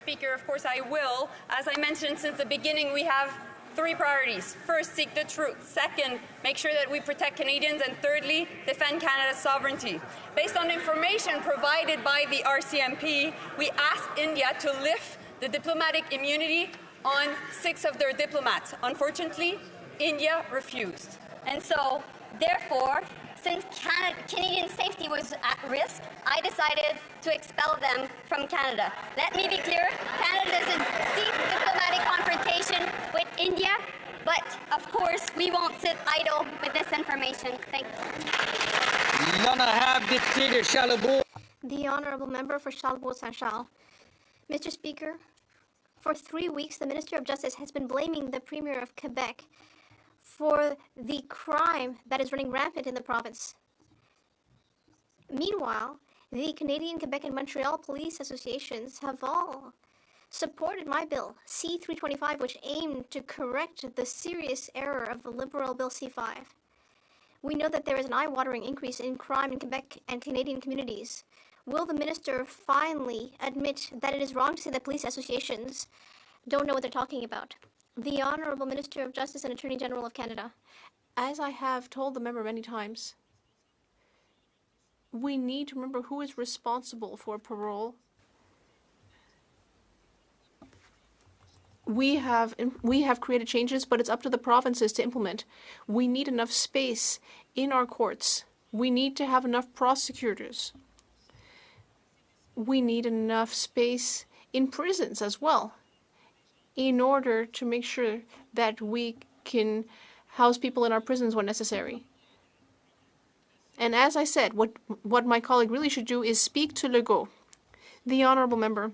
Speaker, of course I will. As I mentioned since the beginning, we have three priorities. First, seek the truth. Second, make sure that we protect Canadians. And thirdly, defend Canada's sovereignty. Based on information provided by the RCMP, we asked India to lift the diplomatic immunity on 6 of their diplomats. Unfortunately, India refused. And so, therefore, since Canadian safety was at risk, I decided to expel them from Canada. Let me be clear, Canada doesn't seek diplomatic confrontation with India, but of course, we won't sit idle with this information. Thank you. The Honourable Member for Charlebourg-Saint-Charles. Mr. Speaker, for 3 weeks, the Minister of Justice has been blaming the Premier of Quebec for the crime that is running rampant in the province. Meanwhile, the Canadian, Quebec, and Montreal police associations have all supported my bill, C-325, which aimed to correct the serious error of the Liberal Bill C-5. We know that there is an eye-watering increase in crime in Quebec and Canadian communities. Will the minister finally admit that it is wrong to say that police associations don't know what they're talking about? The Honourable Minister of Justice and Attorney General of Canada. As I have told the member many times, we need to remember who is responsible for parole. We have created changes, but it's up to the provinces to implement. We need enough space in our courts. We need to have enough prosecutors. We need enough space in prisons as well, in order to make sure that we can house people in our prisons when necessary. And as I said, what my colleague really should do is speak to Legault. The Honourable Member.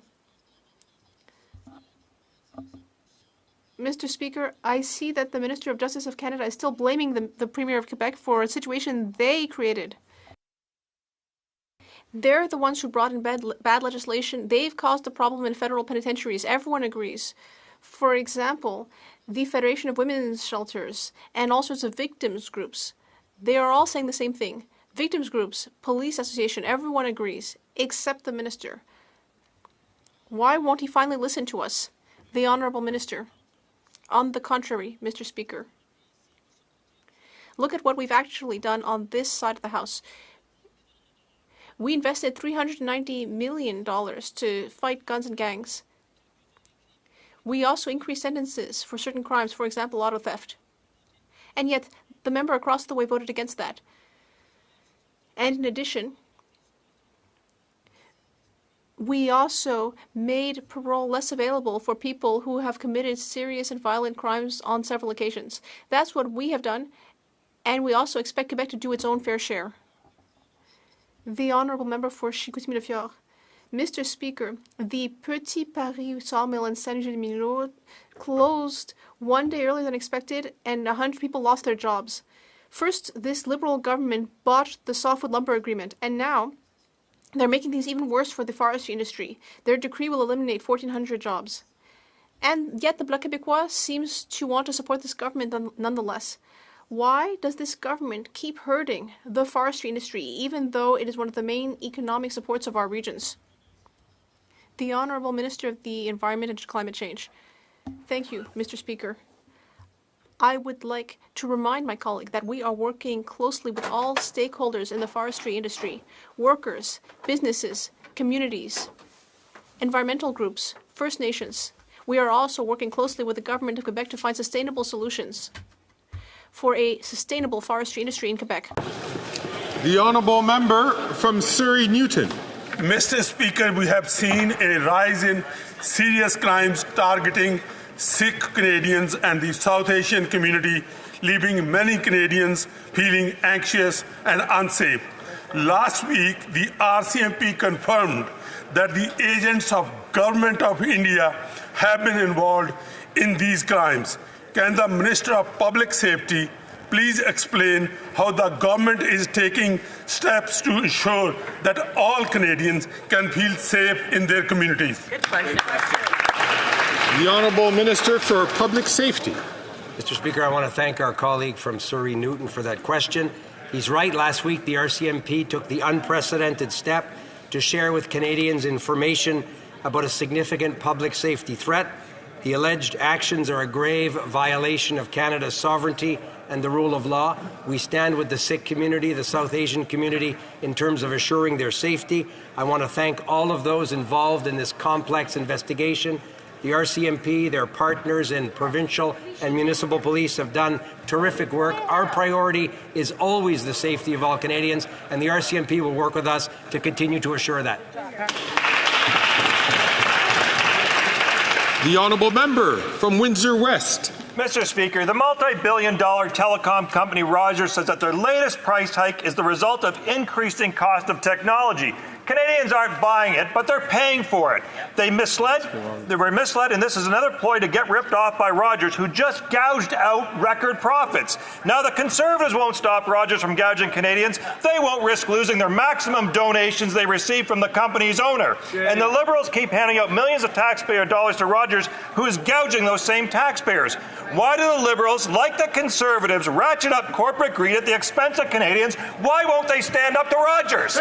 Mr. Speaker, I see that the Minister of Justice of Canada is still blaming the Premier of Quebec for a situation they created. They're the ones who brought in bad legislation. They've caused a problem in federal penitentiaries. Everyone agrees. For example, the Federation of Women's Shelters and all sorts of victims groups, they are all saying the same thing. Victims groups, police association, everyone agrees, except the minister. Why won't he finally listen to us, the Honourable Minister? On the contrary, Mr. Speaker. Look at what we've actually done on this side of the House. We invested $390 million to fight guns and gangs. We also increased sentences for certain crimes, for example, auto theft. And yet, the member across the way voted against that. And in addition, we also made parole less available for people who have committed serious and violent crimes on several occasions. That's what we have done, and we also expect Quebec to do its own fair share. The Honourable Member for Chicoutimi-Le-Fjord. Mr. Speaker, the Petit Paris sawmill in Saint-Gilles-Minot closed 1 day earlier than expected, and 100 people lost their jobs. First, this Liberal government botched the softwood lumber agreement, and now they're making things even worse for the forestry industry. Their decree will eliminate 1,400 jobs. And yet the Bloc Québécois seems to want to support this government nonetheless. Why does this government keep hurting the forestry industry, even though it is one of the main economic supports of our regions? The Honourable Minister of the Environment and Climate Change. Thank you, Mr. Speaker. I would like to remind my colleague that we are working closely with all stakeholders in the forestry industry, workers, businesses, communities, environmental groups, First Nations. We are also working closely with the Government of Quebec to find sustainable solutions for a sustainable forestry industry in Quebec. The Honourable Member from Surrey Newton. Mr. Speaker, we have seen a rise in serious crimes targeting Sikh Canadians and the South Asian community, leaving many Canadians feeling anxious and unsafe. Last week, the RCMP confirmed that the agents of Government of India have been involved in these crimes. Can the Minister of Public Safety please explain how the government is taking steps to ensure that all Canadians can feel safe in their communities? The Honourable Minister for Public Safety. Mr. Speaker, I want to thank our colleague from Surrey Newton for that question. He's right. Last week, the RCMP took the unprecedented step to share with Canadians information about a significant public safety threat. The alleged actions are a grave violation of Canada's sovereignty and the rule of law. We stand with the Sikh community, the South Asian community, in terms of assuring their safety. I want to thank all of those involved in this complex investigation. The RCMP, their partners in provincial and municipal police have done terrific work. Our priority is always the safety of all Canadians, and the RCMP will work with us to continue to assure that. The honourable member from Windsor West. Mr. Speaker, the multi-billion-dollar telecom company Rogers says that their latest price hike is the result of increasing cost of technology. Canadians aren't buying it, but they're paying for it. They were misled, and this is another ploy to get ripped off by Rogers, who just gouged out record profits. Now the Conservatives won't stop Rogers from gouging Canadians. They won't risk losing their maximum donations they receive from the company's owner. And the Liberals keep handing out millions of taxpayer dollars to Rogers, who is gouging those same taxpayers. Why do the Liberals, like the Conservatives, ratchet up corporate greed at the expense of Canadians? Why won't they stand up to Rogers?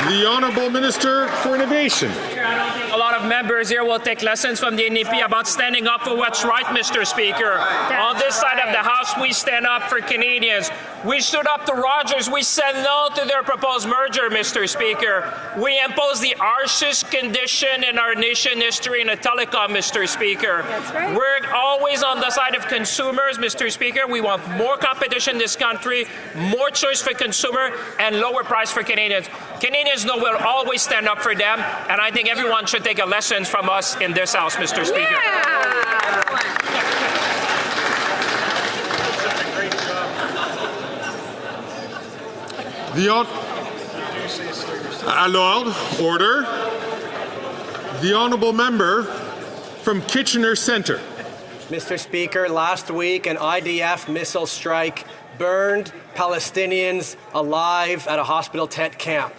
The Honourable Minister for Innovation. A lot of members here will take lessons from the NDP about standing up for what's right, Mr. Speaker. On this side of the House, we stand up for Canadians. We stood up to Rogers. We said no to their proposed merger, Mr. Speaker. We imposed the harshest condition in our nation history in a telecom, Mr. Speaker. That's right. We're always on the side of consumers, Mr. Speaker. We want more competition in this country, more choice for consumer, and lower price for Canadians. Canadians know we'll always stand up for them, and I think everyone should take a lesson from us in this House, Mr. Speaker. Yeah. Order. The Honourable Member from Kitchener Centre. Mr. Speaker, last week an IDF missile strike burned Palestinians alive at a hospital tent camp.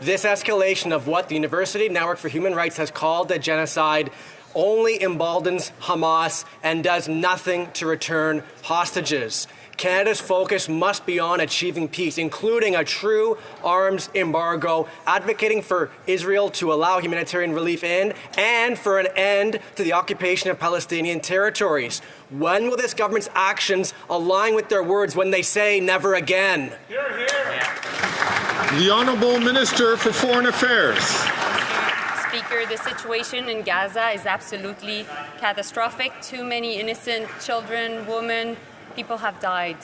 This escalation of what the University Network for Human Rights has called a genocide only emboldens Hamas and does nothing to return hostages. Canada's focus must be on achieving peace, including a true arms embargo, advocating for Israel to allow humanitarian relief in, and for an end to the occupation of Palestinian territories. When will this government's actions align with their words when they say never again? Hear, hear. The Honourable Minister for Foreign Affairs. Speaker, the situation in Gaza is absolutely catastrophic. Too many innocent children, women, people have died.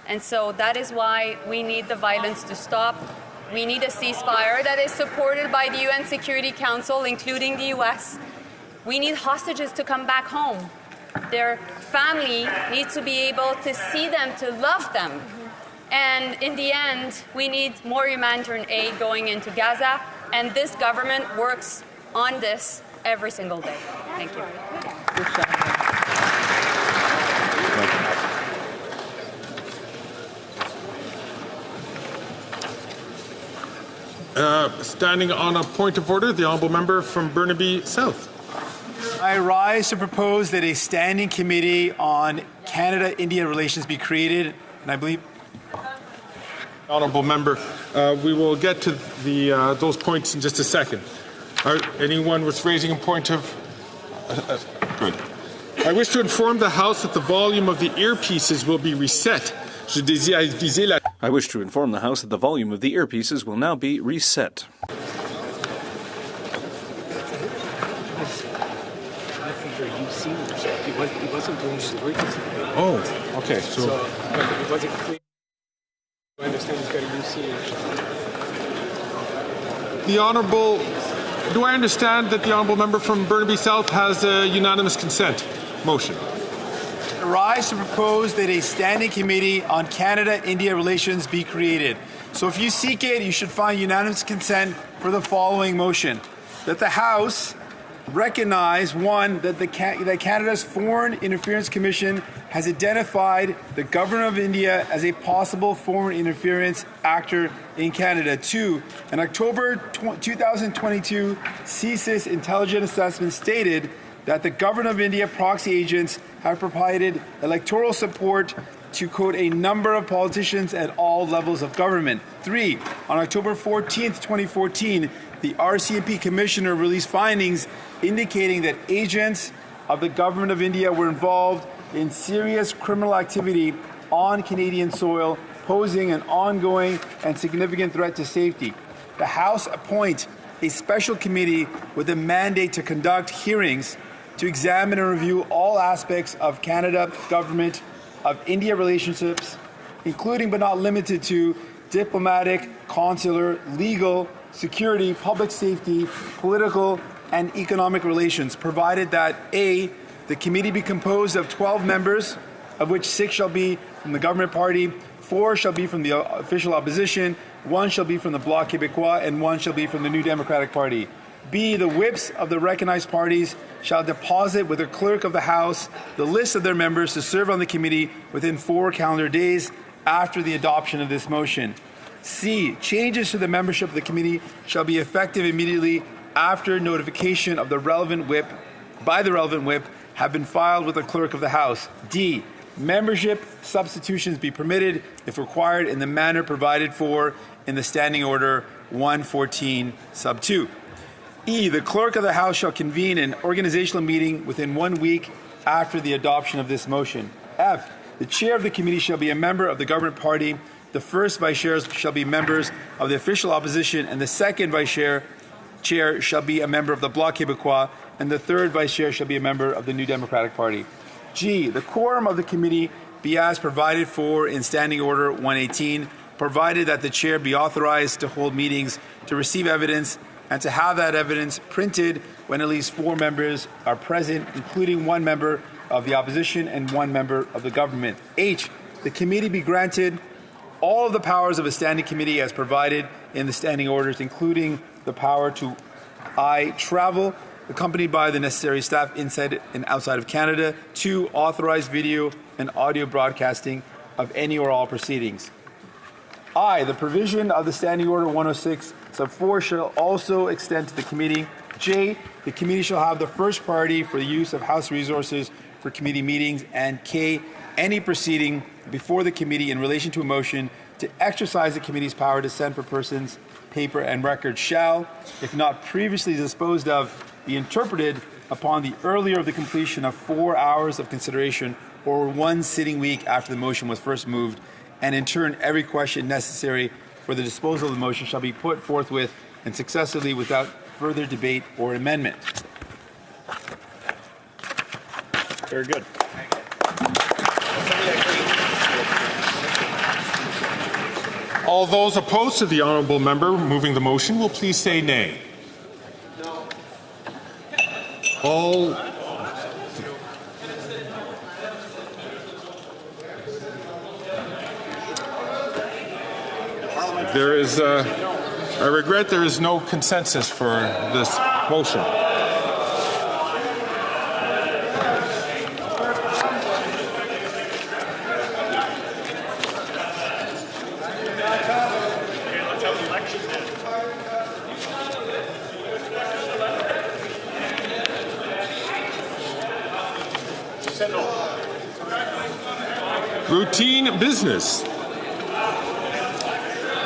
And so that is why we need the violence to stop. We need a ceasefire that is supported by the UN Security Council, including the US. We need hostages to come back home. Their family needs to be able to see them, to love them. And in the end, we need more humanitarian aid going into Gaza. And this government works on this every single day. Thank you. Standing on a point of order, the Honourable Member from Burnaby South. I rise to propose that a standing committee on Canada-India relations be created, and I believe... Honourable Member, we will get to those points in just a second. Anyone was raising a point of... good. I wish to inform the House that the volume of the earpieces will be reset. I wish to inform the House that the volume of the earpieces will now be reset. Oh, okay. So it wasn't clear. I understand he's got a UC. The Honourable... Do I understand that the Honourable Member from Burnaby South has a unanimous consent motion? I rise to propose that a standing committee on Canada-India relations be created. So if you seek it, you should find unanimous consent for the following motion. That the House recognize, one, that Canada's Foreign Interference Commission has identified the Government of India as a possible foreign interference actor in Canada. Two, an October 2022 CSIS intelligence assessment stated that the Government of India proxy agents have provided electoral support to, quote, a number of politicians at all levels of government. 3, on October 14th, 2014, the RCMP Commissioner released findings indicating that agents of the Government of India were involved in serious criminal activity on Canadian soil, posing an ongoing and significant threat to safety. The House appoint a special committee with a mandate to conduct hearings to examine and review all aspects of Canada Government of India relationships, including but not limited to diplomatic, consular, legal, security, public safety, political, and economic relations, provided that A, the committee be composed of 12 members, of which 6 shall be from the government party, 4 shall be from the official opposition, 1 shall be from the Bloc Québécois, and 1 shall be from the New Democratic Party. B, the whips of the recognized parties shall deposit with the clerk of the House the list of their members to serve on the committee within 4 calendar days after the adoption of this motion. C, changes to the membership of the committee shall be effective immediately after notification of the relevant whip by the relevant whip have been filed with the clerk of the House. D, membership substitutions be permitted if required in the manner provided for in the Standing Order 114 sub 2. E, the clerk of the House shall convene an organizational meeting within 1 week after the adoption of this motion. F, the chair of the committee shall be a member of the government party, the first vice chairs shall be members of the official opposition, and the second vice chair shall be a member of the Bloc Québécois, and the third vice chair shall be a member of the New Democratic Party. G, the quorum of the committee be as provided for in Standing Order 118, provided that the chair be authorized to hold meetings to receive evidence and to have that evidence printed when at least 4 members are present, including 1 member of the opposition and 1 member of the government. H, the committee be granted all of the powers of a standing committee as provided in the standing orders, including the power to I, travel, accompanied by the necessary staff inside and outside of Canada. 2, authorize video and audio broadcasting of any or all proceedings. I, the provision of the Standing Order 106 sub 4 shall also extend to the committee. J, the committee shall have the first priority for the use of House resources for committee meetings. And K, any proceeding before the committee in relation to a motion to exercise the committee's power to send for persons, paper, and records shall, if not previously disposed of, be interpreted upon the earlier of the completion of 4 hours of consideration or 1 sitting week after the motion was first moved, and in turn every question necessary for the disposal of the motion shall be put forthwith and successively without further debate or amendment. Very good. All those opposed to the honourable member moving the motion will please say nay. No. All. There is, I regret there is no consensus for this motion. Routine business.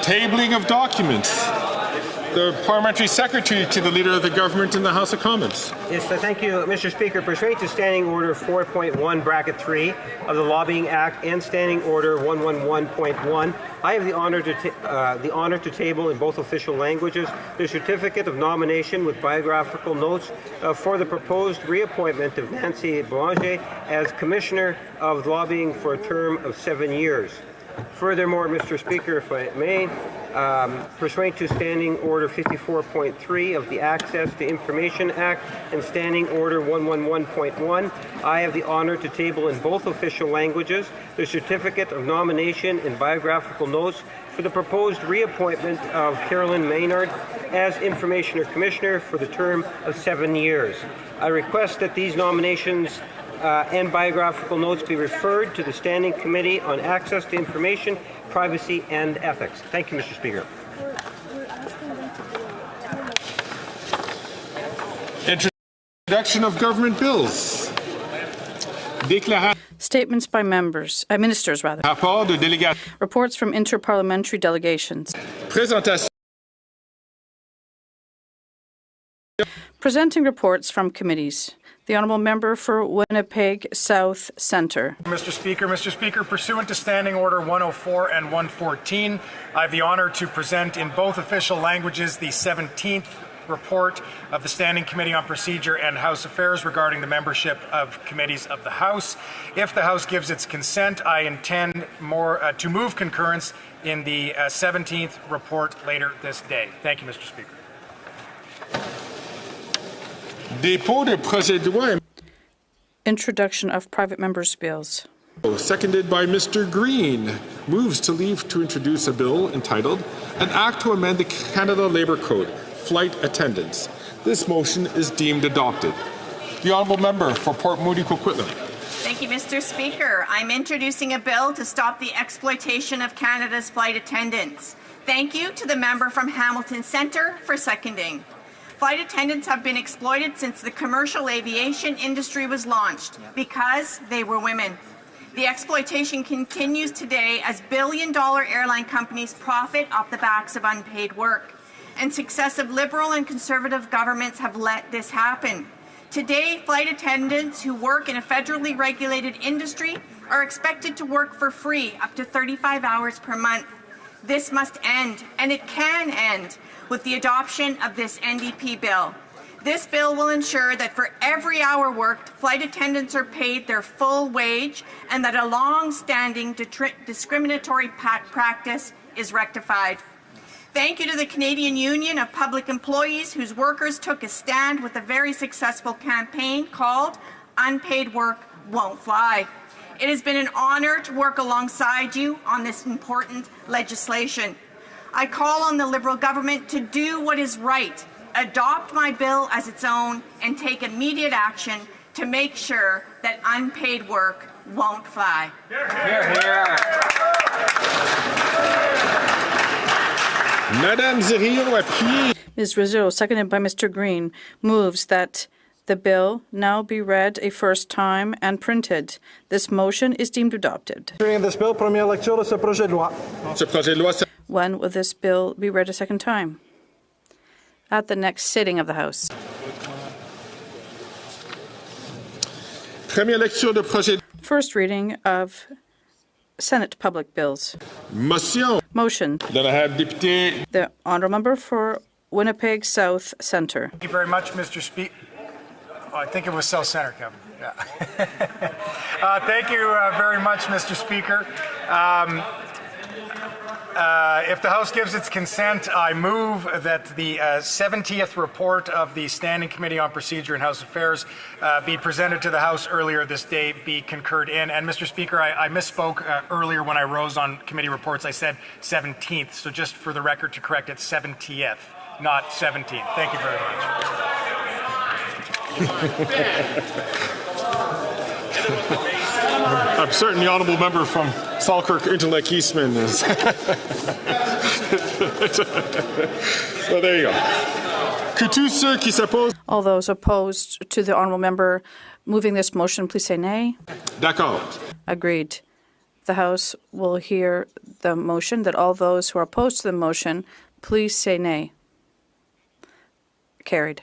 Tabling of documents. The Parliamentary Secretary to the Leader of the Government in the House of Commons. Yes, thank you, Mr. Speaker. Pursuant to Standing Order 4.1, bracket 3 of the Lobbying Act and Standing Order 111.1, I have the honor to table in both official languages the certificate of nomination with biographical notes for the proposed reappointment of Nancy Bélanger as Commissioner of Lobbying for a term of 7 years. Furthermore, Mr. Speaker, if I may, pursuant to Standing Order 54.3 of the Access to Information Act and Standing Order 111.1, I have the honor to table in both official languages the certificate of nomination and biographical notes for the proposed reappointment of Carolyn Maynard as Information Commissioner for the term of 7 years. I request that these nominations and biographical notes be referred to the Standing Committee on Access to Information, Privacy and Ethics. Thank you, Mr. Speaker. Introduction of government bills. Statements by ministers. Rapport de délégation. Reports from interparliamentary delegations. Présentation. Presenting reports from committees. The Honourable Member for Winnipeg South Centre. Mr. Speaker, pursuant to Standing Order 104 and 114, I have the honour to present in both official languages the 17th report of the Standing Committee on Procedure and House Affairs regarding the membership of committees of the House. If the House gives its consent, I intend to move concurrence in the 17th report later this day. Thank you, Mr. Speaker. Dépôt de projet de loi. Introduction of private members' bills. Seconded by Mr. Green. Moves to leave to introduce a bill entitled An Act to Amend the Canada Labour Code, Flight Attendants. This motion is deemed adopted. The Honourable Member for Port Moody Coquitlam. Thank you, Mr. Speaker. I'm introducing a bill to stop the exploitation of Canada's flight attendants. Thank you to the member from Hamilton Centre for seconding. Flight attendants have been exploited since the commercial aviation industry was launched because they were women. The exploitation continues today as billion-dollar airline companies profit off the backs of unpaid work. And successive Liberal and Conservative governments have let this happen. Today, flight attendants who work in a federally regulated industry are expected to work for free up to 35 hours per month. This must end, and it can end, with the adoption of this NDP bill. This bill will ensure that for every hour worked, flight attendants are paid their full wage and that a long-standing discriminatory practice is rectified. Thank you to the Canadian Union of Public Employees, whose workers took a stand with a very successful campaign called Unpaid Work Won't Fly. It has been an honour to work alongside you on this important legislation. I call on the Liberal government to do what is right, adopt my bill as its own, and take immediate action to make sure that unpaid work won't fly. Hear, hear. Madame Zerillo, appuyée. Ms. Rizzo, seconded by Mr. Green, moves that the bill now be read a first time and printed. This motion is deemed adopted. Hearing this bill, première lecture de ce projet de loi. Ce projet de loi. When will this bill be read a second time? At the next sitting of the House. Première lecture de projet. First reading of Senate public bills. Motion. Motion. The Honourable Member for Winnipeg South Centre. Thank you very much, Mr. Speaker. Oh, I think it was South Centre, Kevin. Yeah. Thank you very much, Mr. Speaker. If the House gives its consent, I move that the 70th report of the Standing Committee on Procedure and House Affairs be presented to the House earlier this day, be concurred in. And Mr. Speaker, I misspoke earlier when I rose on committee reports. I said 17th. So just for the record to correct it, 70th, not 17th. Thank you very much. I'm certain the Honourable Member from Falkirk Interlake Eastman is. Well, there you go. Que tous ceux qui s'opposent. All those opposed to the Honourable Member moving this motion, please say nay. D'accord. Agreed. The House will hear the motion that all those who are opposed to the motion, please say nay. Carried.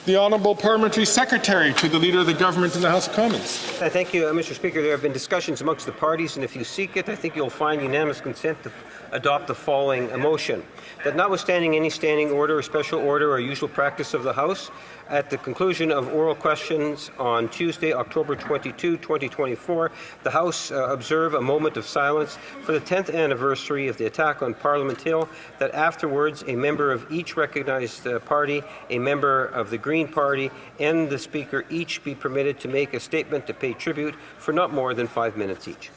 The Honourable Parliamentary Secretary to the Leader of the Government in the House of Commons. Thank you, Mr. Speaker. There have been discussions amongst the parties, and if you seek it, I think you'll find unanimous consent to adopt the following motion. That notwithstanding any standing order or special order or usual practice of the House, at the conclusion of oral questions on Tuesday, October 22, 2024, the House observe a moment of silence for the 10th anniversary of the attack on Parliament Hill, that afterwards a member of each recognized party, a member of the Green Party, and the Speaker each be permitted to make a statement to pay tribute for not more than 5 minutes each.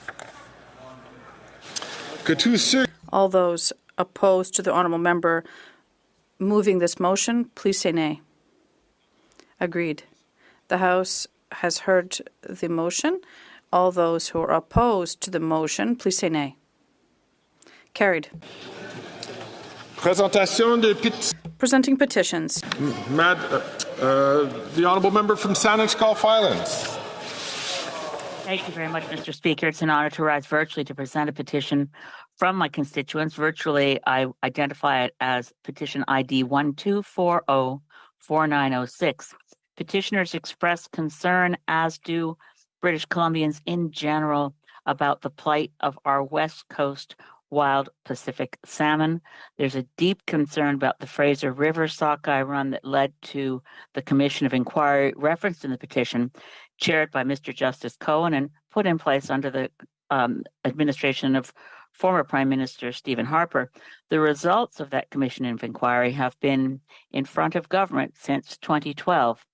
All those opposed to the Honourable Member moving this motion, please say nay. Agreed. The House has heard the motion. All those who are opposed to the motion, please say nay. Carried. Presenting petitions. The Honourable Member from Saanich Gulf Islands. Thank you very much, Mr. Speaker. It's an honor to rise virtually to present a petition from my constituents. Virtually, I identify it as petition ID 12404906. Petitioners express concern, as do British Columbians in general, about the plight of our West Coast wild Pacific salmon. There's a deep concern about the Fraser River sockeye run that led to the Commission of Inquiry referenced in the petition, chaired by Mr. Justice Cohen and put in place under the administration of former Prime Minister Stephen Harper. The results of that Commission of Inquiry have been in front of government since 2012,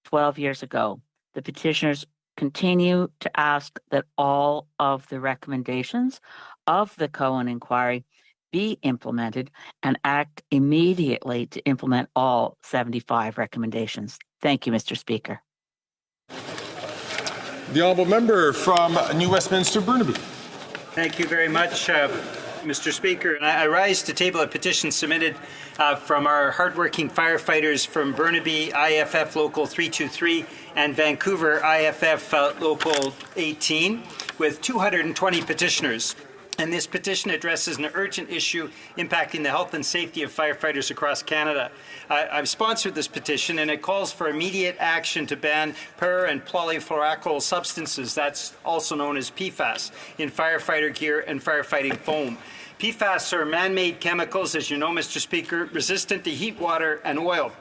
12 years ago. The petitioners continue to ask that all of the recommendations of the Cohen Inquiry be implemented and act immediately to implement all 75 recommendations. Thank you, Mr. Speaker. The honourable member from New Westminster, Burnaby. Thank you very much, Mr. Speaker. And I rise to table a petition submitted from our hardworking firefighters from Burnaby IFF Local 323 and Vancouver IFF Local 18 with 220 petitioners. And this petition addresses an urgent issue impacting the health and safety of firefighters across Canada. I've sponsored this petition, and it calls for immediate action to ban per- and polyfluoroalkyl substances, that's also known as PFAS, in firefighter gear and firefighting foam. PFAS are man-made chemicals, as you know, Mr. Speaker, resistant to heat, water, and oil.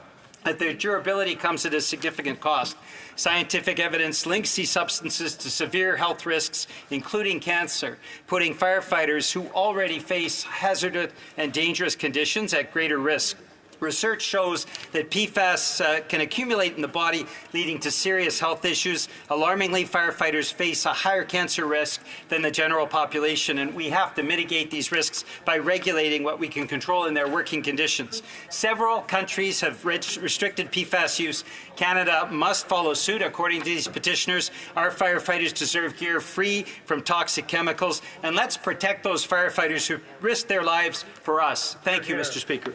But their durability comes at a significant cost. Scientific evidence links these substances to severe health risks, including cancer, putting firefighters who already face hazardous and dangerous conditions at greater risk. Research shows that PFAS can accumulate in the body, leading to serious health issues. Alarmingly, firefighters face a higher cancer risk than the general population, and we have to mitigate these risks by regulating what we can control in their working conditions. Several countries have restricted PFAS use. Canada must follow suit. According to these petitioners, our firefighters deserve gear free from toxic chemicals, and let's protect those firefighters who risk their lives for us. Thank you, Mr. Speaker.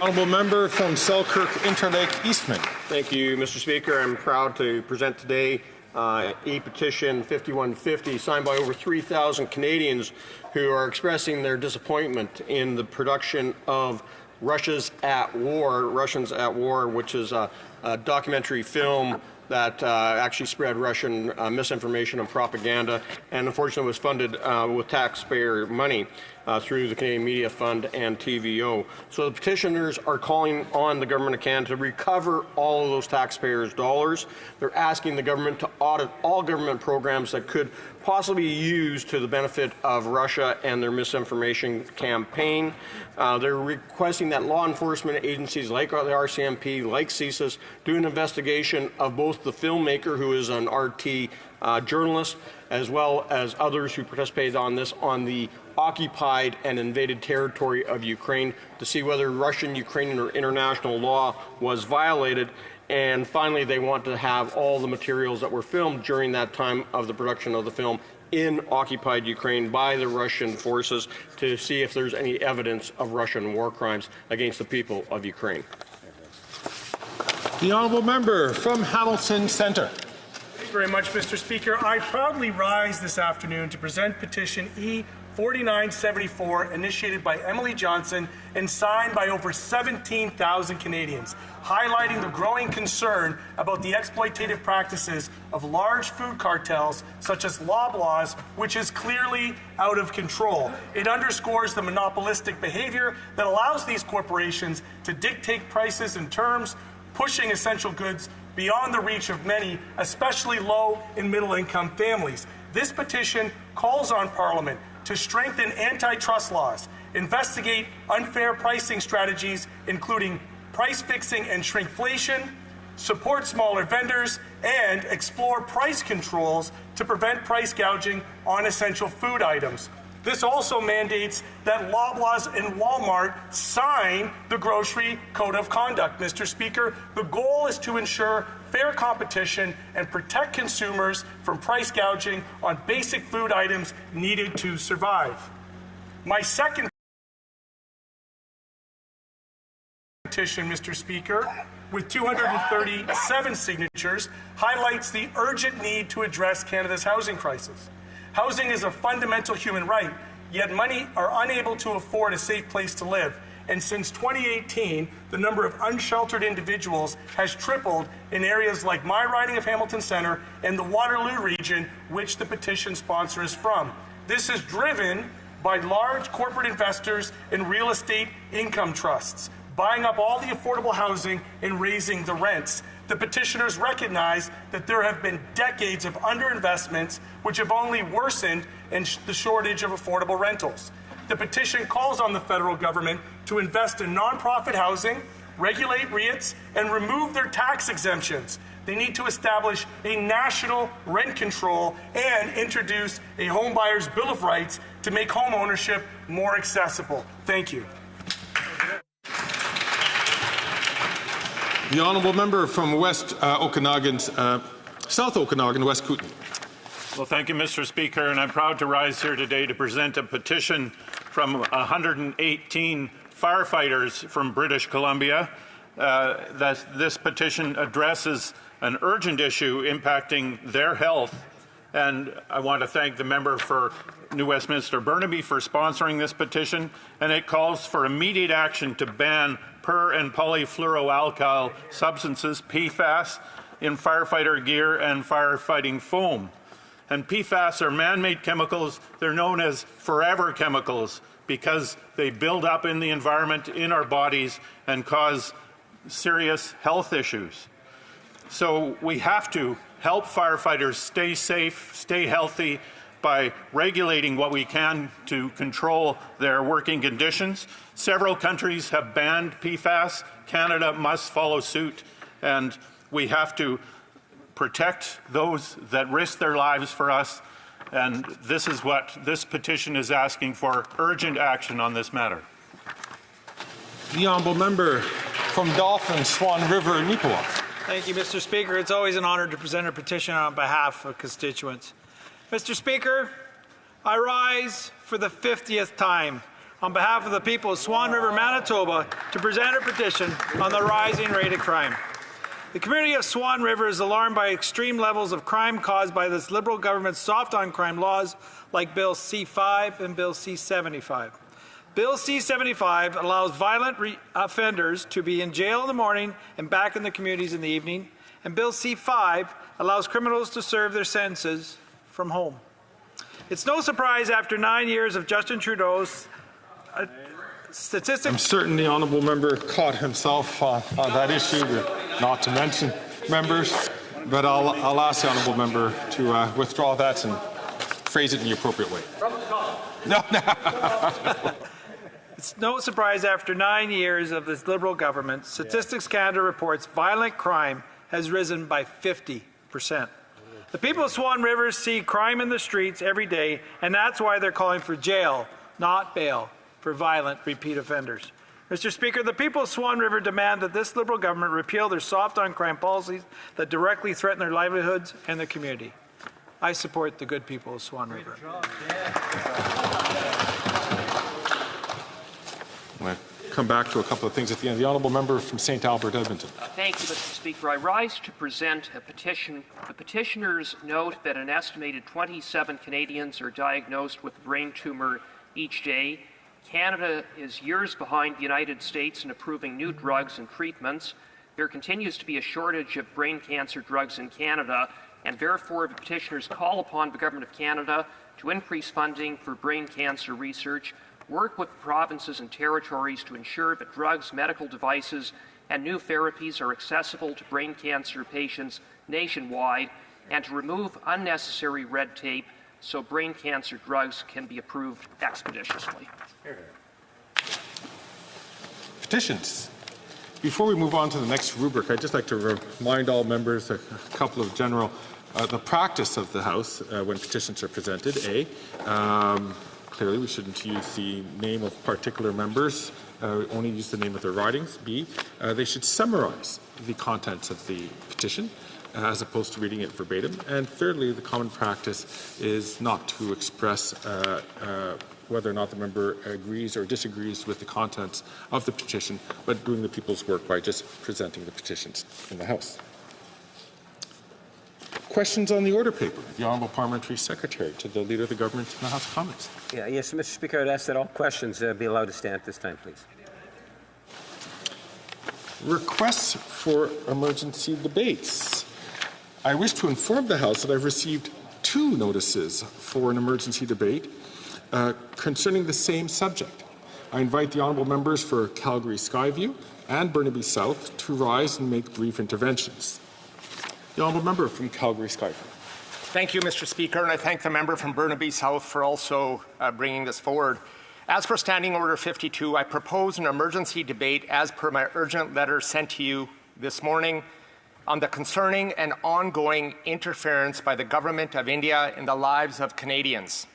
Honourable member from Selkirk Interlake Eastman. Thank you, Mr. Speaker. I'm proud to present today e-petition 5150 signed by over 3,000 Canadians who are expressing their disappointment in the production of Russians at War, which is a documentary film that actually spread Russian misinformation and propaganda, and unfortunately was funded with taxpayer money through the Canadian Media Fund and TVO. So the petitioners are calling on the Government of Canada to recover all of those taxpayers' dollars. They're asking the government to audit all government programs that could possibly be used to the benefit of Russia and their misinformation campaign. They're requesting that law enforcement agencies like the RCMP, like CSIS, do an investigation of both the filmmaker, who is an RT journalist, as well as others who participated on this on the occupied and invaded territory of Ukraine, to see whether Russian, Ukrainian, or international law was violated. And finally, they want to have all the materials that were filmed during that time of the production of the film in occupied Ukraine by the Russian forces, to see if there's any evidence of Russian war crimes against the people of Ukraine. The honourable member from Hamilton Centre. Thank you very much, Mr. Speaker. I proudly rise this afternoon to present petition E4974, initiated by Emily Johnson and signed by over 17,000 Canadians, highlighting the growing concern about the exploitative practices of large food cartels such as Loblaws, which is clearly out of control. It underscores the monopolistic behavior that allows these corporations to dictate prices and terms, pushing essential goods beyond the reach of many, especially low and middle-income families. This petition calls on Parliament to strengthen antitrust laws, investigate unfair pricing strategies, including price fixing and shrinkflation, support smaller vendors, and explore price controls to prevent price gouging on essential food items. This also mandates that Loblaws and Walmart sign the Grocery Code of Conduct. Mr. Speaker, the goal is to ensure fair competition and protect consumers from price gouging on basic food items needed to survive. My second petition, Mr. Speaker, with 237 signatures, highlights the urgent need to address Canada's housing crisis. Housing is a fundamental human right, yet many are unable to afford a safe place to live. And since 2018, the number of unsheltered individuals has tripled in areas like my riding of Hamilton Centre and the Waterloo region, which the petition sponsor is from. This is driven by large corporate investors and real estate income trusts, buying up all the affordable housing and raising the rents. The petitioners recognize that there have been decades of underinvestments which have only worsened in the shortage of affordable rentals. The petition calls on the federal government to invest in nonprofit housing, regulate REITs, and remove their tax exemptions. They need to establish a national rent control and introduce a home buyer's bill of rights to make home ownership more accessible. Thank you. The honourable member from West Okanagan's, South Okanagan, West Kootenay. Well, thank you, Mr. Speaker, and I'm proud to rise here today to present a petition from 118 firefighters from British Columbia. This petition addresses an urgent issue impacting their health, and I want to thank the member for New Westminster Burnaby for sponsoring this petition, and it calls for immediate action to ban per- and polyfluoroalkyl substances, PFAS, in firefighter gear and firefighting foam. And PFAS are man-made chemicals. They're known as forever chemicals because they build up in the environment, in our bodies, and cause serious health issues. So we have to help firefighters stay safe, stay healthy by regulating what we can to control their working conditions. Several countries have banned PFAS. Canada must follow suit, and we have to protect those that risk their lives for us, and this is what this petition is asking for, urgent action on this matter. The honourable member from Dauphin, Swan River, Neepawa. Thank you, Mr. Speaker. It's always an honour to present a petition on behalf of constituents. Mr. Speaker, I rise for the 50th time on behalf of the people of Swan River, Manitoba, to present a petition on the rising rate of crime. The community of Swan River is alarmed by extreme levels of crime caused by this Liberal government's soft-on-crime laws like Bill C-5 and Bill C-75. Bill C-75 allows violent offenders to be in jail in the morning and back in the communities in the evening, and Bill C-5 allows criminals to serve their sentences from home. It's no surprise after 9 years of Justin Trudeau's statistics. I'm certain the honourable member caught himself on that issue, not to mention members, but I'll ask the honourable member to withdraw that and phrase it in the appropriate way. No. It's no surprise after 9 years of this Liberal government, Statistics Canada reports violent crime has risen by 50%. The people of Swan River see crime in the streets every day, and that's why they're calling for jail, not bail, for violent repeat offenders. Mr. Speaker, the people of Swan River demand that this Liberal government repeal their soft-on-crime policies that directly threaten their livelihoods and their community. I support the good people of Swan River. I'm going to come back to a couple of things at the end. The honourable member from St. Albert, Edmonton. Thank you, Mr. Speaker. I rise to present a petition. The petitioners note that an estimated 27 Canadians are diagnosed with a brain tumor each day. Canada is years behind the United States in approving new drugs and treatments. There continues to be a shortage of brain cancer drugs in Canada, and therefore the petitioners call upon the Government of Canada to increase funding for brain cancer research, work with provinces and territories to ensure that drugs, medical devices, and new therapies are accessible to brain cancer patients nationwide, and to remove unnecessary red tape so brain cancer drugs can be approved expeditiously. Petitions. Before we move on to the next rubric, I'd just like to remind all members a couple of general, the practice of the House when petitions are presented. Clearly, we shouldn't use the name of particular members, only use the name of their ridings. B, they should summarize the contents of the petition as opposed to reading it verbatim. And thirdly, the common practice is not to express whether or not the member agrees or disagrees with the contents of the petition, but doing the people's work by just presenting the petitions in the House. Questions on the order paper. The Honourable Parliamentary Secretary to the Leader of the Government in the House of Commons. Yes, Mr. Speaker, I'd ask that all questions be allowed to stand at this time, please. Requests for emergency debates. I wish to inform the House that I've received 2 notices for an emergency debate concerning the same subject. I invite the honourable members for Calgary Skyview and Burnaby South to rise and make brief interventions. The honourable member from Calgary Skyview. Thank you, Mr. Speaker, and I thank the member from Burnaby South for also bringing this forward. As per Standing Order 52, I propose an emergency debate as per my urgent letter sent to you this morning on the concerning and ongoing interference by the Government of India in the lives of Canadians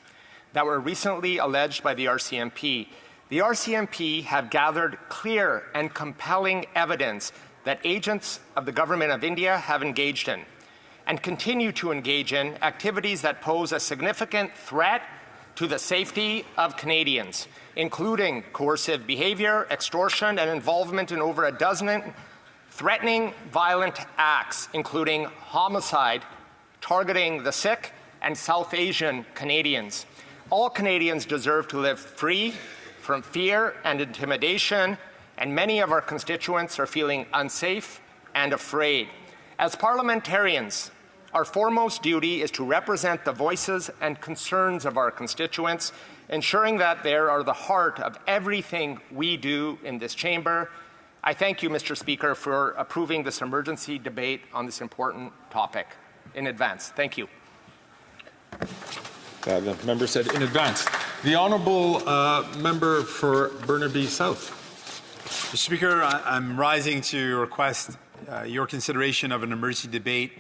that were recently alleged by the RCMP. The RCMP have gathered clear and compelling evidence that agents of the Government of India have engaged in and continue to engage in activities that pose a significant threat to the safety of Canadians, including coercive behavior, extortion, and involvement in over a dozen threatening violent acts, including homicide, targeting the Sikh and South Asian Canadians. All Canadians deserve to live free from fear and intimidation, and many of our constituents are feeling unsafe and afraid. As parliamentarians, our foremost duty is to represent the voices and concerns of our constituents, ensuring that they are the heart of everything we do in this chamber. I thank you, Mr. Speaker, for approving this emergency debate on this important topic in advance. Thank you. The member said in advance. The honourable member for Burnaby South. Mr. Speaker, I'm rising to request your consideration of an emergency debate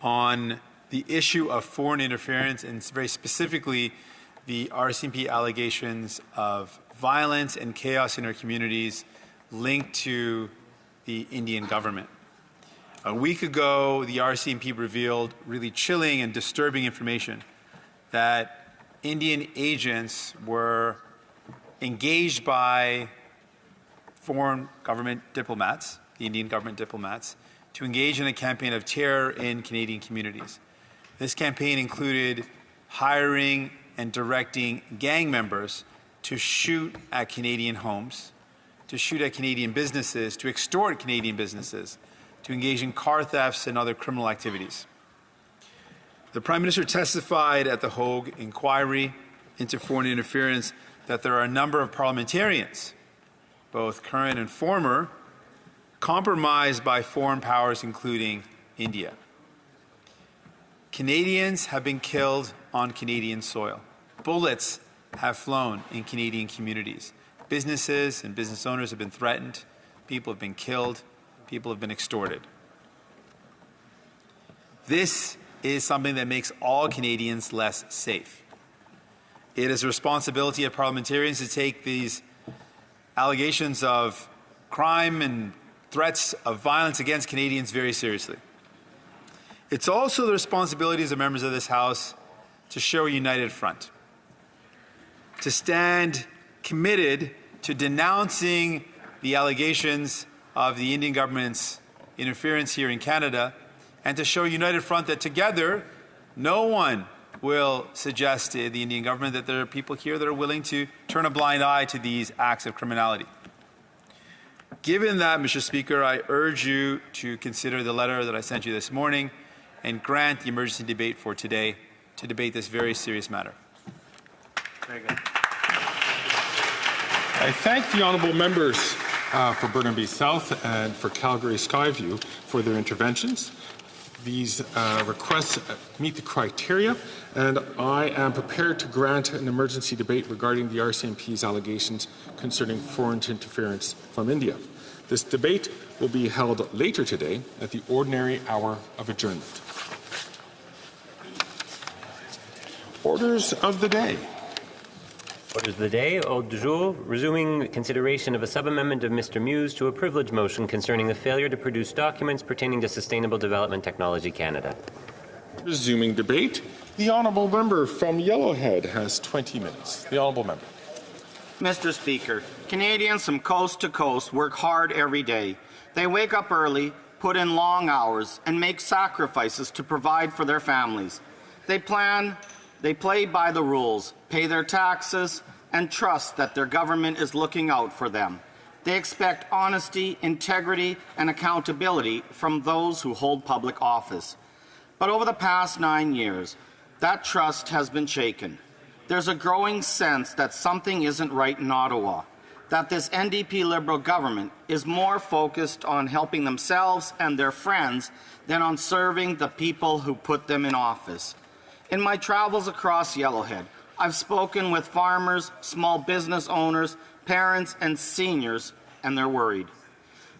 on the issue of foreign interference and very specifically the RCMP allegations of violence and chaos in our communities linked to the Indian government. A week ago, the RCMP revealed really chilling and disturbing information that Indian agents were engaged by foreign government diplomats, the Indian government diplomats, to engage in a campaign of terror in Canadian communities. This campaign included hiring and directing gang members to shoot at Canadian homes, to shoot at Canadian businesses, to extort Canadian businesses, to engage in car thefts and other criminal activities. The Prime Minister testified at the Hogue inquiry into foreign interference that there are a number of parliamentarians, both current and former, compromised by foreign powers, including India. Canadians have been killed on Canadian soil. Bullets have flown in Canadian communities. Businesses and business owners have been threatened. People have been killed. People have been extorted. This is something that makes all Canadians less safe. It is a responsibility of parliamentarians to take these allegations of crime and threats of violence against Canadians very seriously. It's also the responsibilities of members of this House to show a united front, to stand committed to denouncing the allegations of the Indian government's interference here in Canada, and to show a united front that together no one will suggest to the Indian government that there are people here that are willing to turn a blind eye to these acts of criminality. Given that, Mr. Speaker, I urge you to consider the letter that I sent you this morning and grant the emergency debate for today to debate this very serious matter. Very good. I thank the honourable members for Burnaby South and for Calgary Skyview for their interventions. These requests meet the criteria, and I am prepared to grant an emergency debate regarding the RCMP's allegations concerning foreign interference from India. This debate will be held later today at the ordinary hour of adjournment. Orders of the day. Orders of the day. Ordre du jour. Resuming consideration of a sub-amendment of Mr. Muse to a privilege motion concerning the failure to produce documents pertaining to Sustainable Development Technology Canada. Resuming debate. The honourable member from Yellowhead has 20 minutes. The honourable member. Mr. Speaker, Canadians from coast to coast work hard every day. They wake up early, put in long hours, and make sacrifices to provide for their families. They play by the rules, pay their taxes, and trust that their government is looking out for them. They expect honesty, integrity, and accountability from those who hold public office. But over the past 9 years, that trust has been shaken. There's a growing sense that something isn't right in Ottawa, that this NDP Liberal government is more focused on helping themselves and their friends than on serving the people who put them in office. In my travels across Yellowhead, I've spoken with farmers, small business owners, parents, and seniors, and they're worried.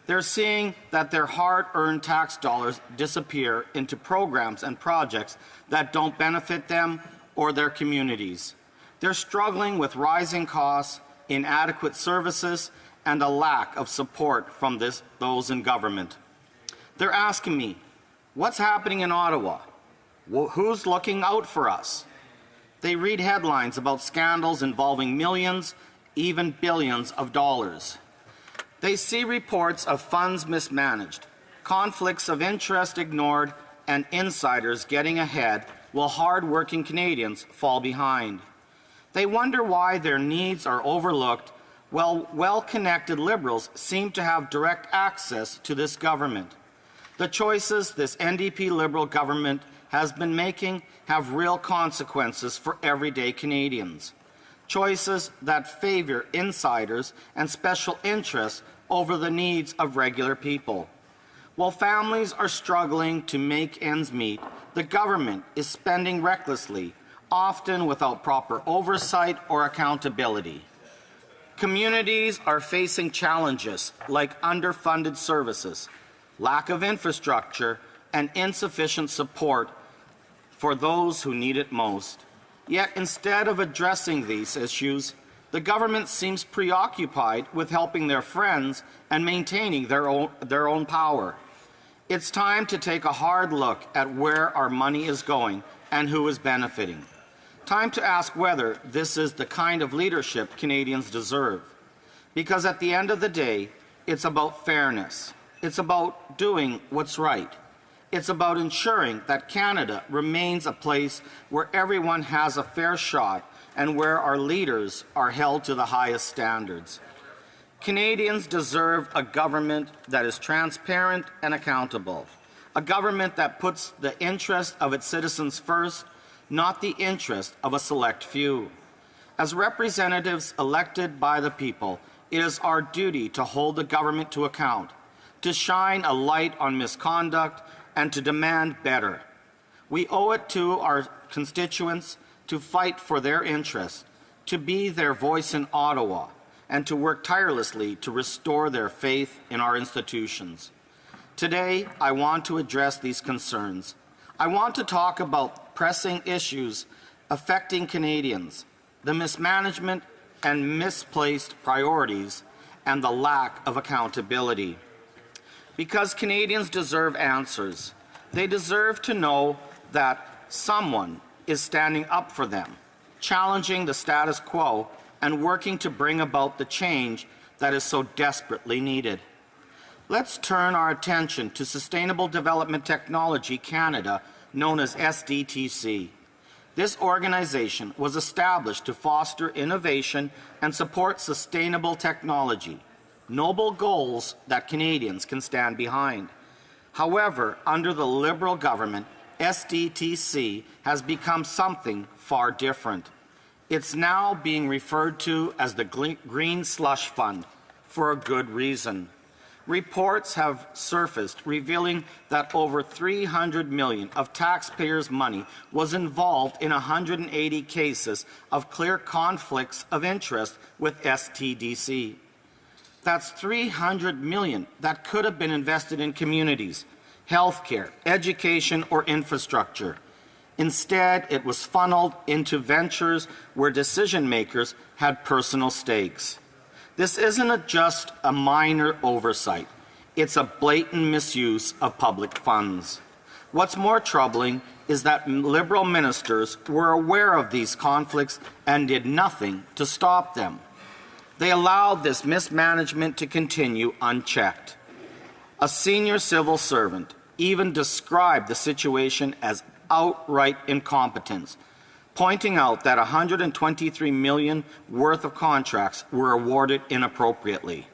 They're seeing that their hard-earned tax dollars disappear into programs and projects that don't benefit them or their communities. They're struggling with rising costs, inadequate services, and a lack of support from those in government. They're asking me, what's happening in Ottawa? Who's looking out for us? They read headlines about scandals involving millions, even billions of dollars. They see reports of funds mismanaged, conflicts of interest ignored, and insiders getting ahead while hard-working Canadians fall behind. They wonder why their needs are overlooked while well-connected Liberals seem to have direct access to this government. The choices this NDP Liberal government has been making have real consequences for everyday Canadians. Choices that favor insiders and special interests over the needs of regular people. While families are struggling to make ends meet, the government is spending recklessly, often without proper oversight or accountability. Communities are facing challenges like underfunded services, lack of infrastructure, and insufficient support for those who need it most. Yet instead of addressing these issues, the government seems preoccupied with helping their friends and maintaining their own power. It's time to take a hard look at where our money is going and who is benefiting. Time to ask whether this is the kind of leadership Canadians deserve. Because at the end of the day, it's about fairness. It's about doing what's right. It's about ensuring that Canada remains a place where everyone has a fair shot and where our leaders are held to the highest standards. Canadians deserve a government that is transparent and accountable, a government that puts the interest of its citizens first, not the interest of a select few. As representatives elected by the people, it is our duty to hold the government to account, to shine a light on misconduct, and to demand better. We owe it to our constituents to fight for their interests, to be their voice in Ottawa, and to work tirelessly to restore their faith in our institutions. Today, I want to address these concerns. I want to talk about pressing issues affecting Canadians, the mismanagement and misplaced priorities, and the lack of accountability. Because Canadians deserve answers. They deserve to know that someone is standing up for them, challenging the status quo and working to bring about the change that is so desperately needed. Let's turn our attention to Sustainable Development Technology Canada, known as SDTC. This organization was established to foster innovation and support sustainable technology, noble goals that Canadians can stand behind. However, under the Liberal government, SDTC has become something far different. It's now being referred to as the Green Slush Fund for a good reason. Reports have surfaced revealing that over $300 million of taxpayers' money was involved in 180 cases of clear conflicts of interest with SDTC. That's $300 million that could have been invested in communities, healthcare, education, or infrastructure. Instead, it was funneled into ventures where decision makers had personal stakes. This isn't just a minor oversight. It's a blatant misuse of public funds. What's more troubling is that Liberal ministers were aware of these conflicts and did nothing to stop them. They allowed this mismanagement to continue unchecked. A senior civil servant even described the situation as outright incompetence, pointing out that $123 million worth of contracts were awarded inappropriately.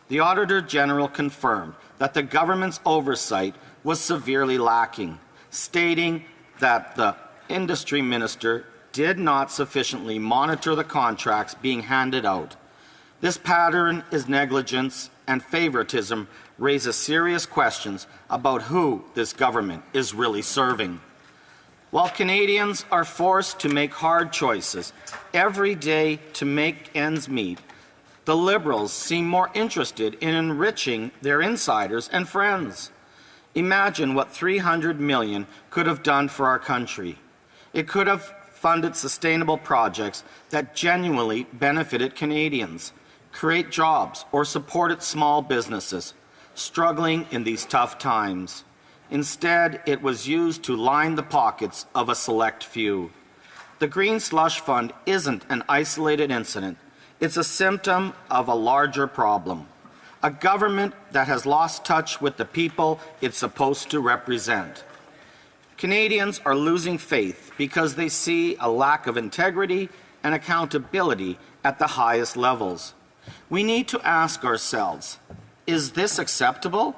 The Auditor General confirmed that the government's oversight was severely lacking, stating that the industry minister did not sufficiently monitor the contracts being handed out. This pattern is negligence and favoritism raises serious questions about who this government is really serving. While Canadians are forced to make hard choices every day to make ends meet, the Liberals seem more interested in enriching their insiders and friends. Imagine what $300 million could have done for our country. It could have funded sustainable projects that genuinely benefited Canadians, create jobs, or supported small businesses struggling in these tough times. Instead, it was used to line the pockets of a select few. The Green Slush Fund isn't an isolated incident. It's a symptom of a larger problem. A government that has lost touch with the people it's supposed to represent. Canadians are losing faith because they see a lack of integrity and accountability at the highest levels. We need to ask ourselves, is this acceptable?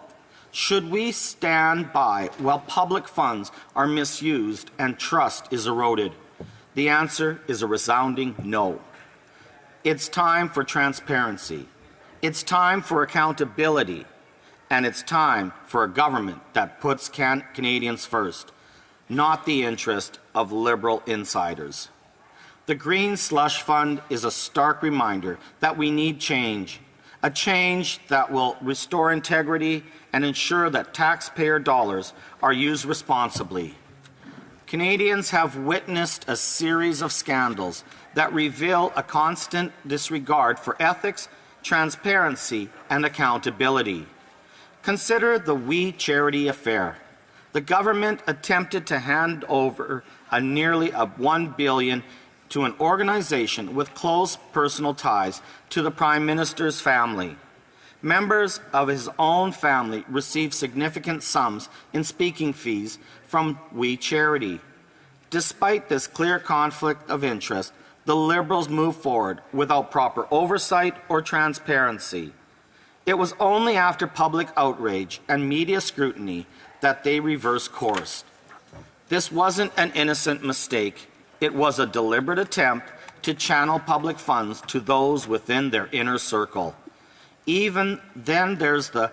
Should we stand by while public funds are misused and trust is eroded? The answer is a resounding no. It's time for transparency. It's time for accountability. And it's time for a government that puts Canadians first, not the interest of Liberal insiders. The Green Slush Fund is a stark reminder that we need change, a change that will restore integrity and ensure that taxpayer dollars are used responsibly. Canadians have witnessed a series of scandals that reveal a constant disregard for ethics, transparency, and accountability. Consider the We Charity affair. The government attempted to hand over nearly $1 billion to an organization with close personal ties to the Prime Minister's family. Members of his own family received significant sums in speaking fees from We Charity. Despite this clear conflict of interest, the Liberals moved forward without proper oversight or transparency. It was only after public outrage and media scrutiny that they reversed course. This wasn't an innocent mistake. It was a deliberate attempt to channel public funds to those within their inner circle. Even then, there's the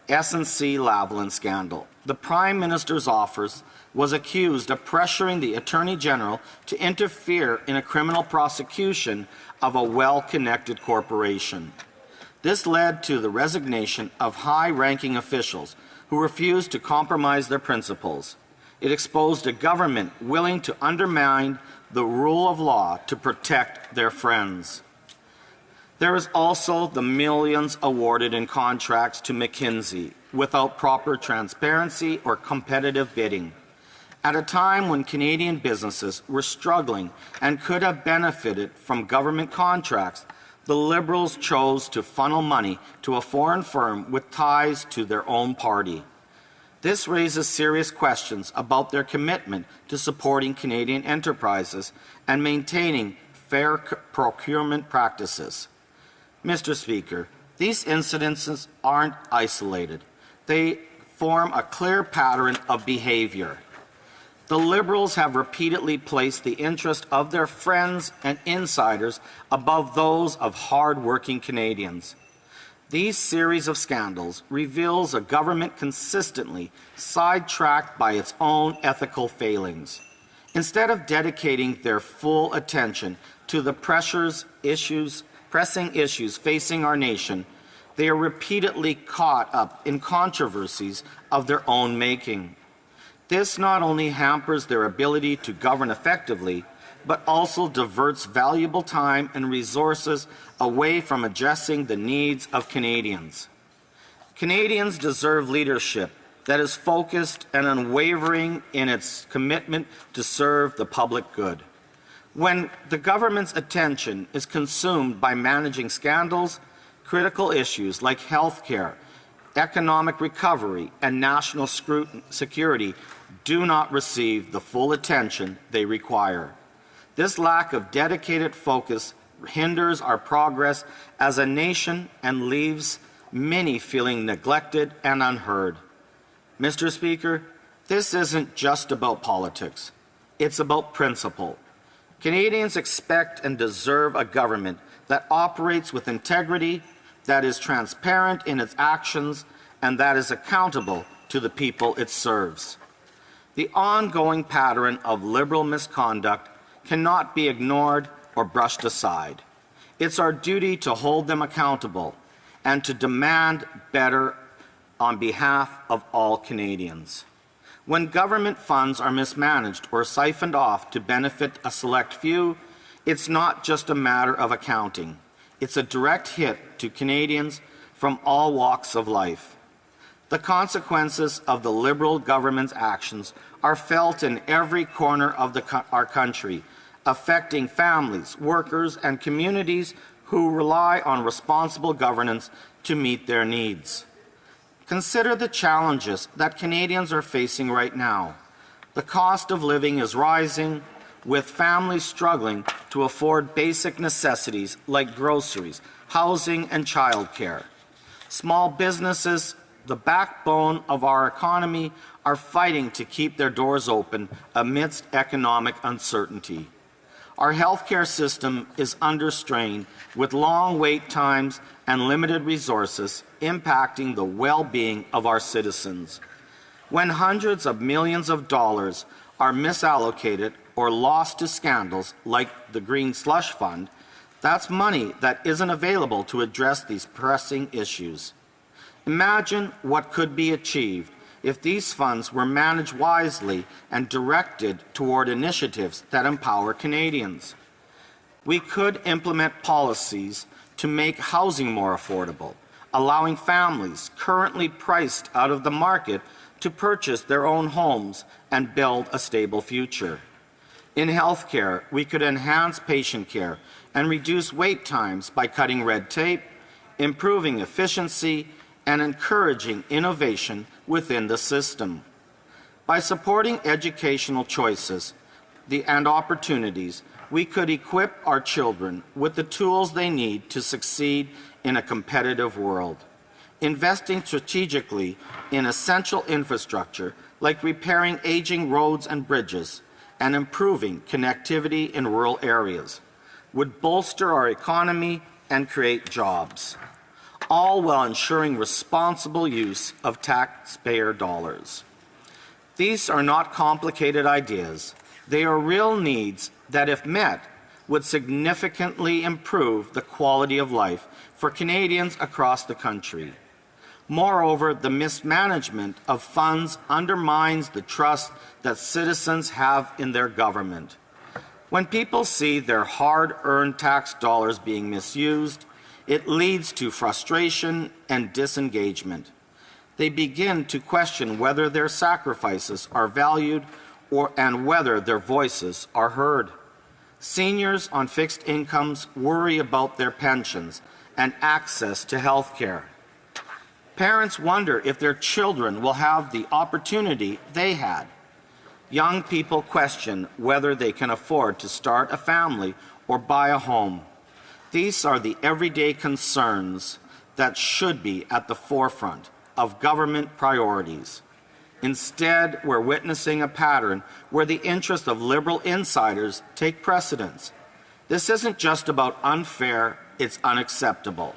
SNC-Lavalin scandal. The Prime Minister's office was accused of pressuring the Attorney General to interfere in a criminal prosecution of a well-connected corporation. This led to the resignation of high-ranking officials who refused to compromise their principles. It exposed a government willing to undermine the rule of law to protect their friends. There is also the millions awarded in contracts to McKinsey without proper transparency or competitive bidding. At a time when Canadian businesses were struggling and could have benefited from government contracts, the Liberals chose to funnel money to a foreign firm with ties to their own party. This raises serious questions about their commitment to supporting Canadian enterprises and maintaining fair procurement practices. Mr. Speaker, these incidences aren't isolated. They form a clear pattern of behavior. The Liberals have repeatedly placed the interest of their friends and insiders above those of hard-working Canadians. These series of scandals reveals a government consistently sidetracked by its own ethical failings. Instead of dedicating their full attention to the pressing issues facing our nation, they are repeatedly caught up in controversies of their own making. This not only hampers their ability to govern effectively, but also diverts valuable time and resources away from addressing the needs of Canadians. Canadians deserve leadership that is focused and unwavering in its commitment to serve the public good. When the government's attention is consumed by managing scandals, critical issues like health care, economic recovery, and national security do not receive the full attention they require. This lack of dedicated focus hinders our progress as a nation and leaves many feeling neglected and unheard. Mr. Speaker, this isn't just about politics. It's about principle. Canadians expect and deserve a government that operates with integrity, that is transparent in its actions, and that is accountable to the people it serves. The ongoing pattern of Liberal misconduct cannot be ignored or brushed aside. It's our duty to hold them accountable and to demand better on behalf of all Canadians. When government funds are mismanaged or siphoned off to benefit a select few, it's not just a matter of accounting. It's a direct hit to Canadians from all walks of life. The consequences of the Liberal government's actions are felt in every corner of our country, affecting families, workers, and communities who rely on responsible governance to meet their needs. Consider the challenges that Canadians are facing right now. The cost of living is rising, with families struggling to afford basic necessities like groceries, housing, and childcare. Small businesses, the backbone of our economy, are fighting to keep their doors open amidst economic uncertainty. Our healthcare system is under strain, with long wait times and limited resources impacting the well-being of our citizens. When hundreds of millions of dollars are misallocated or lost to scandals like the Green Slush Fund, that's money that isn't available to address these pressing issues. Imagine what could be achieved if these funds were managed wisely and directed toward initiatives that empower Canadians. We could implement policies to make housing more affordable, allowing families currently priced out of the market to purchase their own homes and build a stable future. In healthcare, we could enhance patient care and reduce wait times by cutting red tape, improving efficiency, and encouraging innovation within the system. By supporting educational choices and opportunities, we could equip our children with the tools they need to succeed in a competitive world. Investing strategically in essential infrastructure like repairing aging roads and bridges and improving connectivity in rural areas would bolster our economy and create jobs, all while ensuring responsible use of taxpayer dollars. These are not complicated ideas. They are real needs that, if met, would significantly improve the quality of life for Canadians across the country. Moreover, the mismanagement of funds undermines the trust that citizens have in their government. When people see their hard-earned tax dollars being misused, it leads to frustration and disengagement. They begin to question whether their sacrifices are valued and whether their voices are heard. Seniors on fixed incomes worry about their pensions and access to health care. Parents wonder if their children will have the opportunity they had. Young people question whether they can afford to start a family or buy a home. These are the everyday concerns that should be at the forefront of government priorities. Instead, we're witnessing a pattern where the interests of Liberal insiders take precedence. This isn't just about unfair, it's unacceptable.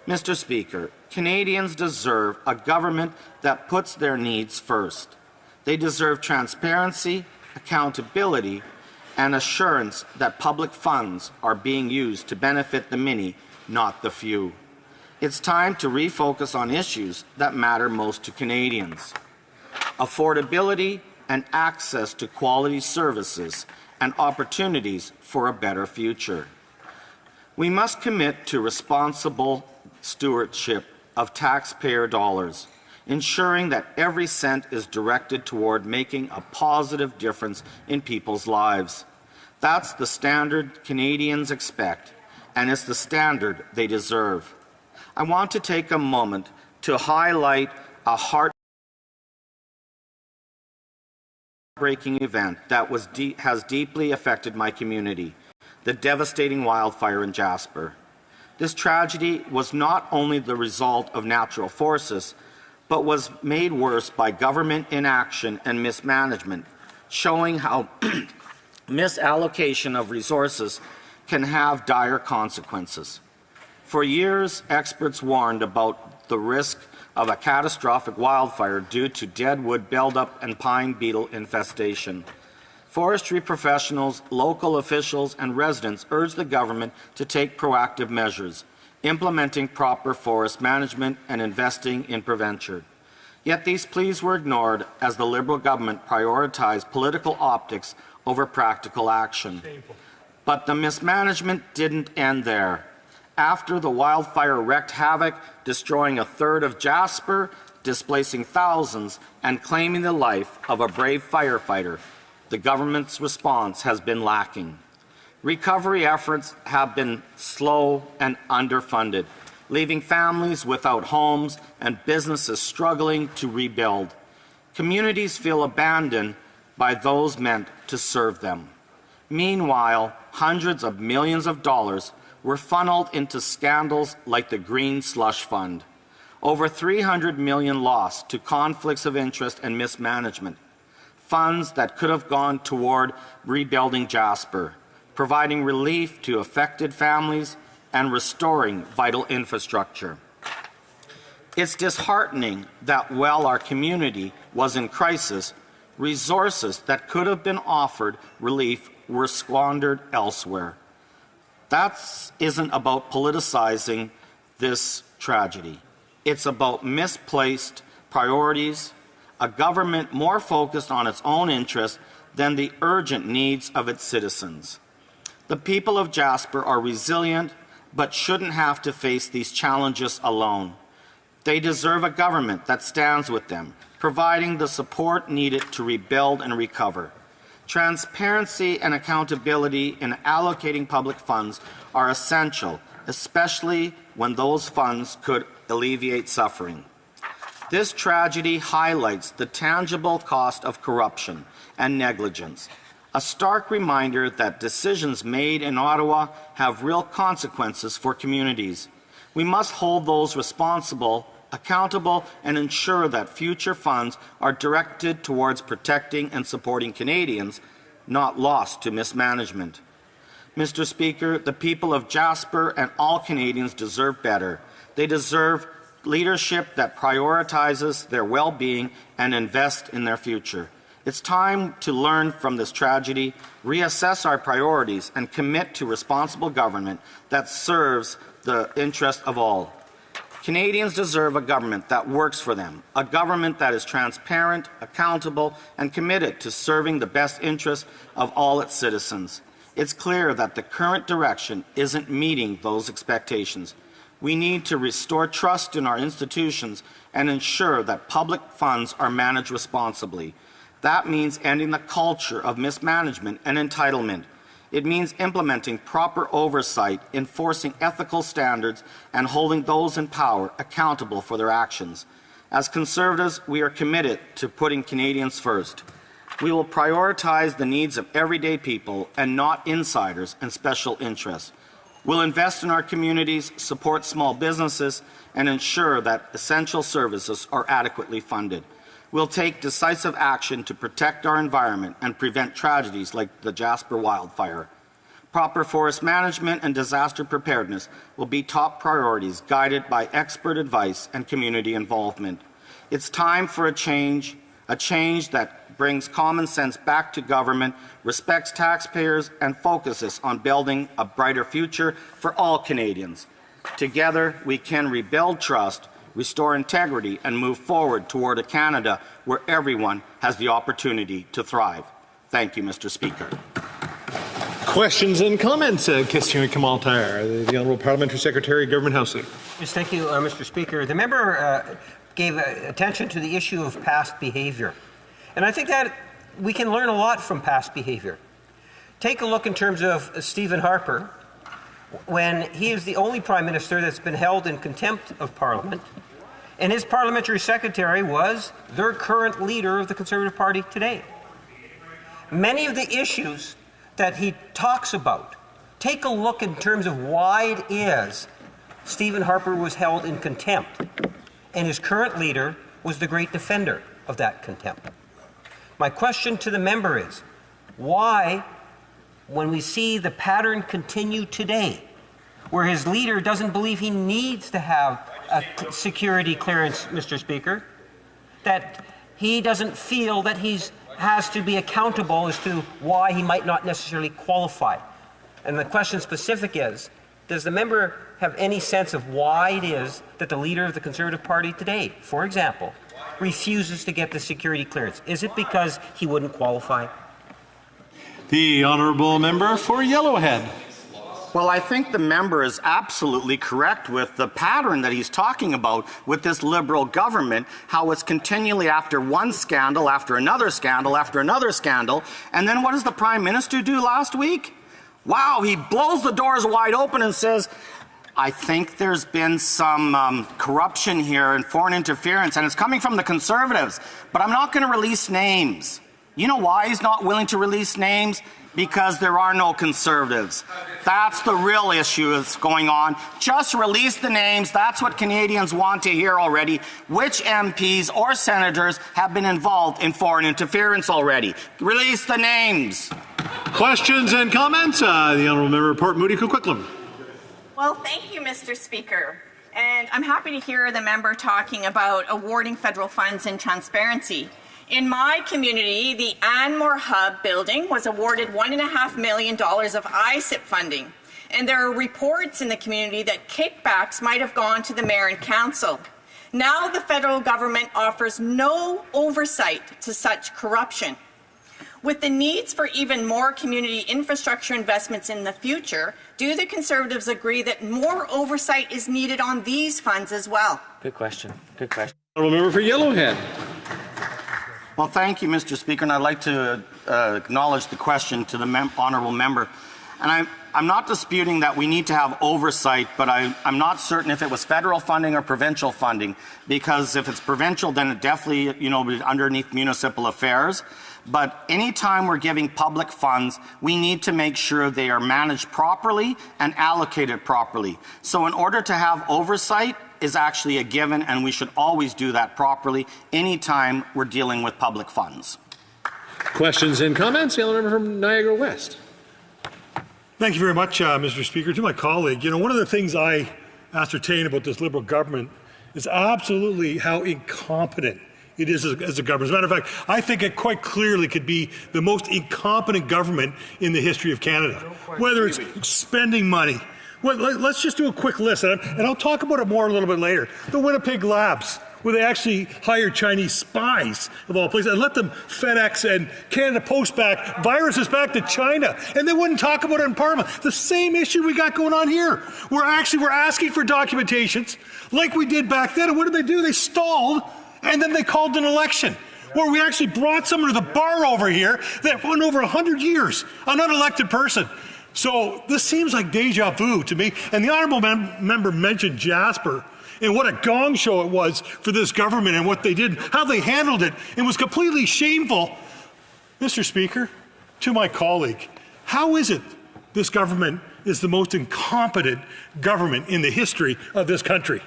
Mr. Speaker, Canadians deserve a government that puts their needs first. They deserve transparency, accountability, and assurance that public funds are being used to benefit the many, not the few. It's time to refocus on issues that matter most to Canadians: affordability and access to quality services and opportunities for a better future. We must commit to responsible stewardship of taxpayer dollars, ensuring that every cent is directed toward making a positive difference in people's lives. That's the standard Canadians expect, and it's the standard they deserve. I want to take a moment to highlight a heartbreaking event that has deeply affected my community, the devastating wildfire in Jasper. This tragedy was not only the result of natural forces, but was made worse by government inaction and mismanagement, showing how misallocation of resources can have dire consequences. For years, experts warned about the risk of a catastrophic wildfire due to dead wood buildup and pine beetle infestation. Forestry professionals, local officials, and residents urged the government to take proactive measures, implementing proper forest management and investing in prevention. Yet these pleas were ignored as the Liberal government prioritized political optics over practical action. But the mismanagement didn't end there. After the wildfire wreaked havoc, destroying a third of Jasper, displacing thousands, and claiming the life of a brave firefighter, the government's response has been lacking. Recovery efforts have been slow and underfunded, leaving families without homes and businesses struggling to rebuild. Communities feel abandoned by those meant to serve them. Meanwhile, hundreds of millions of dollars were funneled into scandals like the Green Slush Fund. Over $300 million lost to conflicts of interest and mismanagement. Funds that could have gone toward rebuilding Jasper, providing relief to affected families, and restoring vital infrastructure. It's disheartening that while our community was in crisis, resources that could have been offered relief were squandered elsewhere. That isn't about politicizing this tragedy. It's about misplaced priorities, a government more focused on its own interests than the urgent needs of its citizens. The people of Jasper are resilient, but shouldn't have to face these challenges alone. They deserve a government that stands with them, providing the support needed to rebuild and recover. Transparency and accountability in allocating public funds are essential, especially when those funds could alleviate suffering. This tragedy highlights the tangible cost of corruption and negligence, a stark reminder that decisions made in Ottawa have real consequences for communities. We must hold those responsible accountable and ensure that future funds are directed towards protecting and supporting Canadians, not lost to mismanagement. Mr. Speaker, the people of Jasper and all Canadians deserve better. They deserve leadership that prioritizes their well-being and invests in their future. It's time to learn from this tragedy, reassess our priorities, and commit to responsible government that serves the interest of all. Canadians deserve a government that works for them, a government that is transparent, accountable, and committed to serving the best interests of all its citizens. It's clear that the current direction isn't meeting those expectations. We need to restore trust in our institutions and ensure that public funds are managed responsibly. That means ending the culture of mismanagement and entitlement. It means implementing proper oversight, enforcing ethical standards, and holding those in power accountable for their actions. As Conservatives, we are committed to putting Canadians first. We will prioritize the needs of everyday people and not insiders and special interests. We'll invest in our communities, support small businesses, and ensure that essential services are adequately funded. We'll take decisive action to protect our environment and prevent tragedies like the Jasper wildfire. Proper forest management and disaster preparedness will be top priorities, guided by expert advice and community involvement. It's time for a change that brings common sense back to government, respects taxpayers, and focuses on building a brighter future for all Canadians. Together, we can rebuild trust, restore integrity, and move forward toward a Canada where everyone has the opportunity to thrive. Thank you, Mr. Speaker. Questions and comments? Question commentaire. The Honourable Parliamentary Secretary, Government Housing. Yes, thank you, Mr. Speaker. The member gave attention to the issue of past behaviour. And I think that we can learn a lot from past behaviour. Take a look in terms of Stephen Harper, when he is the only Prime Minister that's been held in contempt of Parliament, and his parliamentary secretary was their current leader of the Conservative Party today. Many of the issues that he talks about, take a look in terms of why it is Stephen Harper was held in contempt, and his current leader was the great defender of that contempt. My question to the member is, why, when we see the pattern continue today, where his leader doesn't believe he needs to have a security clearance, Mr. Speaker, that he doesn't feel that he has to be accountable as to why he might not necessarily qualify? And the question specific is, does the member have any sense of why it is that the leader of the Conservative Party today, for example, refuses to get the security clearance? Is it because he wouldn't qualify? The honourable member for Yellowhead. Well, I think the member is absolutely correct with the pattern that he's talking about with this Liberal government, how it's continually after one scandal, after another scandal, after another scandal. And then what does the Prime Minister do last week? Wow, he blows the doors wide open and says, I think there's been some corruption here and foreign interference, and it's coming from the Conservatives, but I'm not going to release names. You know why he's not willing to release names? Because there are no Conservatives. That's the real issue that's going on. Just release the names. That's what Canadians want to hear already. Which MPs or senators have been involved in foreign interference already? Release the names. Questions and comments? The honourable member Port Moody Coquitlam. Well, thank you, Mr. Speaker. And I'm happy to hear the member talking about awarding federal funds and transparency. In my community, the Anmore Hub building was awarded $1.5 million of ISIP funding. And there are reports in the community that kickbacks might have gone to the mayor and council. Now the federal government offers no oversight to such corruption. With the needs for even more community infrastructure investments in the future, do the Conservatives agree that more oversight is needed on these funds as well? Good question. Good question. Honourable member for Yellowhead. Well, thank you, Mr. Speaker, and I'd like to acknowledge the question to the honourable member. And I'm not disputing that we need to have oversight, but I'm not certain if it was federal funding or provincial funding, because if it's provincial, then it definitely, be underneath municipal affairs. But anytime we're giving public funds, we need to make sure they are managed properly and allocated properly. So in order to have oversight is actually a given, and we should always do that properly anytime we're dealing with public funds. Questions and comments? The honourable member from Niagara West. Thank you very much, Mr. Speaker. To my colleague, one of the things I ascertain about this Liberal government is absolutely how incompetent it is as a government. As a matter of fact, I think it quite clearly could be the most incompetent government in the history of Canada, whether it's spending money. Well, let's just do a quick list, and I'll talk about it more a little bit later. The Winnipeg Labs, where they actually hired Chinese spies, of all places, and let them FedEx and Canada Post back viruses back to China, and they wouldn't talk about it in Parliament. The same issue we got going on here. We're asking for documentations like we did back then, and what did they do? They stalled, and then they called an election, where we actually brought someone to the bar over here that went over 100 years, an unelected person. So this seems like deja vu to me. And the honourable member mentioned Jasper and what a gong show it was for this government and what they did, how they handled it. It was completely shameful. Mr. Speaker, to my colleague, how is it this government is the most incompetent government in the history of this country?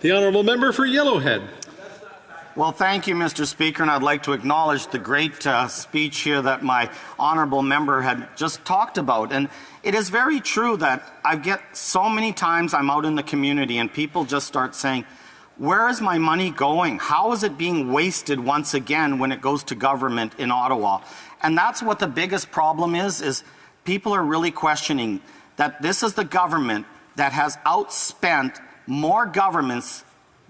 The honourable member for Yellowhead. Well, thank you, Mr. Speaker, and I'd like to acknowledge the great speech here that my honourable member had just talked about. And it is very true that I get so many times I'm out in the community and people just start saying, where is my money going? How is it being wasted once again when it goes to government in Ottawa? And that's what the biggest problem is people are really questioning that this is the government that has outspent more governments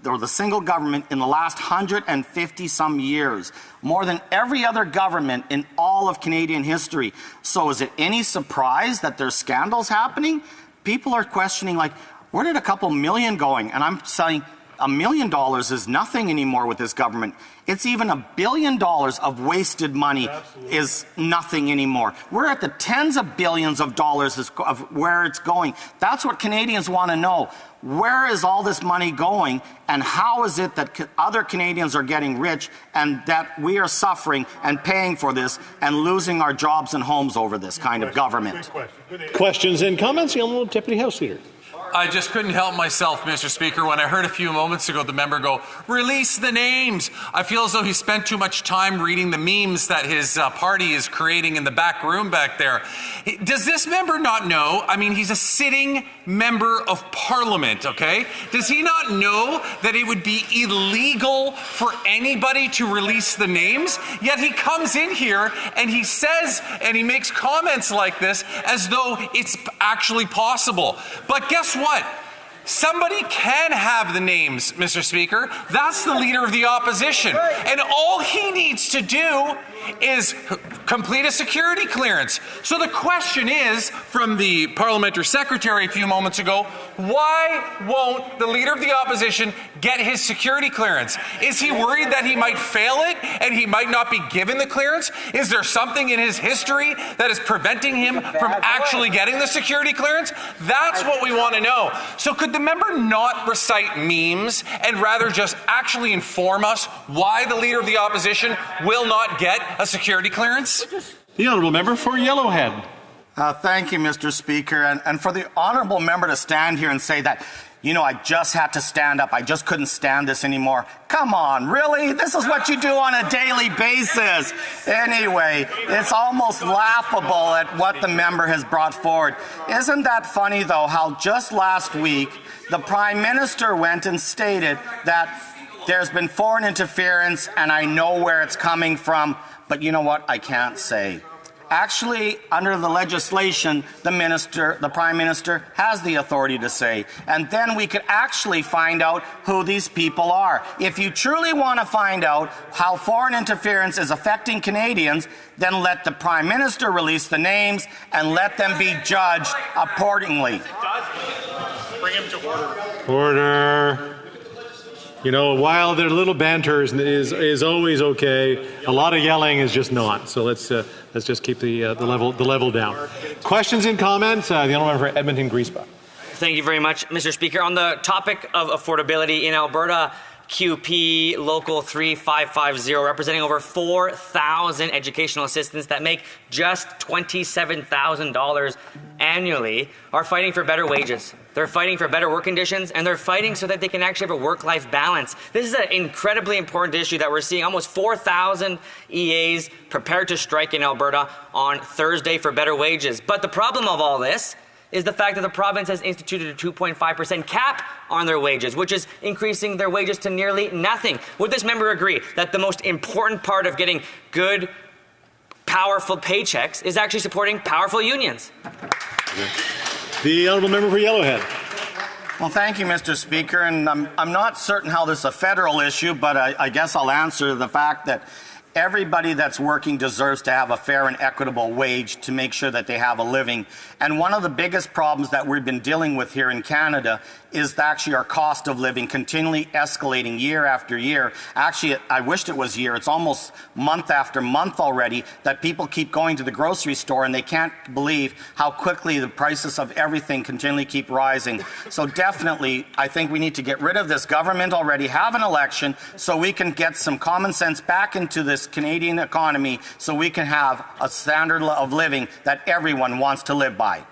or the single government in the last 150 some years, more than every other government in all of Canadian history. So is it any surprise that there's scandals happening? People are questioning, like, where did a couple million going? And I'm saying, $1 million is nothing anymore with this government. It's even $1 billion of wasted money is nothing anymore. We're at the tens of billions of dollars of where it's going. That's what Canadians want to know. Where is all this money going, and how is it that other Canadians are getting rich and that we are suffering and paying for this and losing our jobs and homes over this kind of government? Questions and comments? The Honourable Deputy House Leader. I just couldn't help myself, Mr. Speaker, when I heard a few moments ago the member go, release the names. I feel as though he spent too much time reading the memes that his party is creating in the back room back there. Does this member not know? I mean, he's a sitting member of Parliament, okay? Does he not know that it would be illegal for anybody to release the names? Yet he comes in here and he says, and he makes comments like this as though it's actually possible. But guess what? Somebody can have the names, Mr. Speaker. That's the Leader of the Opposition. And all he needs to do is complete a security clearance. So the question is, from the Parliamentary Secretary a few moments ago, why won't the Leader of the Opposition get his security clearance? Is he worried that he might fail it and he might not be given the clearance? Is there something in his history that is preventing him from actually getting the security clearance? That's what we want to know. So could the member not recite memes and rather just actually inform us why the Leader of the Opposition will not get a security clearance? The Honourable Member for Yellowhead. Thank you, Mr. Speaker. And for the Honourable Member to stand here and say that, you know, I just had to stand up. I just couldn't stand this anymore. Come on, really? This is what you do on a daily basis. Anyway, it's almost laughable at what the member has brought forward. Isn't that funny, though, how just last week the Prime Minister went and stated that there's been foreign interference and I know where it's coming from, but you know what? I can't say. Actually, under the legislation, the Prime Minister has the authority to say, and then we could actually find out who these people are. If you truly want to find out how foreign interference is affecting Canadians, then let the Prime Minister release the names and let them be judged accordingly. Bring him to order. Order. You know, while their little banter is always okay, a lot of yelling is just not. So let's just keep the level down. Questions and comments? The Honourable Member for Edmonton Griesbach. Thank you very much, Mr. Speaker. On the topic of affordability in Alberta, QP Local 3550, representing over 4,000 educational assistants that make just $27,000 annually, are fighting for better wages. They're fighting for better work conditions, and they're fighting so that they can actually have a work-life balance. This is an incredibly important issue that we're seeing almost 4,000 EAs prepared to strike in Alberta on Thursday for better wages. But the problem of all this is the fact that the province has instituted a 2.5% cap on their wages, which is increasing their wages to nearly nothing. Would this member agree that the most important part of getting good, powerful paychecks is actually supporting powerful unions? The Honourable Member for Yellowhead. Well, thank you, Mr. Speaker. And I'm not certain how this is a federal issue, but I guess I'll answer the fact that everybody that's working deserves to have a fair and equitable wage to make sure that they have a living. And one of the biggest problems that we've been dealing with here in Canada is actually our cost of living continually escalating year after year. Actually, I wished it was year. It's almost month after month already that people keep going to the grocery store and they can't believe how quickly the prices of everything continually keep rising. So definitely, I think we need to get rid of this government already, have an election so we can get some common sense back into this Canadian economy so we can have a standard of living that everyone wants to live by.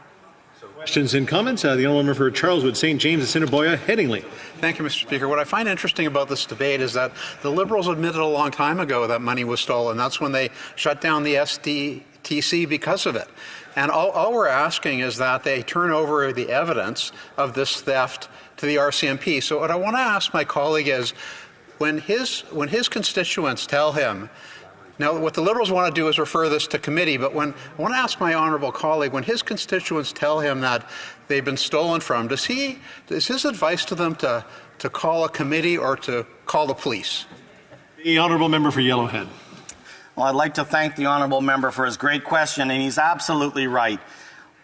Questions and comments? The Honourable Member for Charleswood, St. James, Assiniboia, Headingley. Thank you, Mr. Speaker. What I find interesting about this debate is that the Liberals admitted a long time ago that money was stolen. That's when they shut down the SDTC because of it. And all we're asking is that they turn over the evidence of this theft to the RCMP. So what I want to ask my colleague is, when his constituents tell him, now what the Liberals want to do is refer this to committee, but when I want to ask my honourable colleague, when his constituents tell him that they've been stolen from, is his advice to them to call a committee or to call the police? The Honourable Member for Yellowhead. Well, I'd like to thank the Honourable Member for his great question, and he's absolutely right.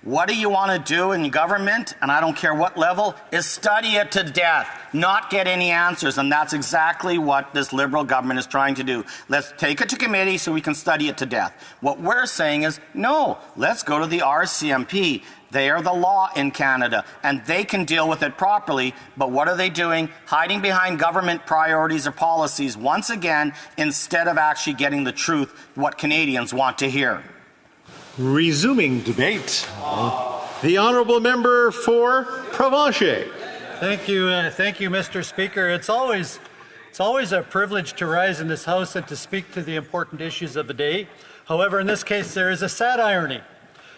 What do you want to do in government, and I don't care what level, is study it to death, not get any answers. And that's exactly what this Liberal government is trying to do. Let's take it to committee so we can study it to death. What we're saying is, no, let's go to the RCMP. They are the law in Canada, and they can deal with it properly. But what are they doing? Hiding behind government priorities or policies once again, instead of actually getting the truth, what Canadians want to hear. Resuming debate, the honourable member for Provencher. Thank you, Mr. Speaker. It's always a privilege to rise in this House and to speak to the important issues of the day. However, in this case, there is a sad irony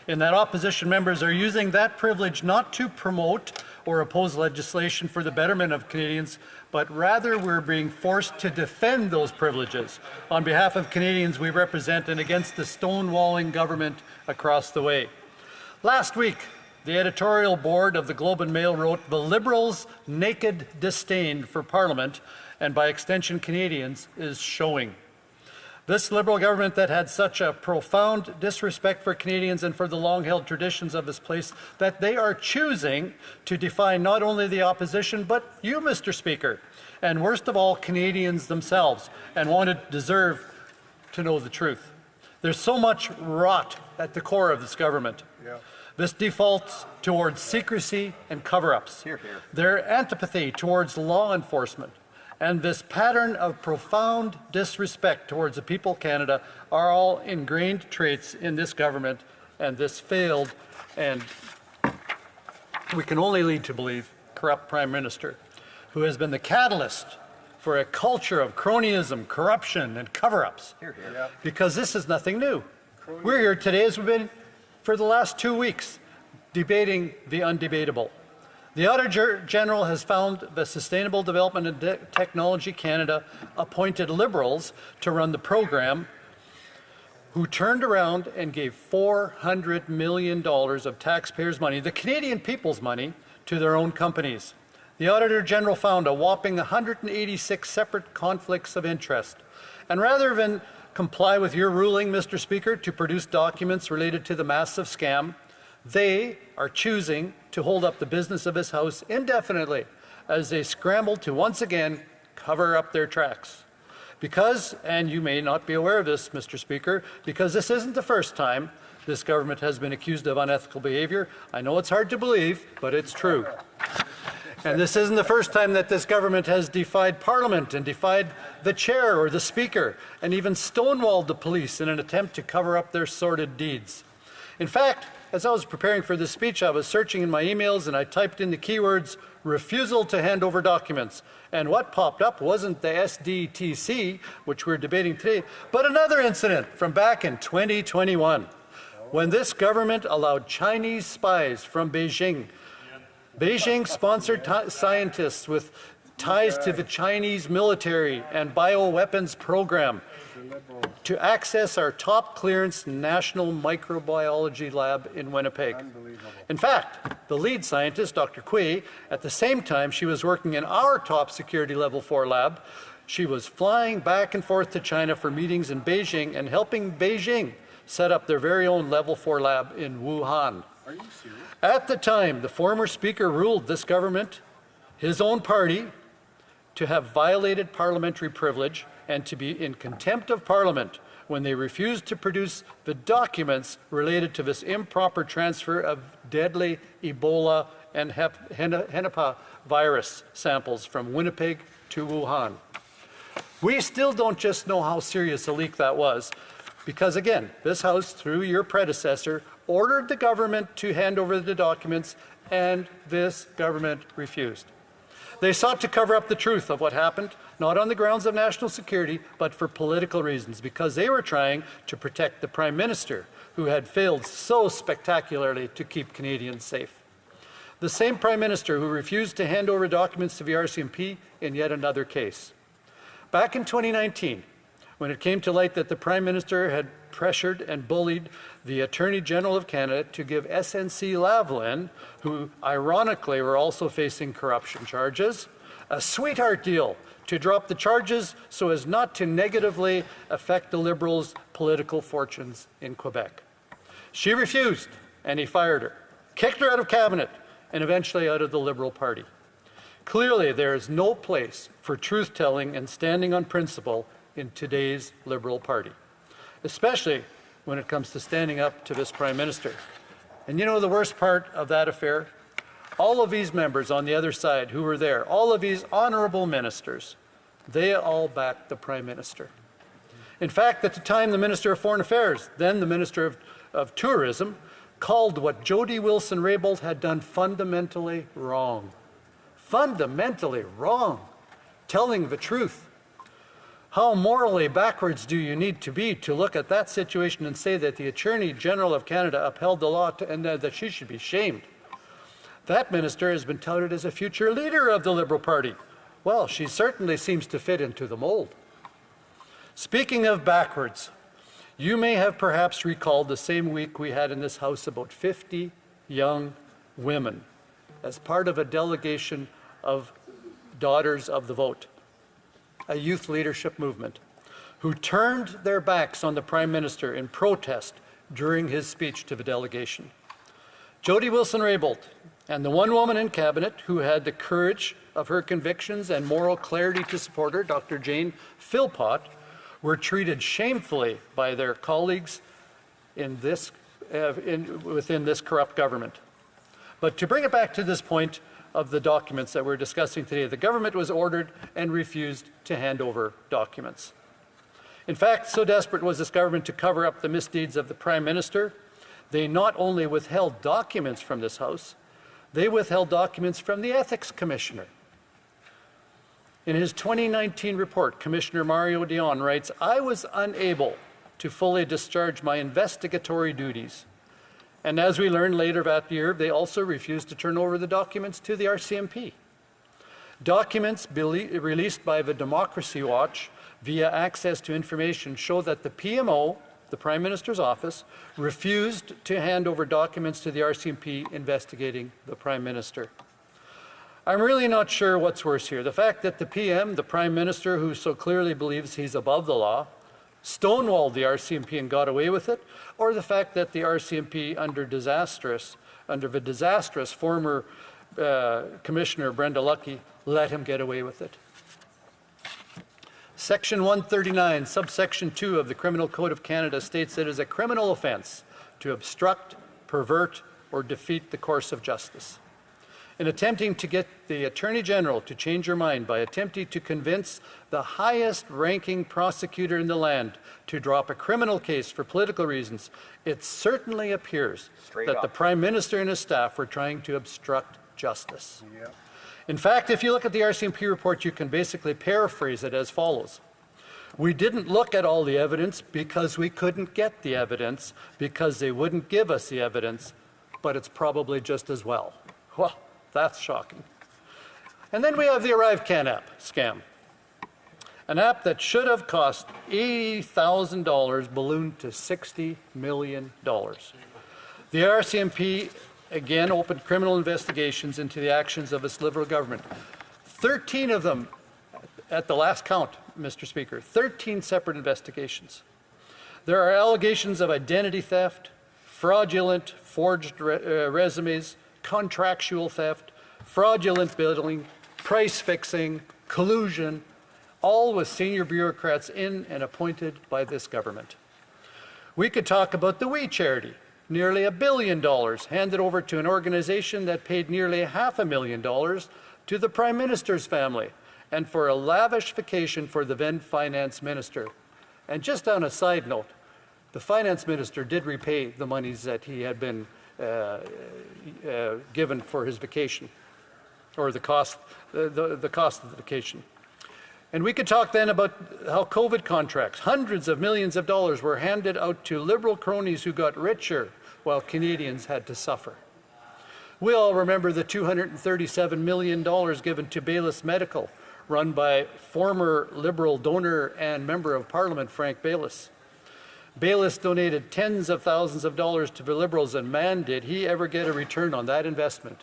in that opposition members are using that privilege not to promote or oppose legislation for the betterment of Canadians, but rather we're being forced to defend those privileges on behalf of Canadians we represent and against the stonewalling government across the way. Last week, the editorial board of the Globe and Mail wrote, "The Liberals' naked disdain for Parliament, and by extension Canadians, is showing." This Liberal government that had such a profound disrespect for Canadians and for the long-held traditions of this place that they are choosing to defy not only the opposition, but you, Mr. Speaker, and worst of all, Canadians themselves, and deserve to know the truth. There's so much rot at the core of this government. This defaults towards secrecy and cover-ups. Their antipathy towards law enforcement, and this pattern of profound disrespect towards the people of Canada are all ingrained traits in this government and this failed, and we can only lead to believe, corrupt Prime Minister, who has been the catalyst for a culture of cronyism, corruption, and cover-ups. Because this is nothing new. We're here today, as we've been for the last 2 weeks, debating the undebatable. The Auditor General has found the Sustainable Development and Technology Canada appointed Liberals to run the program, who turned around and gave $400 million of taxpayers' money, the Canadian people's money, to their own companies. The Auditor General found a whopping 186 separate conflicts of interest. And rather than comply with your ruling, Mr. Speaker, to produce documents related to the massive scam, they are choosing to hold up the business of this House indefinitely as they scramble to once again cover up their tracks. Because, and you may not be aware of this, Mr. Speaker, because this isn't the first time this government has been accused of unethical behavior. I know it's hard to believe, but it's true. And this isn't the first time that this government has defied Parliament and defied the chair or the Speaker and even stonewalled the police in an attempt to cover up their sordid deeds. In fact, as I was preparing for this speech, I was searching in my emails and I typed in the keywords refusal to hand over documents. And what popped up wasn't the SDTC, which we're debating today, but another incident from back in 2021, when this government allowed Chinese spies from Beijing, Beijing-sponsored scientists with ties to the Chinese military and bioweapons program, to access our top clearance National Microbiology Lab in Winnipeg. In fact, the lead scientist, Dr. Kui, at the same time she was working in our top security level 4 lab, she was flying back and forth to China for meetings in Beijing and helping Beijing set up their very own level 4 lab in Wuhan. Are you serious? At the time, the former speaker ruled this government, his own party, to have violated parliamentary privilege and to be in contempt of Parliament when they refused to produce the documents related to this improper transfer of deadly Ebola and Hendra virus samples from Winnipeg to Wuhan. We still don't just know how serious a leak that was, because again, this House, through your predecessor, ordered the government to hand over the documents, and this government refused. They sought to cover up the truth of what happened, not on the grounds of national security, but for political reasons, because they were trying to protect the Prime Minister, who had failed so spectacularly to keep Canadians safe. The same Prime Minister who refused to hand over documents to the RCMP in yet another case. Back in 2019, when it came to light that the Prime Minister had pressured and bullied the Attorney General of Canada to give SNC-Lavalin, who ironically were also facing corruption charges, a sweetheart deal to drop the charges so as not to negatively affect the Liberals' political fortunes in Quebec. She refused, and he fired her, kicked her out of cabinet, and eventually out of the Liberal Party. Clearly, there is no place for truth-telling and standing on principle in today's Liberal Party, especially when it comes to standing up to this Prime Minister. And you know the worst part of that affair? All of these members on the other side who were there, all of these honourable ministers, they all backed the Prime Minister. In fact, at the time, the Minister of Foreign Affairs, then the Minister of Tourism, called what Jody Wilson-Raybould had done fundamentally wrong. Fundamentally wrong. Telling the truth. How morally backwards do you need to be to look at that situation and say that the Attorney General of Canada upheld the law and that she should be shamed? That minister has been touted as a future leader of the Liberal Party. Well, she certainly seems to fit into the mold. Speaking of backwards, you may have perhaps recalled the same week we had in this House about 50 young women as part of a delegation of Daughters of the Vote, a youth leadership movement, who turned their backs on the Prime Minister in protest during his speech to the delegation. Jody Wilson-Raybould and the one woman in Cabinet who had the courage of her convictions and moral clarity to support her, Dr. Jane Philpott, were treated shamefully by their colleagues in this, within this corrupt government. But to bring it back to this point of the documents that we're discussing today, the government was ordered and refused to hand over documents. In fact, so desperate was this government to cover up the misdeeds of the Prime Minister, they not only withheld documents from this House, they withheld documents from the Ethics Commissioner. In his 2019 report, Commissioner Mario Dion writes, "I was unable to fully discharge my investigatory duties." And as we learned later that year, they also refused to turn over the documents to the RCMP. Documents released by the Democracy Watch via access to information show that the PMO, the Prime Minister's office, refused to hand over documents to the RCMP investigating the Prime Minister. I'm really not sure what's worse here. The fact that the PM, the Prime Minister, who so clearly believes he's above the law, stonewalled the RCMP and got away with it, or the fact that the RCMP under the disastrous former Commissioner Brenda Lucki let him get away with it. Section 139, subsection 2 of the Criminal Code of Canada states it is a criminal offence to obstruct, pervert, or defeat the course of justice. In attempting to get the Attorney General to change her mind by attempting to convince the highest-ranking prosecutor in the land to drop a criminal case for political reasons, it certainly appears that the Prime Minister and his staff were trying to obstruct justice. Yeah. In fact, if you look at the RCMP report, you can basically paraphrase it as follows. We didn't look at all the evidence because we couldn't get the evidence, because they wouldn't give us the evidence, but it's probably just as well. Well, that's shocking. And then we have the ArriveCan app scam, an app that should have cost $80,000 ballooned to $60 million. The RCMP again opened criminal investigations into the actions of its Liberal government. 13 of them at the last count, Mr. Speaker, 13 separate investigations. There are allegations of identity theft, fraudulent forged resumes, contractual theft, fraudulent billing, price fixing, collusion, all with senior bureaucrats in and appointed by this government. We could talk about the We Charity, nearly $1 billion handed over to an organization that paid nearly $500,000 to the Prime Minister's family and for a lavish vacation for the then Finance Minister. And just on a side note, the Finance Minister did repay the monies that he had been given for his vacation, or the cost of the vacation. And we could talk then about how COVID contracts, hundreds of millions of dollars, were handed out to Liberal cronies who got richer while Canadians had to suffer. We all remember the $237 million given to Baylis Medical, run by former Liberal donor and Member of Parliament Frank Baylis. Baylis donated tens of thousands of dollars to the Liberals, and man, did he ever get a return on that investment.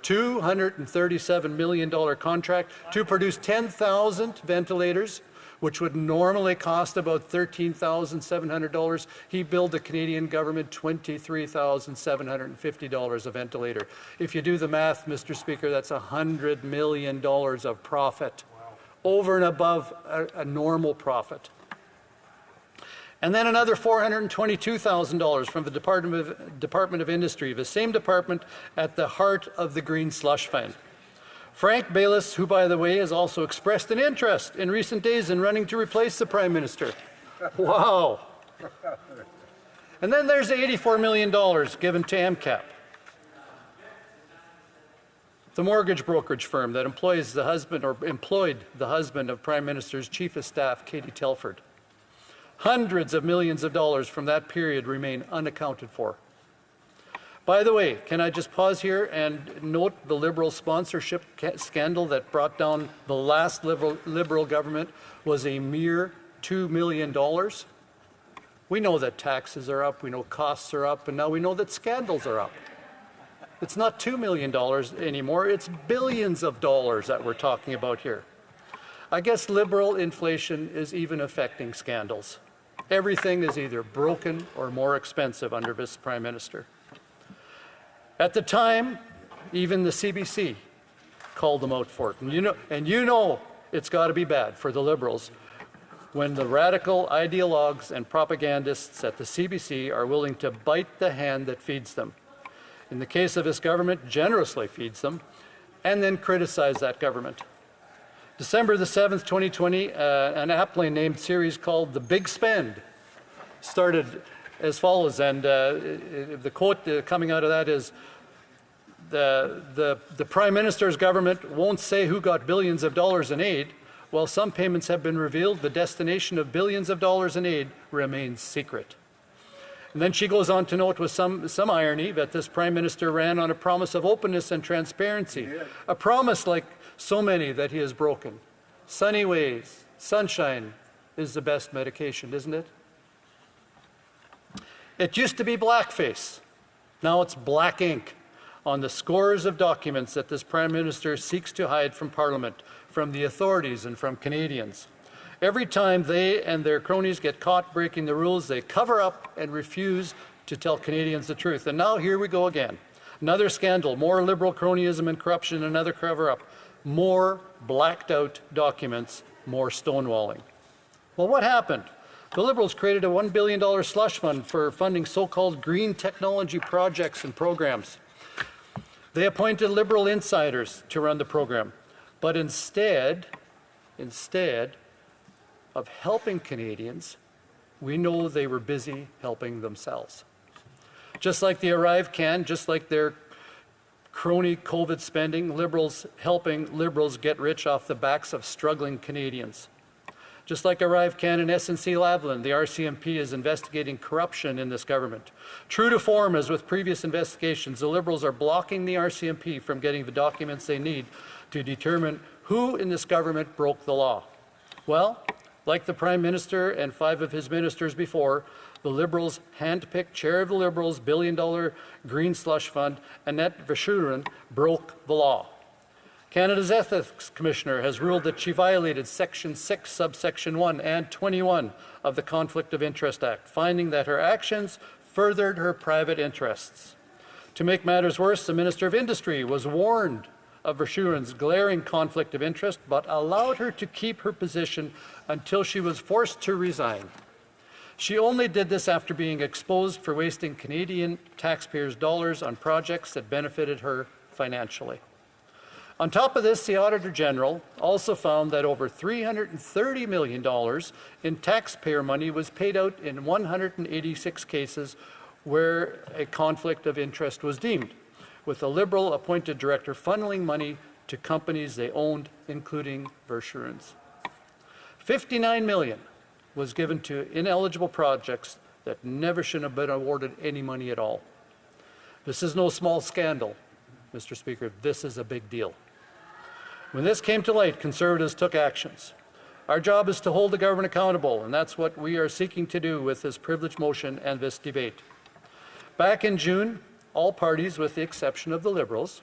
$237 million contract to produce 10,000 ventilators which would normally cost about $13,700, he billed the Canadian government $23,750 a ventilator. If you do the math, Mr. Speaker, that's $100 million of profit, over and above a normal profit. And then another $422,000 from the Department of Industry, the same department at the heart of the Green Slush Fund. Frank Baylis, who, by the way, has also expressed an interest in recent days in running to replace the Prime Minister. Wow. And then there's the $84 million given to MCAP, the mortgage brokerage firm that employed the husband of Prime Minister's Chief of Staff, Katie Telford. Hundreds of millions of dollars from that period remain unaccounted for. By the way, can I just pause here and note the Liberal sponsorship scandal that brought down the last Liberal government was a mere $2 million. We know that taxes are up, we know costs are up, and now we know that scandals are up. It's not $2 million anymore, it's billions of dollars that we're talking about here. I guess Liberal inflation is even affecting scandals. Everything is either broken or more expensive under this Prime Minister. At the time, even the CBC called them out for it. And you know it's got to be bad for the Liberals when the radical ideologues and propagandists at the CBC are willing to bite the hand that feeds them. In the case of this government, generously feeds them, and then criticize that government. December the 7th, 2020, an aptly named series called The Big Spend started as follows, and the quote coming out of that is, the Prime Minister's government won't say who got billions of dollars in aid. While some payments have been revealed, the destination of billions of dollars in aid remains secret. And then she goes on to note with some irony that this Prime Minister ran on a promise of openness and transparency, a promise like so many that he has broken. Sunny ways, sunshine is the best medication, isn't it? It used to be blackface. Now it's black ink on the scores of documents that this Prime Minister seeks to hide from Parliament, from the authorities, and from Canadians. Every time they and their cronies get caught breaking the rules, they cover up and refuse to tell Canadians the truth. And now here we go again. Another scandal, more Liberal cronyism and corruption, another cover-up, more blacked out documents, more stonewalling. Well, what happened? The Liberals created a $1 billion slush fund for funding so-called green technology projects and programs. They appointed Liberal insiders to run the program. But instead of helping Canadians, we know they were busy helping themselves. Just like the ArriveCan, just like their crony COVID spending, Liberals helping Liberals get rich off the backs of struggling Canadians. Just like ArriveCan and SNC-Lavalin, the RCMP is investigating corruption in this government. True to form, as with previous investigations, the Liberals are blocking the RCMP from getting the documents they need to determine who in this government broke the law. Well, like the Prime Minister and 5 of his ministers before, the Liberals handpicked Chair of the Liberals' $1 billion Green Slush Fund, Annette Verschuren, broke the law. Canada's Ethics Commissioner has ruled that she violated Section 6, subsection 1 and 21 of the Conflict of Interest Act, finding that her actions furthered her private interests. To make matters worse, the Minister of Industry was warned of Verschuren's glaring conflict of interest, but allowed her to keep her position until she was forced to resign. She only did this after being exposed for wasting Canadian taxpayers' dollars on projects that benefited her financially. On top of this, the Auditor General also found that over $330 million in taxpayer money was paid out in 186 cases where a conflict of interest was deemed, with a Liberal appointed director funneling money to companies they owned, including Verschuren's. $59 million was given to ineligible projects that never should have been awarded any money at all. This is no small scandal, Mr. Speaker. This is a big deal. When this came to light, Conservatives took actions. Our job is to hold the government accountable, and that's what we are seeking to do with this privilege motion and this debate. Back in June, all parties, with the exception of the Liberals,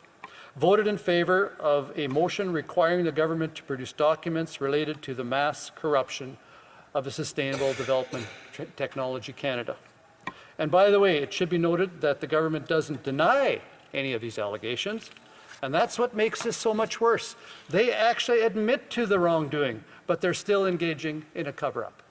voted in favor of a motion requiring the government to produce documents related to the mass corruption of the Sustainable Development Technology Canada. And by the way, it should be noted that the government doesn't deny any of these allegations, and that's what makes this so much worse. They actually admit to the wrongdoing, but they're still engaging in a cover-up.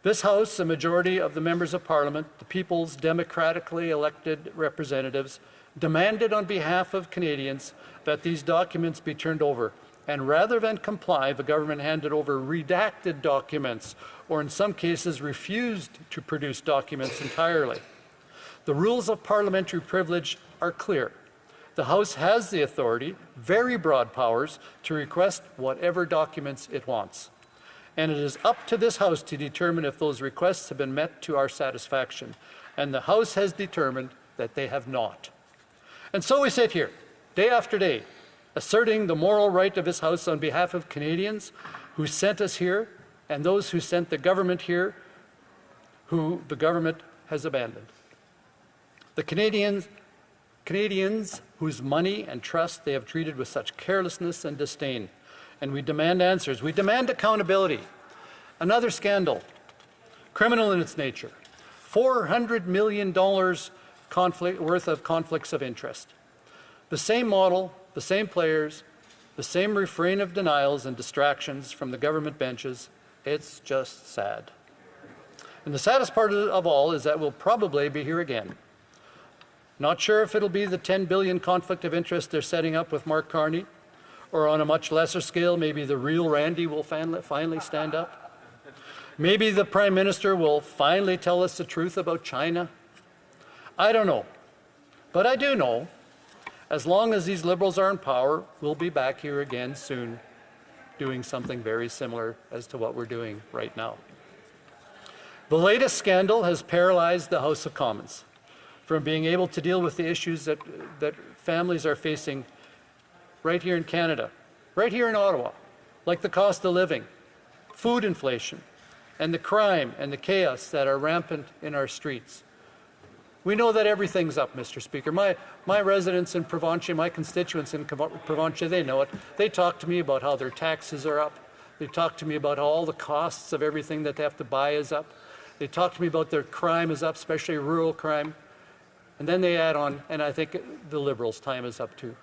This House, a majority of the members of Parliament, the people's democratically elected representatives, demanded on behalf of Canadians that these documents be turned over. And rather than comply, the government handed over redacted documents, or in some cases refused to produce documents entirely. The rules of parliamentary privilege are clear. The House has the authority, very broad powers, to request whatever documents it wants. And it is up to this House to determine if those requests have been met to our satisfaction. And the House has determined that they have not. And so we sit here, day after day, asserting the moral right of this House on behalf of Canadians who sent us here and those who sent the government here, who the government has abandoned. The Canadians whose money and trust they have treated with such carelessness and disdain. And we demand answers. We demand accountability. Another scandal, criminal in its nature. $400 million worth of conflicts of interest. The same model, the same players, the same refrain of denials and distractions from the government benches. It's just sad. And the saddest part of all is that we'll probably be here again. Not sure if it'll be the $10 billion conflict of interest they're setting up with Mark Carney, or on a much lesser scale, maybe the real Randy will finally stand up. Maybe the Prime Minister will finally tell us the truth about China. I don't know. But I do know, as long as these Liberals are in power, we'll be back here again soon, doing something very similar as to what we're doing right now. The latest scandal has paralyzed the House of Commons from being able to deal with the issues that families are facing right here in Canada, right here in Ottawa, like the cost of living, food inflation, and the crime and the chaos that are rampant in our streets. We know that everything's up, Mr. Speaker. My residents in Provencher, my constituents in Provencher, they know it. They talk to me about how their taxes are up. They talk to me about how all the costs of everything that they have to buy is up. They talk to me about their crime is up, especially rural crime. And then they add on, and I think the Liberals' time is up too.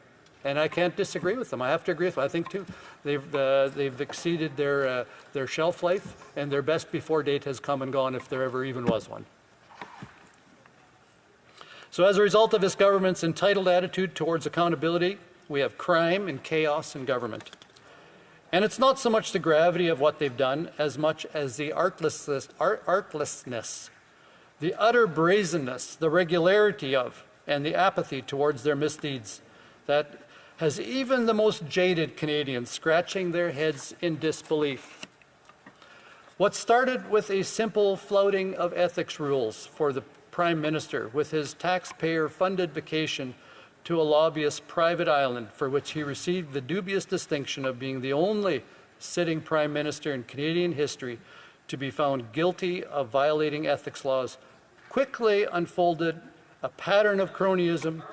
And I can't disagree with them. I have to agree with them. I think too, they've exceeded their shelf life, and their best before date has come and gone if there ever even was one. So as a result of this government's entitled attitude towards accountability, we have crime and chaos in government. And it's not so much the gravity of what they've done as much as the artlessness, the utter brazenness, the regularity of, and the apathy towards their misdeeds that has even the most jaded Canadians scratching their heads in disbelief. What started with a simple flouting of ethics rules for the Prime Minister with his taxpayer-funded vacation to a lobbyist's private island, for which he received the dubious distinction of being the only sitting Prime Minister in Canadian history to be found guilty of violating ethics laws, quickly unfolded a pattern of cronyism,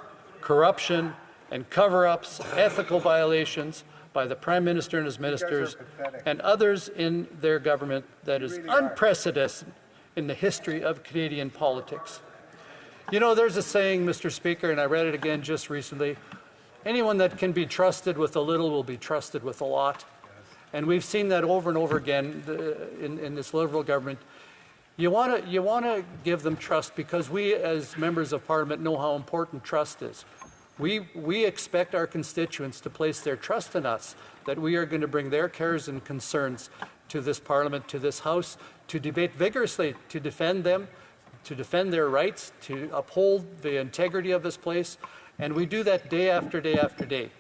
corruption, and cover-ups, ethical violations by the Prime Minister and his ministers and others in their government that is unprecedented in the history of Canadian politics. You know, there's a saying, Mr. Speaker, and I read it again just recently, anyone that can be trusted with a little will be trusted with a lot. And we've seen that over and over again in this Liberal government. You want to give them trust because we as members of Parliament know how important trust is. We expect our constituents to place their trust in us, that we are going to bring their cares and concerns to this Parliament, to this House, to debate vigorously, to defend them, to defend their rights, to uphold the integrity of this place. And we do that day after day after day.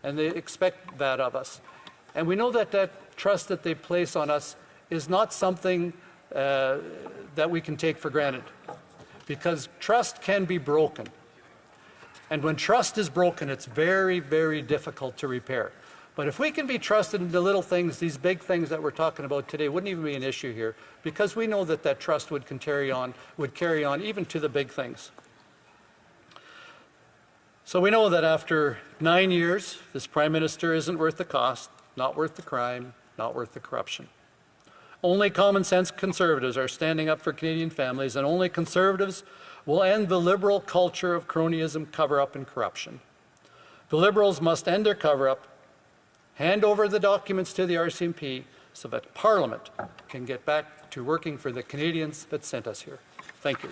And they expect that of us. And we know that that trust that they place on us is not something that we can take for granted, because trust can be broken. And when trust is broken, it's very, very difficult to repair. But if we can be trusted in the little things, these big things that we're talking about today wouldn't even be an issue here, because we know that that trust would carry on even to the big things. So we know that after 9 years, this Prime Minister isn't worth the cost, not worth the crime, not worth the corruption. Only common sense Conservatives are standing up for Canadian families, and only Conservatives will end the Liberal culture of cronyism, cover-up and corruption. The Liberals must end their cover-up, hand over the documents to the RCMP so that Parliament can get back to working for the Canadians that sent us here. Thank you.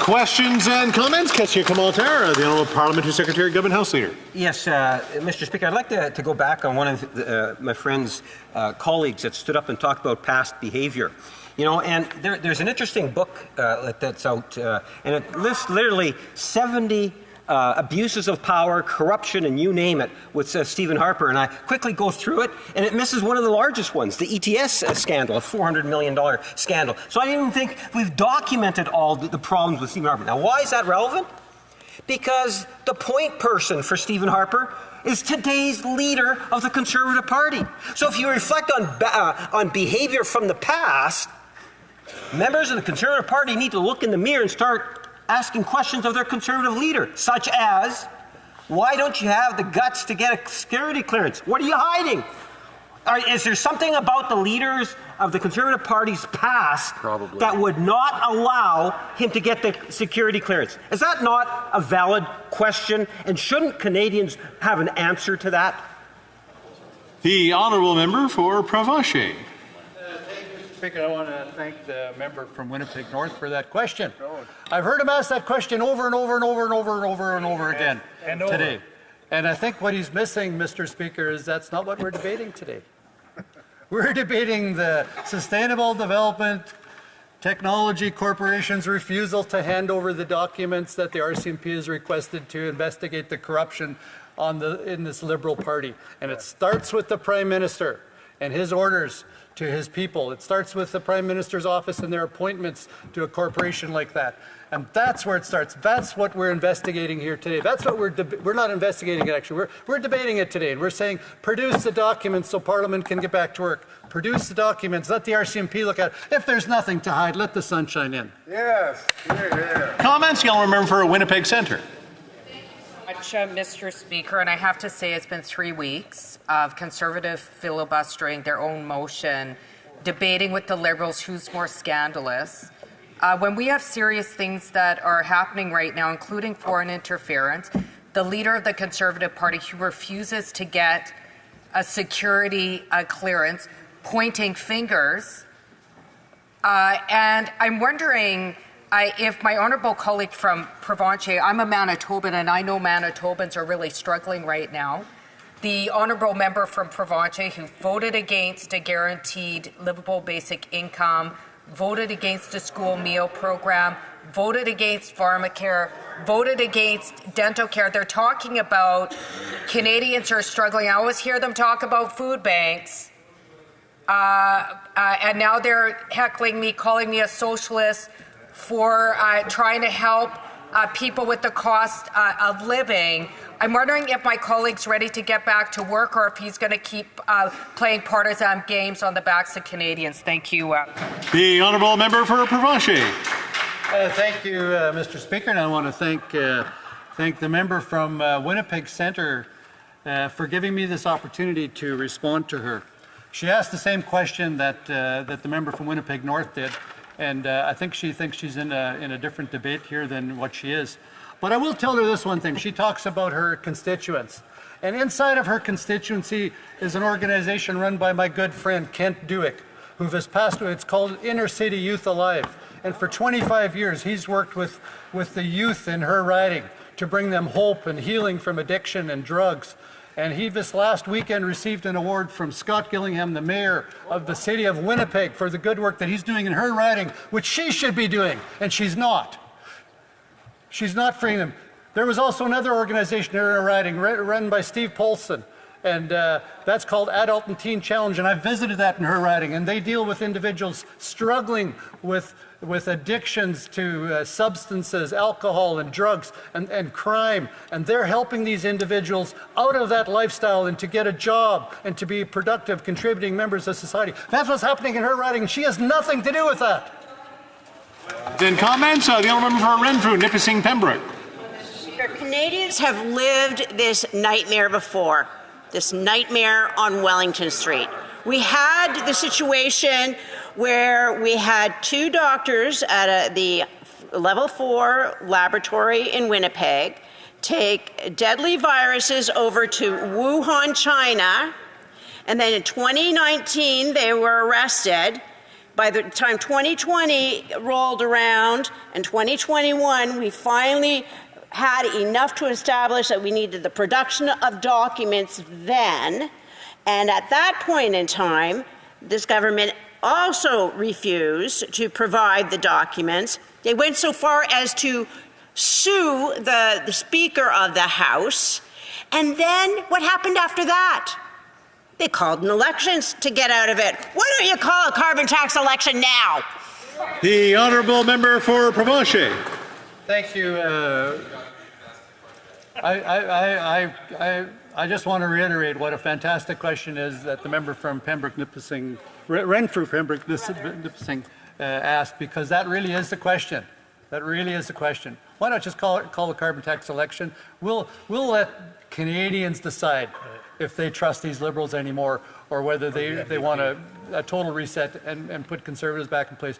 Questions and comments? Question Kamal-Tarr, the Honourable Parliamentary Secretary, Government House Leader. Yes, Mr. Speaker, I'd like to go back on one of my friend's colleagues that stood up and talked about past behavior. You know, and there's an interesting book that's out, and it lists literally 70 abuses of power, corruption, and you name it, with Stephen Harper. And I quickly go through it, and it misses one of the largest ones, the ETS scandal, a $400 million scandal. So I don't even think we've documented all the problems with Stephen Harper. Now, why is that relevant? Because the point person for Stephen Harper is today's leader of the Conservative Party. So if you reflect on behavior from the past, members of the Conservative Party need to look in the mirror and start asking questions of their Conservative leader, such as, why don't you have the guts to get a security clearance? What are you hiding? Is there something about the leaders of the Conservative Party's past that would not allow him to get the security clearance? Is that not a valid question? And shouldn't Canadians have an answer to that? The Honourable Member for Provencher. Speaker, I want to thank the member from Winnipeg North for that question. I've heard him ask that question over and over and over and over and over and over again today. And I think what he's missing, Mr. Speaker, is that's not what we're debating today. We're debating the Sustainable Development Technology Corporation's refusal to hand over the documents that the RCMP has requested to investigate the corruption in this Liberal Party. And it starts with the Prime Minister and his orders to his people. It starts with the Prime Minister's office and their appointments to a corporation like that. And that's where it starts. That's what we're investigating here today. That's what we're not investigating it, actually. We're debating it today. And we're saying, produce the documents so Parliament can get back to work. Produce the documents. Let the RCMP look at it. If there's nothing to hide, let the sunshine in. Yes. Yeah. Comments? You'll remember for Winnipeg Centre. Mr. Speaker, and I have to say it's been 3 weeks of Conservative filibustering their own motion, debating with the Liberals who's more scandalous. When we have serious things that are happening right now, including foreign interference, the leader of the Conservative Party who refuses to get a security clearance, pointing fingers, and I'm wondering if my honourable colleague from Provencher, I'm a Manitoban and I know Manitobans are really struggling right now. The honourable member from Provencher who voted against a guaranteed livable basic income, voted against a school meal program, voted against pharmacare, voted against dental care. They're talking about Canadians who are struggling. I always hear them talk about food banks. And now they're heckling me, calling me a socialist for trying to help people with the cost of living. I'm wondering if my colleague's ready to get back to work or if he's going to keep playing partisan games on the backs of Canadians. Thank you. The Honourable Member for Provencher. Thank you, Mr. Speaker, and I want to thank the member from Winnipeg Centre for giving me this opportunity to respond to her. She asked the same question that the member from Winnipeg North did. And I think she thinks she's in a different debate here than what she is. But I will tell her this one thing. She talks about her constituents. And inside of her constituency is an organization run by my good friend Kent Duick, who has passed away. It's called Inner City Youth Alive. And for 25 years, he's worked with the youth in her riding to bring them hope and healing from addiction and drugs. And he this last weekend received an award from Scott Gillingham, the mayor of the city of Winnipeg, for the good work that he's doing in her riding, which she should be doing, and she's not. She's not freeing them. There was also another organization in her riding run by Steve Polson, and that's called Adult and Teen Challenge, and I visited that in her riding, and they deal with individuals struggling with addictions to substances, alcohol and drugs and crime. And they're helping these individuals out of that lifestyle and to get a job and to be productive, contributing members of society. That's what's happening in her riding. She has nothing to do with that. Then comments, the Honourable Member for Renfrew, Nipissing, Pembroke. Can Canadians have lived this nightmare before, this nightmare on Wellington Street. We had the situation where we had 2 doctors at the level 4 laboratory in Winnipeg take deadly viruses over to Wuhan, China, and then in 2019 they were arrested. By the time 2020 rolled around and 2021, we finally had enough to establish that we needed the production of documents then. And at that point in time, this government also refused to provide the documents. They went so far as to sue the Speaker of the House. And then what happened after that? They called an election to get out of it. Why don't you call a carbon tax election now? The honourable member for Provencher. Thank you. I just want to reiterate what a fantastic question is that the member from Pembroke-Nipissing, Renfrew Pembroke-Nipissing asked, because that really is the question. That really is the question. Why not just call the carbon tax election? We'll let Canadians decide if they trust these Liberals anymore, or whether they want a total reset and put Conservatives back in place.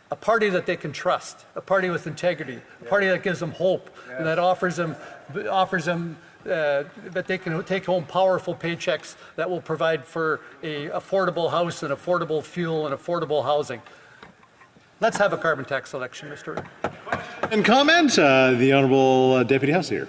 A party that they can trust, a party with integrity, a party that gives them hope, and that offers them that they can take home powerful paychecks that will provide for a affordable house and affordable fuel and affordable housing. Let's have a carbon tax election, Mr. And comment, the Honourable Deputy House Leader.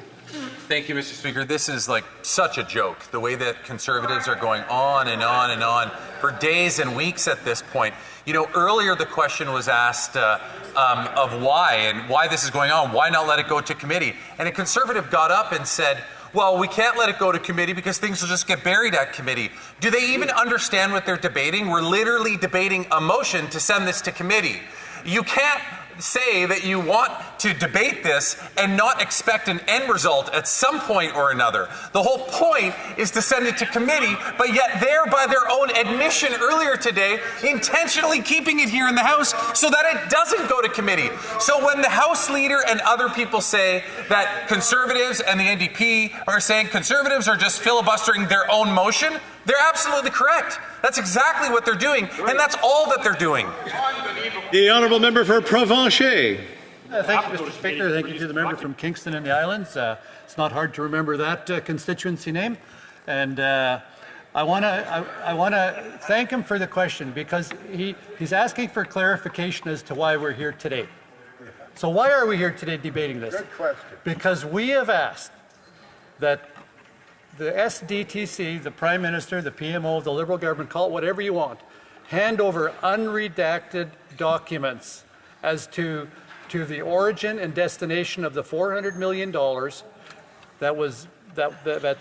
Thank you, Mr. Speaker. This is like such a joke, the way that Conservatives are going on and on and on for days and weeks at this point. You know, earlier the question was asked of why this is going on. Why not let it go to committee? And a Conservative got up and said, well, we can't let it go to committee because things will just get buried at committee. Do they even understand what they're debating? We're literally debating a motion to send this to committee. You can't say that you want to debate this and not expect an end result at some point or another. The whole point is to send it to committee, but yet they're, by their own admission earlier today, intentionally keeping it here in the House so that it doesn't go to committee. So when the House Leader and other people say that Conservatives and the NDP are saying Conservatives are just filibustering their own motion, they're absolutely correct. That's exactly what they're doing, and that's all that they're doing. The honourable member for Provencher. Thank you, Mr. Speaker. Thank you to the member from Kingston and the Islands. It's not hard to remember that constituency name, and I want to thank him for the question, because he's asking for clarification as to why we're here today. So why are we here today debating this? Good question. Because we have asked that the SDTC, the Prime Minister, the PMO, the Liberal government, call it whatever you want, hand over unredacted documents as to the origin and destination of the $400 million that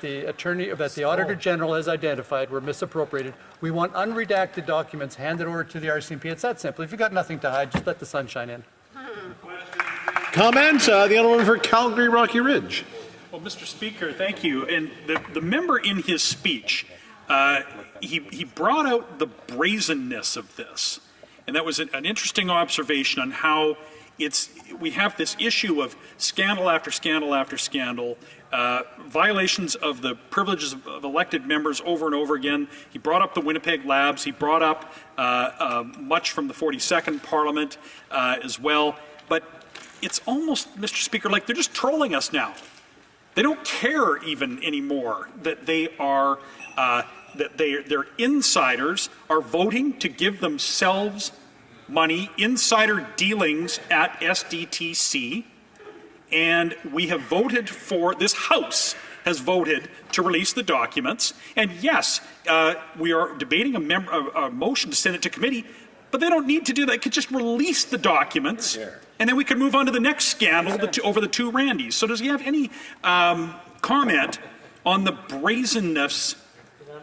the Auditor General has identified were misappropriated. We want unredacted documents handed over to the RCMP. It's that simple. If you've got nothing to hide, just let the sun shine in. Comment, the honourable member for Calgary Rocky Ridge. Well, Mr. Speaker, thank you. And the member in his speech, he brought out the brazenness of this. And that was an interesting observation on how we have this issue of scandal after scandal after scandal, violations of the privileges of elected members over and over again. He brought up the Winnipeg Labs. He brought up much from the 42nd Parliament as well. But it's almost, Mr. Speaker, like they're just trolling us now. They don't care even anymore that they are their insiders are voting to give themselves money, insider dealings at SDTC, and we have voted for, this House has voted to release the documents. And yes, we are debating a motion to send it to committee, but they don't need to do that. They could just release the documents, and then we could move on to the next scandal over the 2 Randys. So does he have any comment on the brazenness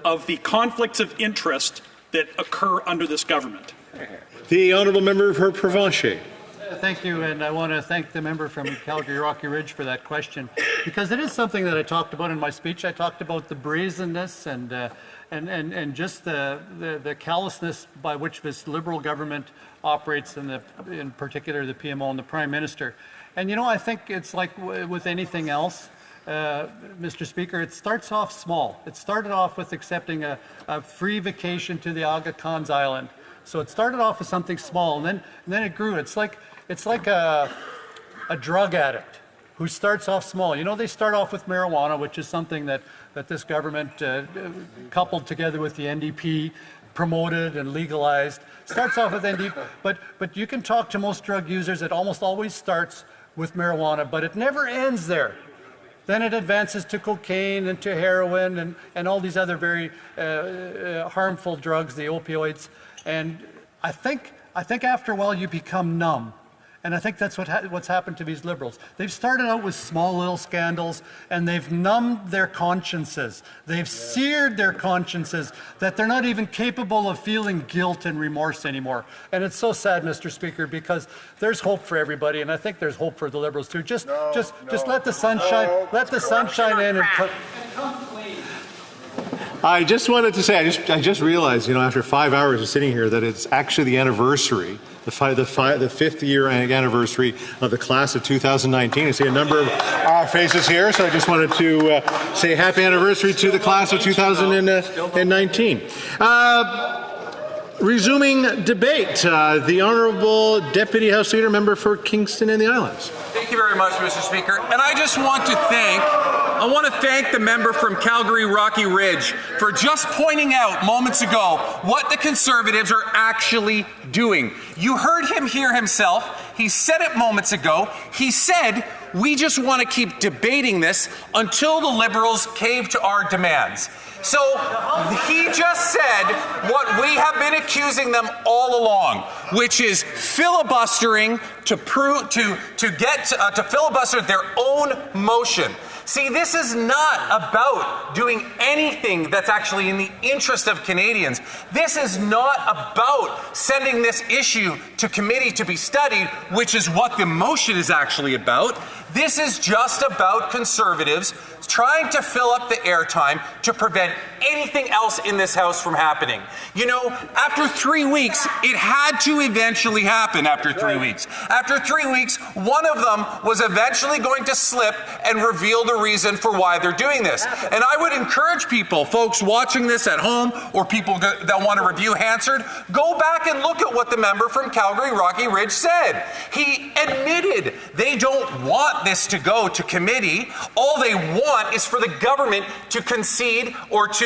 of the conflicts of interest that occur under this government? The honourable member for Provencher. Thank you, and I want to thank the member from Calgary Rocky Ridge for that question, because it is something that I talked about in my speech. I talked about the brazenness and and just the callousness by which this Liberal government operates, in particular the PMO and the Prime Minister. And you know, I think it's like with anything else, Mr. Speaker, it starts off small. It started off with accepting a free vacation to the Aga Khan's Island. So it started off with something small, and then it grew. It's like a drug addict who starts off small. You know, they start off with marijuana, which is something that this government, coupled together with the NDP, promoted and legalized. Starts off with NDP, but you can talk to most drug users. It almost always starts with marijuana, but it never ends there. Then it advances to cocaine and to heroin and all these other very harmful drugs, the opioids. And I think after a while you become numb. And I think that's what's happened to these Liberals. They've started out with small little scandals, and they've numbed their consciences. They've seared their consciences that they're not even capable of feeling guilt and remorse anymore. And it's so sad, Mr. Speaker, because there's hope for everybody, and I think there's hope for the Liberals too. Just let the sunshine, in and put. I just wanted to say, I just realized, you know, after 5 hours of sitting here, that it's actually the anniversary, the fifth year anniversary of the class of 2019. I see a number of faces here, so I just wanted to say happy anniversary to the class of 2019. Resuming debate, the Honourable Deputy House Leader, member for Kingston and the Islands. Thank you very much, Mr. Speaker. And I just want to thank the member from Calgary Rocky Ridge for just pointing out moments ago what the Conservatives are actually doing. You heard him here himself. He said it moments ago. He said, we just want to keep debating this until the Liberals cave to our demands. So he just said what we have been accusing them all along, which is filibustering to filibuster their own motion. See, this is not about doing anything that's actually in the interest of Canadians. This is not about sending this issue to committee to be studied, which is what the motion is actually about. This is just about Conservatives trying to fill up the airtime to prevent anything else in this House from happening. You know, after 3 weeks, it had to eventually happen after 3 weeks. After 3 weeks, one of them was eventually going to slip and reveal the reason for why they're doing this. And I would encourage people, folks watching this at home or people that want to review Hansard, go back and look at what the member from Calgary Rocky Ridge said. He admitted they don't want this to go to committee. All they want is for the government to concede or to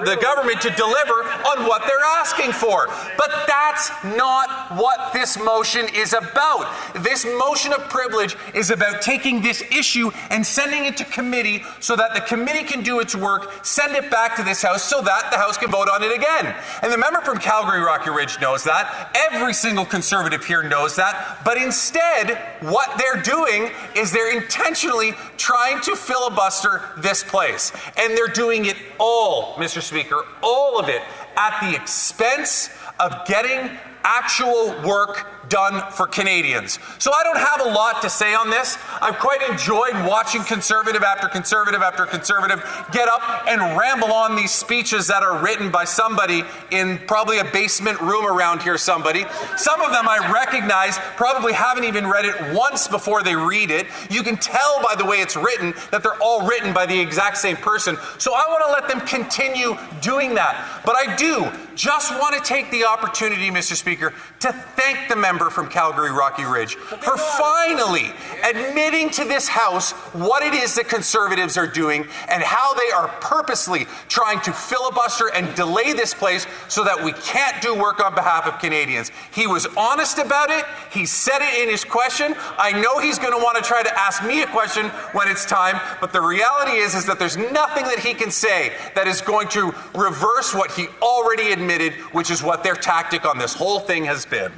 the government to deliver on what they're asking for. But that's not what this motion is about. This motion of privilege is about taking this issue and sending it to committee so that the committee can do its work, send it back to this House so that the House can vote on it again. And the member from Calgary Rocky Ridge knows that. Every single Conservative here knows that. But instead, what they're doing is they're intentionally trying to filibuster this place. And they're doing it all, Mr. Speaker, all of it at the expense of getting actual work done for Canadians. So I don't have a lot to say on this. I've quite enjoyed watching Conservative after Conservative after Conservative get up and ramble on these speeches that are written by somebody in probably a basement room around here, somebody. Some of them I recognize probably haven't even read it once before they read it. You can tell by the way it's written that they're all written by the exact same person. So I want to let them continue doing that. But I do just want to take the opportunity, Mr. Speaker, to thank the member from Calgary Rocky Ridge for finally admitting to this House what it is that Conservatives are doing and how they are purposely trying to filibuster and delay this place so that we can't do work on behalf of Canadians. He was honest about it. He said it in his question. I know he's going to want to try to ask me a question when it's time, but the reality is that there's nothing that he can say that is going to reverse what he already admitted, which is what their tactic on this whole thing has been.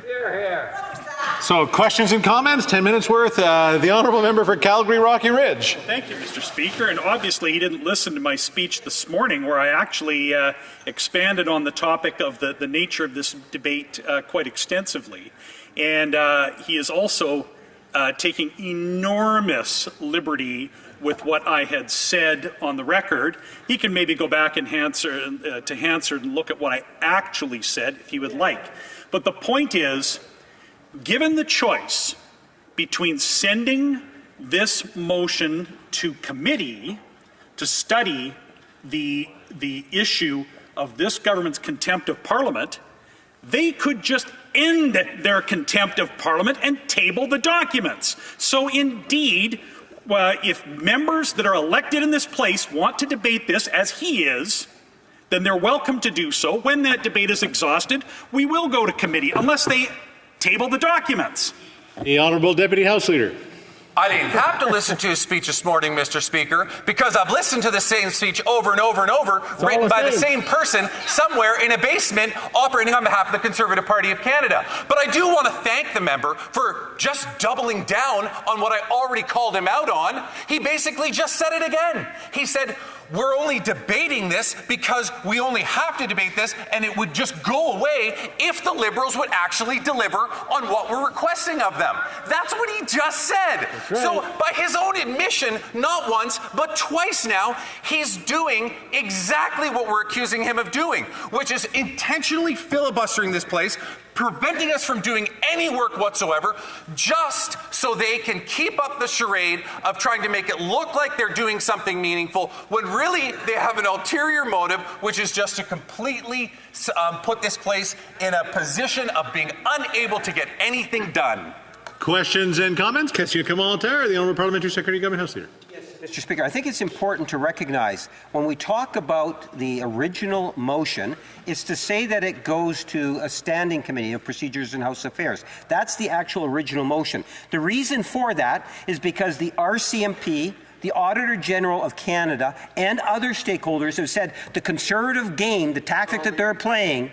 So questions and comments, 10 minutes worth. The Honourable Member for Calgary Rocky Ridge. Thank you, Mr. Speaker. And obviously he didn't listen to my speech this morning where I actually expanded on the topic of the nature of this debate quite extensively. And he is also taking enormous liberty with what I had said on the record. He can maybe go back and to Hansard and look at what I actually said if he would like. But the point is, given the choice between sending this motion to committee to study the issue of this government's contempt of Parliament, they could just end their contempt of Parliament and table the documents. So indeed, if members that are elected in this place want to debate this, as he is, then they're welcome to do so. When that debate is exhausted, we will go to committee, unless they table the documents. The Honourable Deputy House Leader. I didn't have to listen to his speech this morning, Mr. Speaker, because I've listened to the same speech over and over and over, written by the same person somewhere in a basement operating on behalf of the Conservative Party of Canada. But I do want to thank the member for just doubling down on what I already called him out on. He basically just said it again. He said, we're only debating this because we only have to debate this, and it would just go away if the Liberals would actually deliver on what we're requesting of them. That's what he just said. Right. So by his own admission, not once, but twice now, he's doing exactly what we're accusing him of doing, which is intentionally filibustering this place, preventing us from doing any work whatsoever, just so they can keep up the charade of trying to make it look like they're doing something meaningful, when really they have an ulterior motive, which is just to completely put this place in a position of being unable to get anything done. Questions and comments? Question commentaire, the Honourable Parliamentary Secretary, Government House Leader. Mr. Speaker, I think it's important to recognize when we talk about the original motion, it's to say that it goes to a standing committee of procedures and House Affairs. That's the actual original motion. The reason for that is because the RCMP, the Auditor General of Canada, and other stakeholders have said the Conservative game, the tactic that they're playing,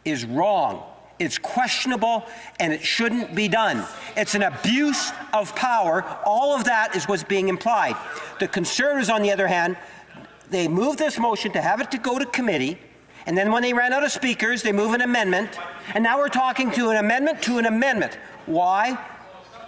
is wrong. It's questionable, and it shouldn't be done. It's an abuse of power. All of that is what's being implied. The Conservatives, on the other hand, they moved this motion to have it to go to committee, and then when they ran out of speakers, they move an amendment, and now we're talking to an amendment to an amendment. Why?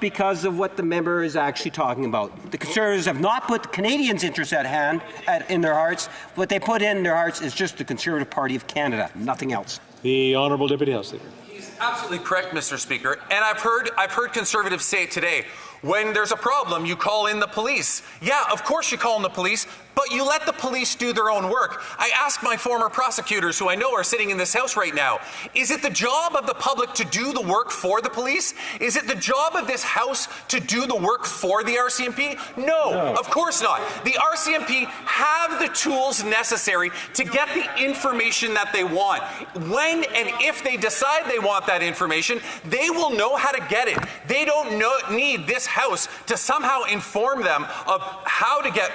Because of what the member is actually talking about. The Conservatives have not put Canadians' interests in their hearts. What they put in their hearts is just the Conservative Party of Canada, nothing else. The Honourable Deputy House Leader. He's absolutely correct, Mr. Speaker. And I've heard Conservatives say it today. When there's a problem, you call in the police. Yeah, of course you call in the police, but you let the police do their own work. I asked my former prosecutors, who I know are sitting in this House right now, is it the job of the public to do the work for the police? Is it the job of this House to do the work for the RCMP? No, of course not. The RCMP have the tools necessary to get the information that they want. When and if they decide they want that information, they will know how to get it. They don't need this House to somehow inform them of how to get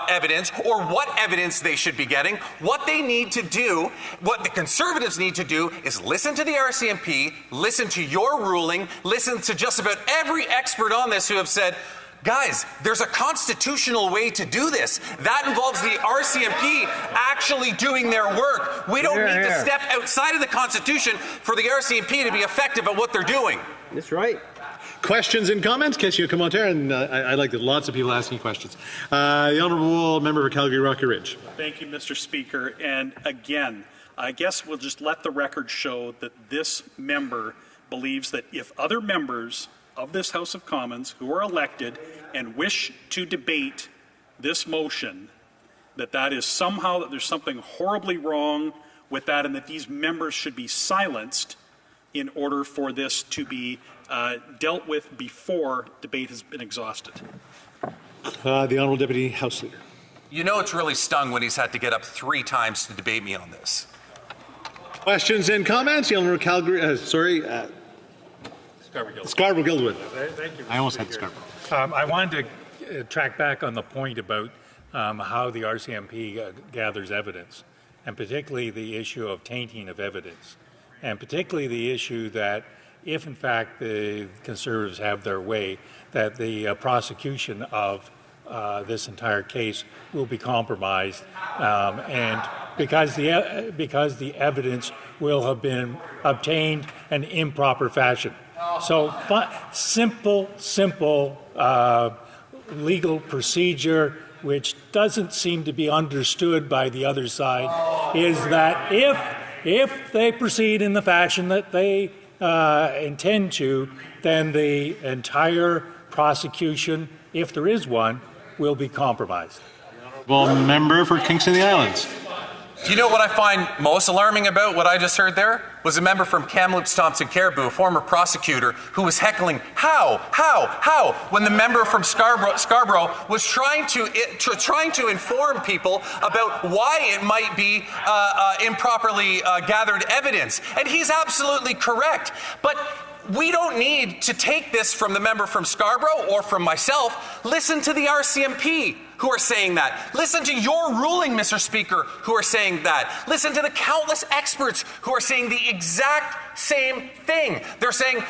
evidence or what evidence they should be getting. What they need to do, what the Conservatives need to do, is listen to the RCMP, listen to your ruling, listen to just about every expert on this who have said, guys, there's a constitutional way to do this. That involves the RCMP actually doing their work. We don't need to step outside of the Constitution for the RCMP to be effective at what they're doing. That's right. Questions and comments? Question commentaire, and I like that lots of people asking questions. The Honourable Member for Calgary Rocky Ridge. Thank you, Mr. Speaker. And again, I guess we'll just let the record show that this member believes that if other members of this House of Commons who are elected and wish to debate this motion, that is somehow, that there's something horribly wrong with that, and that these members should be silenced in order for this to be dealt with before debate has been exhausted. The Honourable Deputy House Leader. You know it's really stung when he's had to get up 3 times to debate me on this. Questions and comments? The Honourable Calgary, Scarborough Guildwood. Thank you. I almost had Scarborough. I wanted to track back on the point about how the RCMP gathers evidence, and particularly the issue of tainting of evidence, and particularly the issue that if in fact the Conservatives have their way, that the prosecution of this entire case will be compromised, and because the evidence will have been obtained in improper fashion. So simple legal procedure which doesn't seem to be understood by the other side, is that if they proceed in the fashion that they intend to, then the entire prosecution, if there is one, will be compromised. Well, member for Kingston and the Islands. Do you know what I find most alarming about what I just heard there? Was a member from Kamloops Thompson Caribou, a former prosecutor, who was heckling, how, when the member from Scarborough was trying to inform people about why it might be improperly gathered evidence. And he's absolutely correct. But we don't need to take this from the member from Scarborough or from myself. Listen to the RCMP who are saying that. Listen to your ruling, Mr. Speaker, who are saying that. Listen to the countless experts who are saying the exact same thing. They're saying,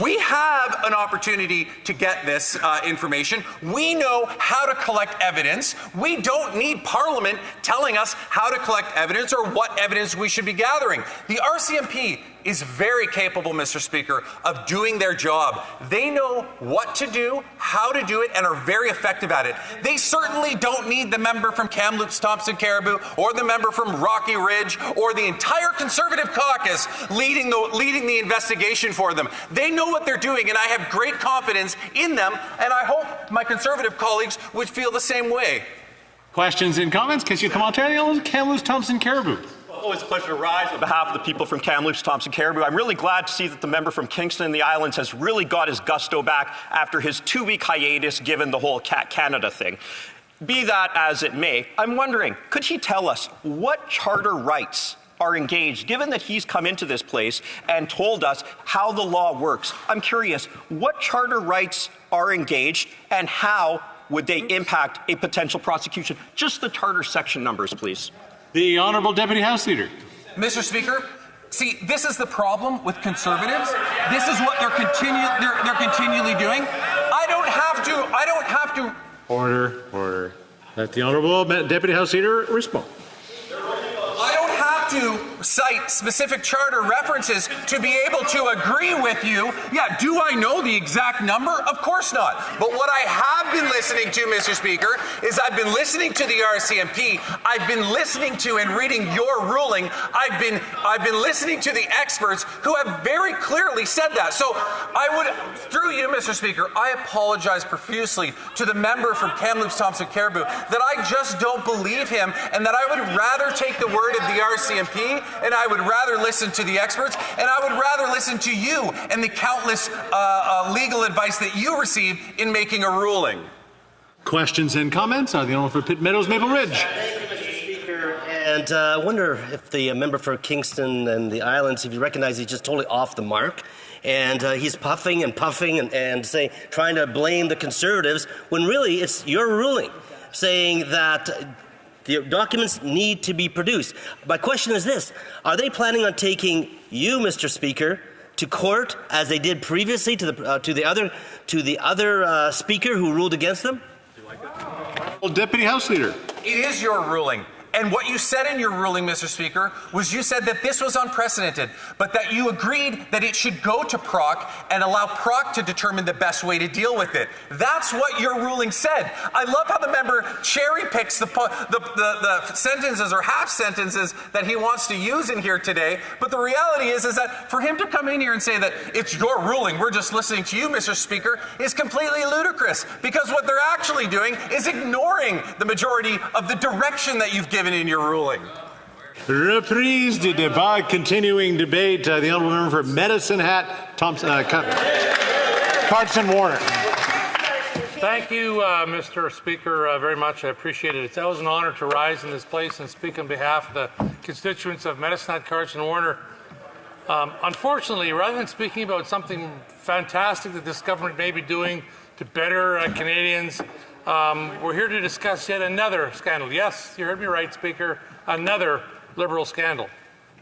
we have an opportunity to get this information. We know how to collect evidence. We don't need Parliament telling us how to collect evidence or what evidence we should be gathering. The RCMP is very capable, Mr. Speaker, of doing their job. They know what to do, how to do it, and are very effective at it. They certainly don't need the member from Kamloops Thompson Caribou or the member from Rocky Ridge or the entire Conservative caucus leading the investigation for them. They know what they're doing, and I have great confidence in them, and I hope my Conservative colleagues would feel the same way. Questions and comments? Kamloops Thompson Caribou. Always a pleasure to rise on behalf of the people from Kamloops Thompson Caribou. I'm really glad to see that the member from Kingston and the Islands has really got his gusto back after his 2-week hiatus given the whole Canada thing. Be that as it may, I'm wondering, could he tell us what charter rights are engaged, given that he's come into this place and told us how the law works? I'm curious, what charter rights are engaged and how would they impact a potential prosecution? Just the charter section numbers, please. The Honourable Deputy House Leader. Mr. Speaker, see, this is the problem with Conservatives. This is what they're continually doing. I don't have to. Order. Let the Honourable Deputy House Leader respond. I don't have to cite specific charter references to be able to agree with you. Yeah, do I know the exact number? Of course not. But what I have been listening to, Mr. Speaker, is I've been listening to the RCMP. I've been listening to and reading your ruling. I've been listening to the experts who have very clearly said that. So I would, through you, Mr. Speaker, I apologize profusely to the member from Kamloops Thompson Caribou that I just don't believe him, and that I would rather take the word of the RCMP, and I would rather listen to the experts, and I would rather listen to you and the countless legal advice that you receive in making a ruling. Questions and comments? The Honourable for Pitt Meadows, Maple Ridge. Thank you, Mr. Speaker. And I wonder if the member for Kingston and the Islands, if you recognize he's just totally off the mark. And he's puffing and trying to blame the Conservatives, when really it's your ruling saying that the documents need to be produced. My question is this: are they planning on taking you, Mr. Speaker, to court as they did previously to the other speaker who ruled against them? Well, Deputy House Leader. It is your ruling. And what you said in your ruling, Mr. Speaker, was you said that this was unprecedented, but that you agreed that it should go to PROC and allow PROC to determine the best way to deal with it. That's what your ruling said. I love how the member cherry picks the sentences or half sentences that he wants to use in here today. But the reality is that for him to come in here and say that it's your ruling, we're just listening to you, Mr. Speaker, is completely ludicrous, because what they're actually doing is ignoring the majority of the direction that you've given in your ruling. Reprise de débat, continuing debate. The Honourable Member for Medicine Hat, Carson Warner. Thank you, Mr. Speaker, very much. I appreciate it. It's always an honour to rise in this place and speak on behalf of the constituents of Medicine Hat, Carson Warner. Unfortunately, rather than speaking about something fantastic that this government may be doing to better Canadians, we're here to discuss yet another scandal. Yes, you heard me right, Speaker, another Liberal scandal.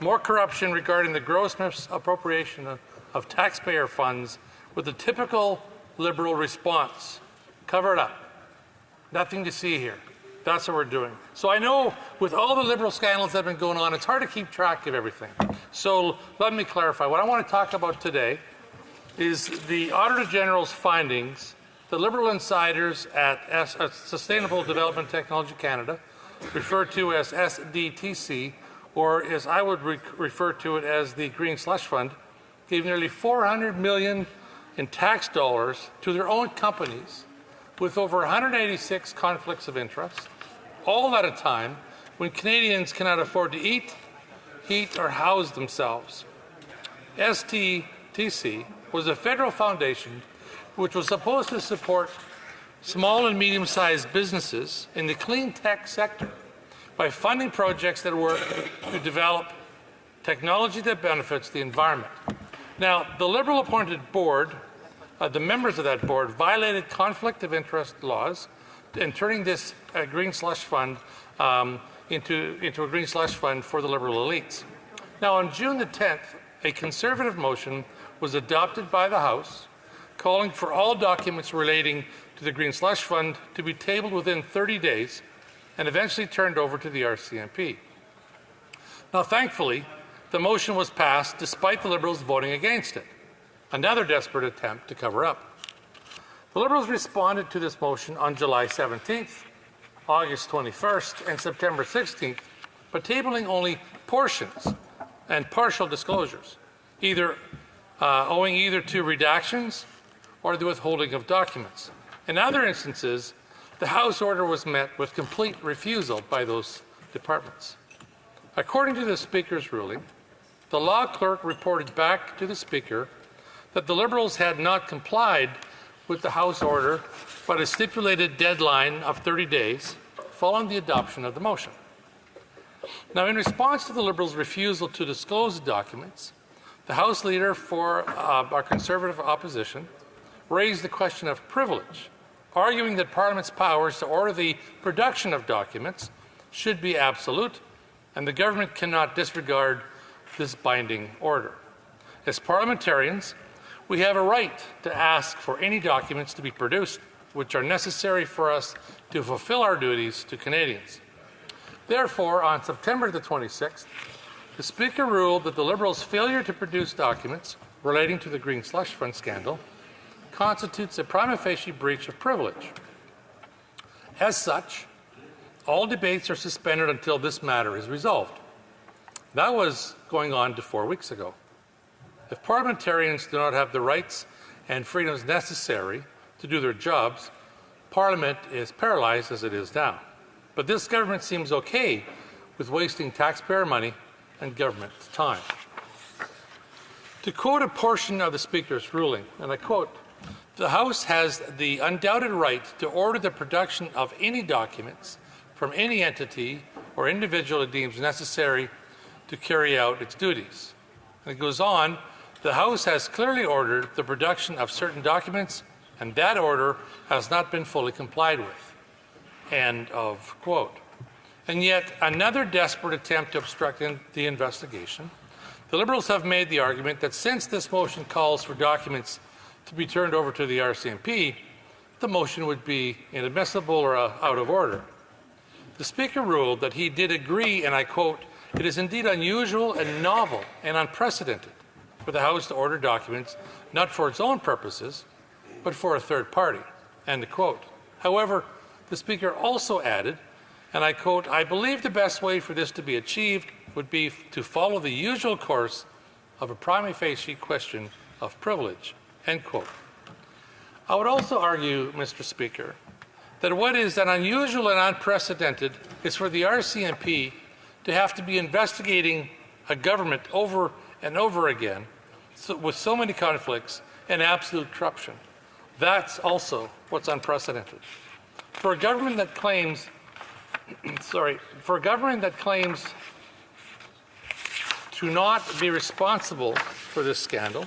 More corruption regarding the gross misappropriation of taxpayer funds, with the typical Liberal response: cover it up. Nothing to see here. That's what we're doing. So I know with all the Liberal scandals that have been going on, it's hard to keep track of everything. So let me clarify. What I want to talk about today is the Auditor General's findings the Liberal insiders at Sustainable Development Technology Canada, referred to as SDTC, or as I would refer to it as the Green Slush Fund, gave nearly $400 million in tax dollars to their own companies with over 186 conflicts of interest, all at a time when Canadians cannot afford to eat, heat, or house themselves. SDTC was a federal foundation which was supposed to support small and medium-sized businesses in the clean tech sector by funding projects that work to develop technology that benefits the environment. Now, the Liberal-appointed board, the members of that board, violated conflict of interest laws in turning this Green Slush Fund into a Green Slush Fund for the Liberal elites. Now, on June the 10th, a Conservative motion was adopted by the House calling for all documents relating to the Green Slush Fund to be tabled within 30 days and eventually turned over to the RCMP. Now, thankfully, the motion was passed despite the Liberals voting against it, another desperate attempt to cover up. The Liberals responded to this motion on July 17th, August 21st, and September 16th, by tabling only portions and partial disclosures, owing either to redactions or the withholding of documents. In other instances, the House order was met with complete refusal by those departments. According to the Speaker's ruling, the law clerk reported back to the Speaker that the Liberals had not complied with the House order by a stipulated deadline of 30 days following the adoption of the motion. Now, in response to the Liberals' refusal to disclose the documents, the House Leader for our Conservative opposition raised the question of privilege, arguing that Parliament's powers to order the production of documents should be absolute, and the government cannot disregard this binding order. As parliamentarians, we have a right to ask for any documents to be produced which are necessary for us to fulfill our duties to Canadians. Therefore, on September the 26th, the Speaker ruled that the Liberals' failure to produce documents relating to the Green Slush Fund scandal constitutes a prima facie breach of privilege. As such, all debates are suspended until this matter is resolved. That was going on to 4 weeks ago. If parliamentarians do not have the rights and freedoms necessary to do their jobs, Parliament is paralyzed as it is now. But this government seems okay with wasting taxpayer money and government time. To quote a portion of the Speaker's ruling, and I quote, "The House has the undoubted right to order the production of any documents from any entity or individual it deems necessary to carry out its duties." And it goes on, "The House has clearly ordered the production of certain documents, and that order has not been fully complied with." End of quote. And yet another desperate attempt to obstruct the investigation. The Liberals have made the argument that since this motion calls for documents to be turned over to the RCMP, the motion would be inadmissible or out of order. The Speaker ruled that he did agree, and I quote, "It is indeed unusual and novel and unprecedented for the House to order documents not for its own purposes, but for a third party." End of quote. However, the Speaker also added, and I quote, "I believe the best way for this to be achieved would be to follow the usual course of a prima facie question of privilege." End quote. I would also argue, Mr. Speaker, that what is an unusual and unprecedented is for the RCMP to have to be investigating a government over and over again with so many conflicts and absolute corruption. That's also what's unprecedented. For a government that claims to not be responsible for this scandal,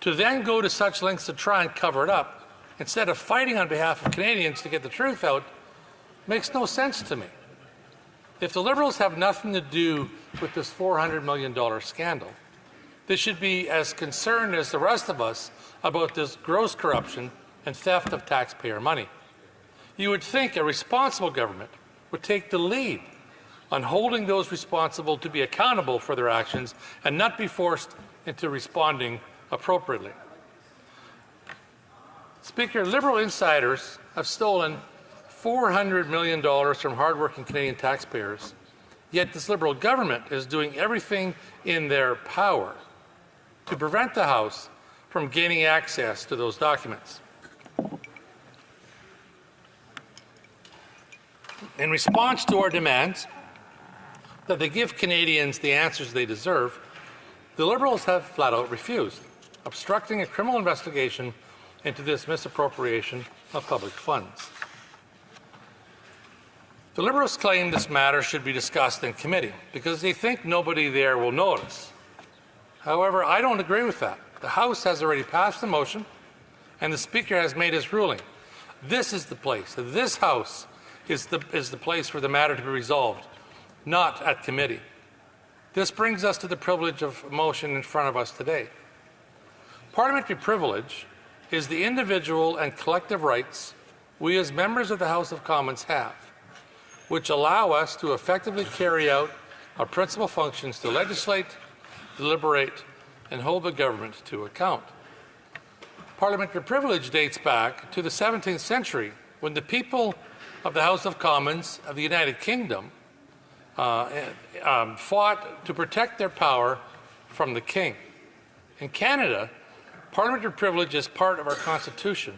to then go to such lengths to try and cover it up, instead of fighting on behalf of Canadians to get the truth out, makes no sense to me. If the Liberals have nothing to do with this $400 million scandal, they should be as concerned as the rest of us about this gross corruption and theft of taxpayer money. You would think a responsible government would take the lead on holding those responsible to be accountable for their actions and not be forced into responding appropriately. Speaker, Liberal insiders have stolen $400 million from hardworking Canadian taxpayers, yet this Liberal government is doing everything in their power to prevent the House from gaining access to those documents. In response to our demands that they give Canadians the answers they deserve, the Liberals have flat out refused, obstructing a criminal investigation into this misappropriation of public funds. The Liberals claim this matter should be discussed in committee because they think nobody there will notice. However, I don't agree with that. The House has already passed the motion and the Speaker has made his ruling. This is the place. This House is the place for the matter to be resolved, not at committee. This brings us to the privilege of motion in front of us today. Parliamentary privilege is the individual and collective rights we as members of the House of Commons have, which allow us to effectively carry out our principal functions to legislate, deliberate, and hold the government to account. Parliamentary privilege dates back to the 17th century when the people of the House of Commons of the United Kingdom fought to protect their power from the King. In Canada, parliamentary privilege is part of our Constitution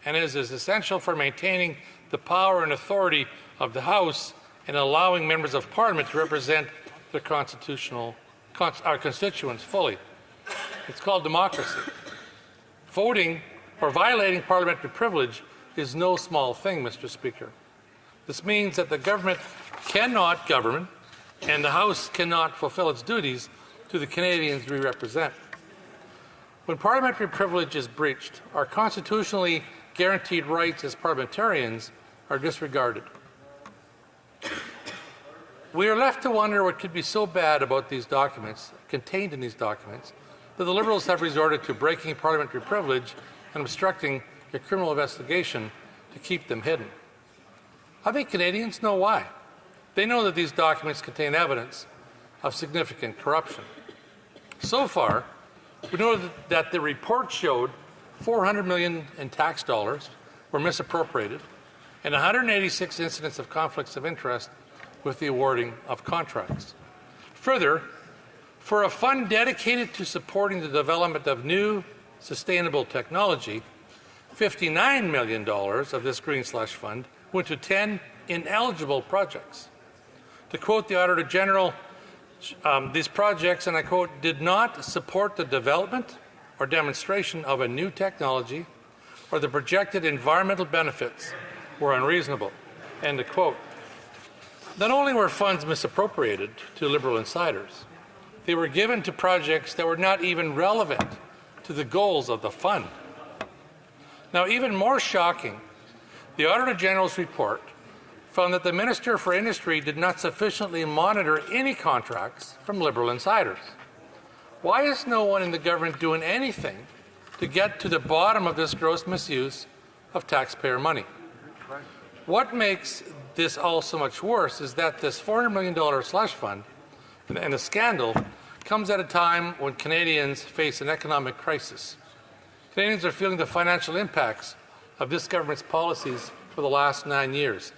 and is as essential for maintaining the power and authority of the House and allowing members of Parliament to represent their our constituents fully. It's called democracy. Voting or violating parliamentary privilege is no small thing, Mr. Speaker. This means that the government cannot govern and the House cannot fulfill its duties to the Canadians we represent. When parliamentary privilege is breached, our constitutionally guaranteed rights as parliamentarians are disregarded. We are left to wonder what could be so bad about these documents, contained in these documents, that the Liberals have resorted to breaking parliamentary privilege and obstructing a criminal investigation to keep them hidden. I think Canadians know why. They know that these documents contain evidence of significant corruption. So far, we know that the report showed $400 million in tax dollars were misappropriated and 186 incidents of conflicts of interest with the awarding of contracts. Further, for a fund dedicated to supporting the development of new sustainable technology, $59 million of this green slush fund went to 10 ineligible projects. To quote the Auditor General, these projects, and I quote, did not support the development or demonstration of a new technology or the projected environmental benefits were unreasonable, end of quote. Not only were funds misappropriated to Liberal insiders, they were given to projects that were not even relevant to the goals of the fund. Now, even more shocking, the Auditor General's report found that the Minister for Industry did not sufficiently monitor any contracts from Liberal insiders. Why is no one in the government doing anything to get to the bottom of this gross misuse of taxpayer money? What makes this all so much worse is that this $400 million slush fund and the scandal comes at a time when Canadians face an economic crisis. Canadians are feeling the financial impacts of this government's policies for the last 9 years.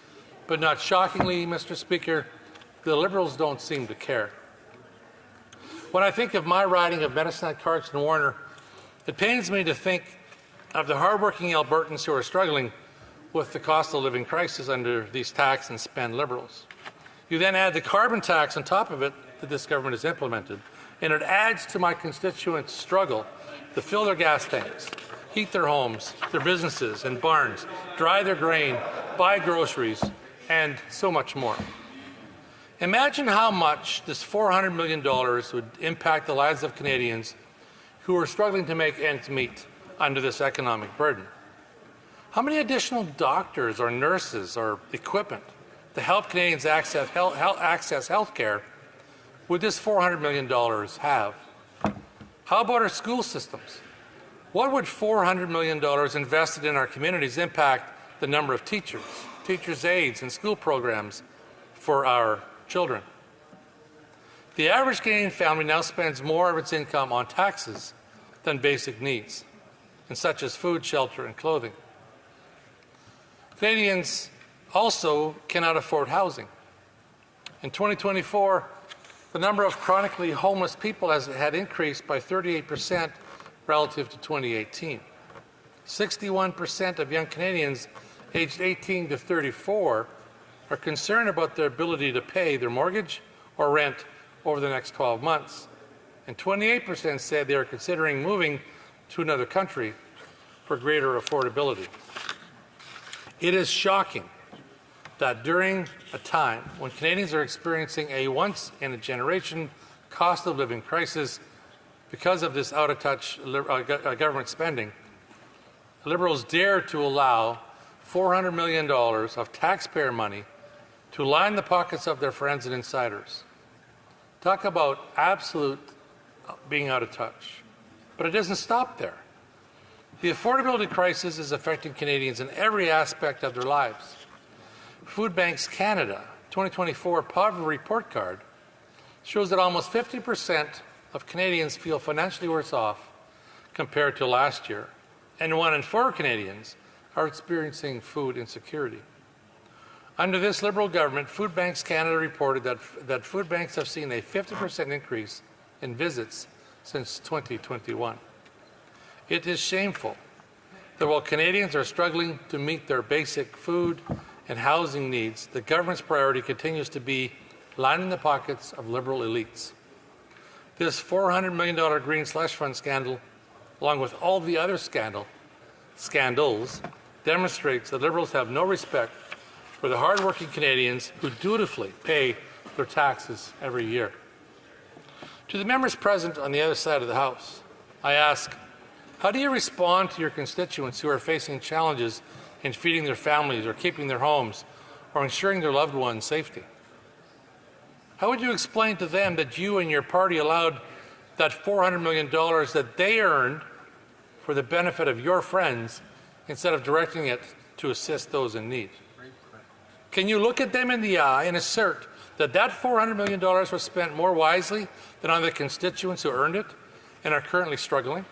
But not shockingly, Mr. Speaker, the Liberals don't seem to care. When I think of my riding of Medicine Hat, Cardston and Warner, it pains me to think of the hardworking Albertans who are struggling with the cost of living crisis under these tax and spend Liberals. You then add the carbon tax on top of it that this government has implemented, and it adds to my constituents' struggle to fill their gas tanks, heat their homes, their businesses and barns, dry their grain, buy groceries, and so much more. Imagine how much this $400 million would impact the lives of Canadians who are struggling to make ends meet under this economic burden. How many additional doctors or nurses or equipment to help Canadians access health care would this $400 million have? How about our school systems? What would $400 million invested in our communities impact the number of teachers, teachers' aides, and school programs for our children? The average Canadian family now spends more of its income on taxes than basic needs. and such as food, shelter, and clothing. Canadians also cannot afford housing. In 2024, the number of chronically homeless people had increased by 38% relative to 2018. 61% of young Canadians aged 18 to 34 are concerned about their ability to pay their mortgage or rent over the next 12 months. And 28% said they are considering moving to another country for greater affordability. It is shocking that during a time when Canadians are experiencing a once-in-a-generation cost of living crisis because of this out-of-touch government spending, Liberals dare to allow $400 million of taxpayer money to line the pockets of their friends and insiders. Talk about absolute being out of touch. But it doesn't stop there. The affordability crisis is affecting Canadians in every aspect of their lives. Food Banks Canada 2024 Poverty Report Card shows that almost 50% of Canadians feel financially worse off compared to last year, and 1 in 4 Canadians are experiencing food insecurity. Under this Liberal government, Food Banks Canada reported that food banks have seen a 50% increase in visits since 2021. It is shameful that while Canadians are struggling to meet their basic food and housing needs, the government's priority continues to be lining the pockets of Liberal elites. This $400 million Green Slush Fund scandal, along with all the other scandals, demonstrates that Liberals have no respect for the hardworking Canadians who dutifully pay their taxes every year. To the members present on the other side of the House, I ask, how do you respond to your constituents who are facing challenges in feeding their families or keeping their homes or ensuring their loved ones' safety? How would you explain to them that you and your party allowed that $400 million that they earned for the benefit of your friends instead of directing it to assist those in need? Can you look at them in the eye and assert that that $400 million was spent more wisely than on the constituents who earned it and are currently struggling?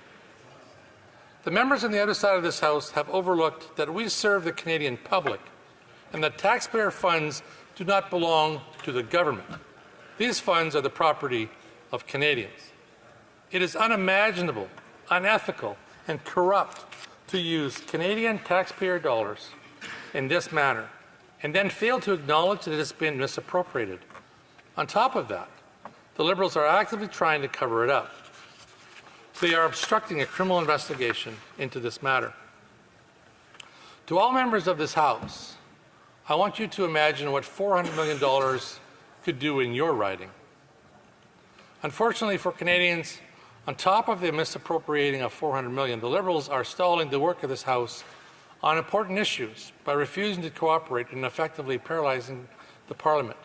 The members on the other side of this House have overlooked that we serve the Canadian public and that taxpayer funds do not belong to the government. These funds are the property of Canadians. It is unimaginable, unethical, and corrupt to use Canadian taxpayer dollars in this manner and then fail to acknowledge that it has been misappropriated. On top of that, the Liberals are actively trying to cover it up. They are obstructing a criminal investigation into this matter. To all members of this House, I want you to imagine what $400 million could do in your riding. Unfortunately for Canadians, on top of the misappropriating of $400 million, the Liberals are stalling the work of this House on important issues by refusing to cooperate and effectively paralyzing the Parliament,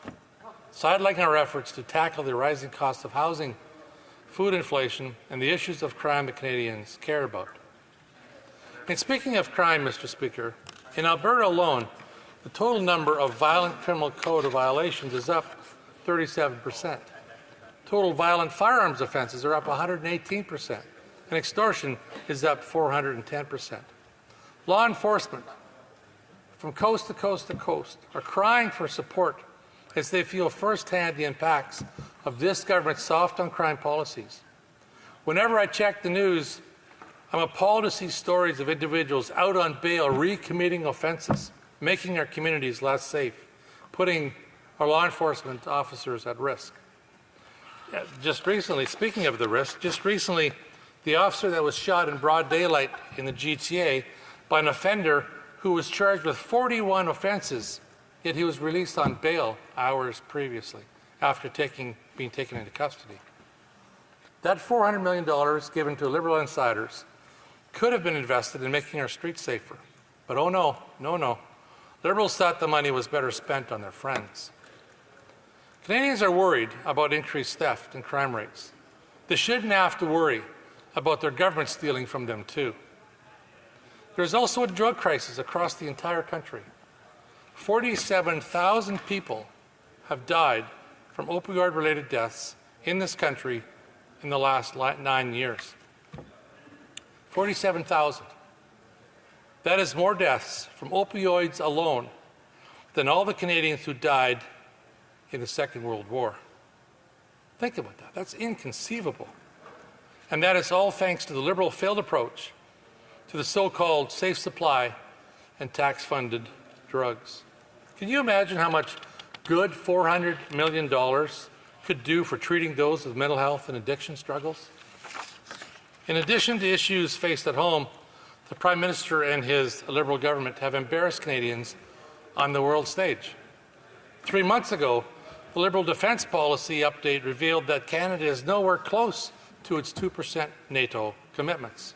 sidelining our efforts to tackle the rising cost of housing, food inflation, and the issues of crime that Canadians care about. And speaking of crime, Mr. Speaker, in Alberta alone, the total number of violent criminal code violations is up 37%. Total violent firearms offenses are up 118%, and extortion is up 410%. Law enforcement, from coast to coast to coast, are crying for support as they feel firsthand the impacts of this government's soft on crime policies. Whenever I check the news, I'm appalled to see stories of individuals out on bail recommitting offenses, making our communities less safe, putting our law enforcement officers at risk. Just recently, speaking of the risk, the officer that was shot in broad daylight in the GTA by an offender who was charged with 41 offenses, yet he was released on bail hours previously after being taken into custody. That $400 million given to Liberal insiders could have been invested in making our streets safer. But oh no, no, no. Liberals thought the money was better spent on their friends. Canadians are worried about increased theft and crime rates. They shouldn't have to worry about their government stealing from them too. There's also a drug crisis across the entire country. 47,000 people have died from opioid-related deaths in this country in the last 9 years. 47,000. That is more deaths from opioids alone than all the Canadians who died in the Second World War. Think about that. That's inconceivable. And that is all thanks to the Liberal failed approach to the so-called safe supply and tax-funded drugs. Can you imagine how much good $400 million could do for treating those with mental health and addiction struggles? In addition to issues faced at home, the Prime Minister and his Liberal government have embarrassed Canadians on the world stage. 3 months ago, the Liberal defence policy update revealed that Canada is nowhere close to its 2% NATO commitments.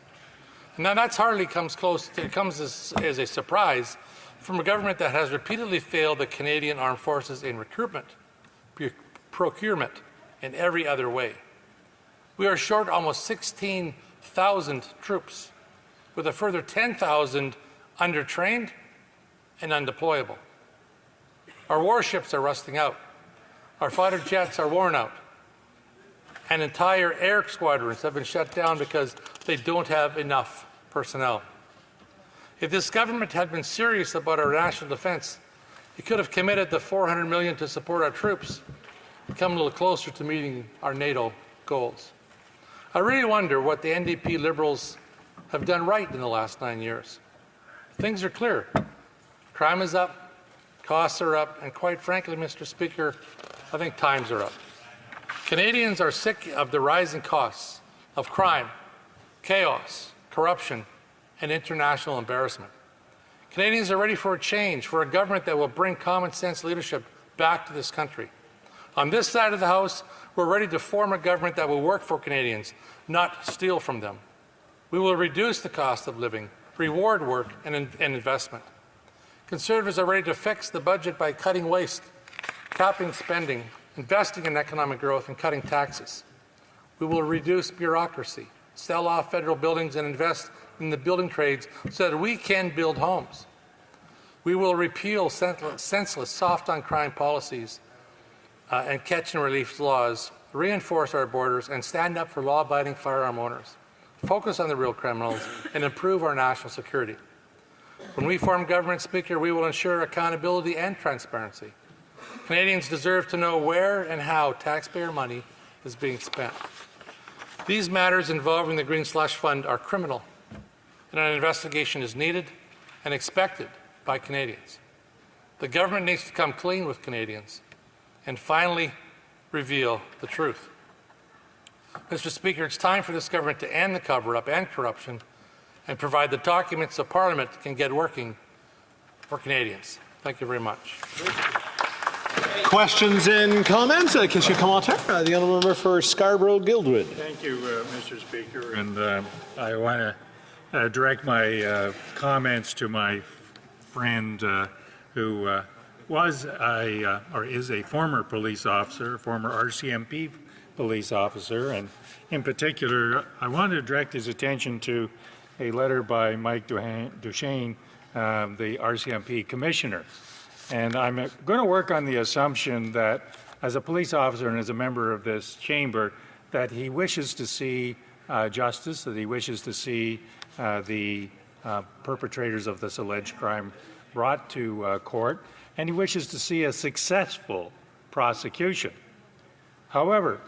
And now that's hardly comes close. It comes as a surprise from a government that has repeatedly failed the Canadian Armed Forces in recruitment, procurement, and every other way. We are short almost 16,000 troops, with a further 10,000 undertrained and undeployable. Our warships are rusting out. Our fighter jets are worn out. And entire air squadrons have been shut down because they don't have enough personnel. If this government had been serious about our national defence, it could have committed the $400 million to support our troops and come a little closer to meeting our NATO goals. I really wonder what the NDP Liberals have done right in the last 9 years. Things are clear. Crime is up, costs are up, and quite frankly, Mr. Speaker, I think times are up. Canadians are sick of the rising costs of crime, chaos, corruption, and international embarrassment. Canadians are ready for a change, for a government that will bring common sense leadership back to this country. On this side of the House, we're ready to form a government that will work for Canadians, not steal from them. We will reduce the cost of living, reward work and investment. Conservatives are ready to fix the budget by cutting waste, capping spending, investing in economic growth, and cutting taxes. We will reduce bureaucracy, sell off federal buildings, and invest in the building trades so that we can build homes. We will repeal senseless, soft-on-crime policies and catch-and-release laws, reinforce our borders, and stand up for law-abiding firearm owners, focus on the real criminals, and improve our national security. When we form government, Speaker, we will ensure accountability and transparency. Canadians deserve to know where and how taxpayer money is being spent. These matters involving the Green Slush Fund are criminal, and an investigation is needed and expected by Canadians. The government needs to come clean with Canadians and finally reveal the truth. Mr. Speaker, it's time for this government to end the cover-up and corruption and provide the documents so Parliament can get working for Canadians. Thank you very much. Questions and comments? Question commentaire. The honourable member for Scarborough-Guildwood. Thank you, Mr. Speaker. And I want to direct my comments to my friend who was or is a former police officer, former RCMP police officer, and in particular, I wanted to direct his attention to a letter by Mike Duchesne, the RCMP commissioner. And I'm going to work on the assumption that as a police officer and as a member of this chamber, that he wishes to see justice, that he wishes to see the perpetrators of this alleged crime brought to court, and he wishes to see a successful prosecution. However,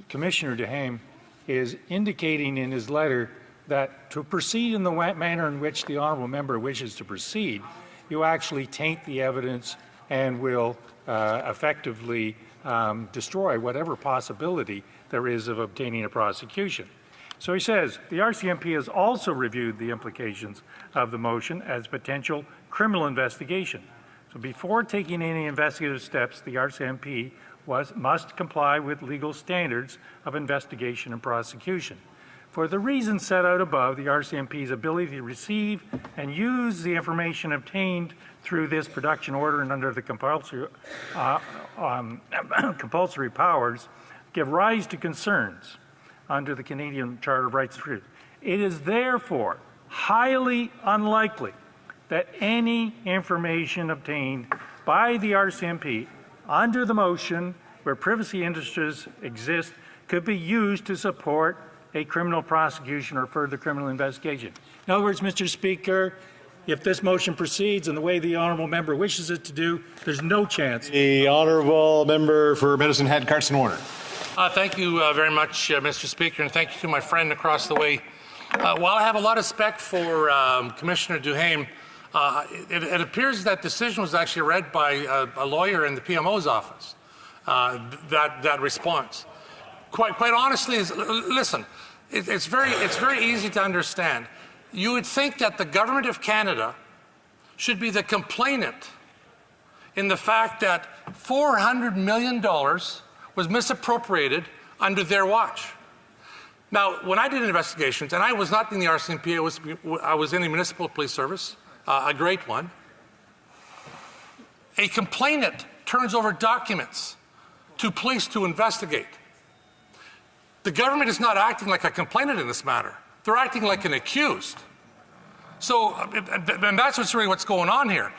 Commissioner Duchesne is indicating in his letter that to proceed in the manner in which the honourable member wishes to proceed, you actually taint the evidence and will effectively destroy whatever possibility there is of obtaining a prosecution. So he says, the RCMP has also reviewed the implications of the motion as potential criminal investigation. So before taking any investigative steps, the RCMP must comply with legal standards of investigation and prosecution. For the reasons set out above, the RCMP's ability to receive and use the information obtained through this production order and under the compulsory powers give rise to concerns under the Canadian Charter of Rights and Freedoms. It is therefore highly unlikely that any information obtained by the RCMP under the motion where privacy interests exist could be used to support a criminal prosecution or further criminal investigation. In other words, Mr. Speaker, if this motion proceeds in the way the honourable member wishes it to do, there's no chance. The honourable member for Medicine Hat, Carson Warner. Thank you very much, Mr. Speaker, and thank you to my friend across the way. While I have a lot of respect for Commissioner Duhaime, it appears that decision was actually read by a lawyer in the PMO's office, that response. Quite honestly, listen, it's very easy to understand. You would think that the Government of Canada should be the complainant in the fact that $400 million was misappropriated under their watch. Now, when I did investigations, and I was not in the RCMP, I was in the Municipal Police Service, a great one, a complainant turns over documents to police to investigate. The government is not acting like a complainant in this matter. They're acting like an accused. So, and that's what's going on here.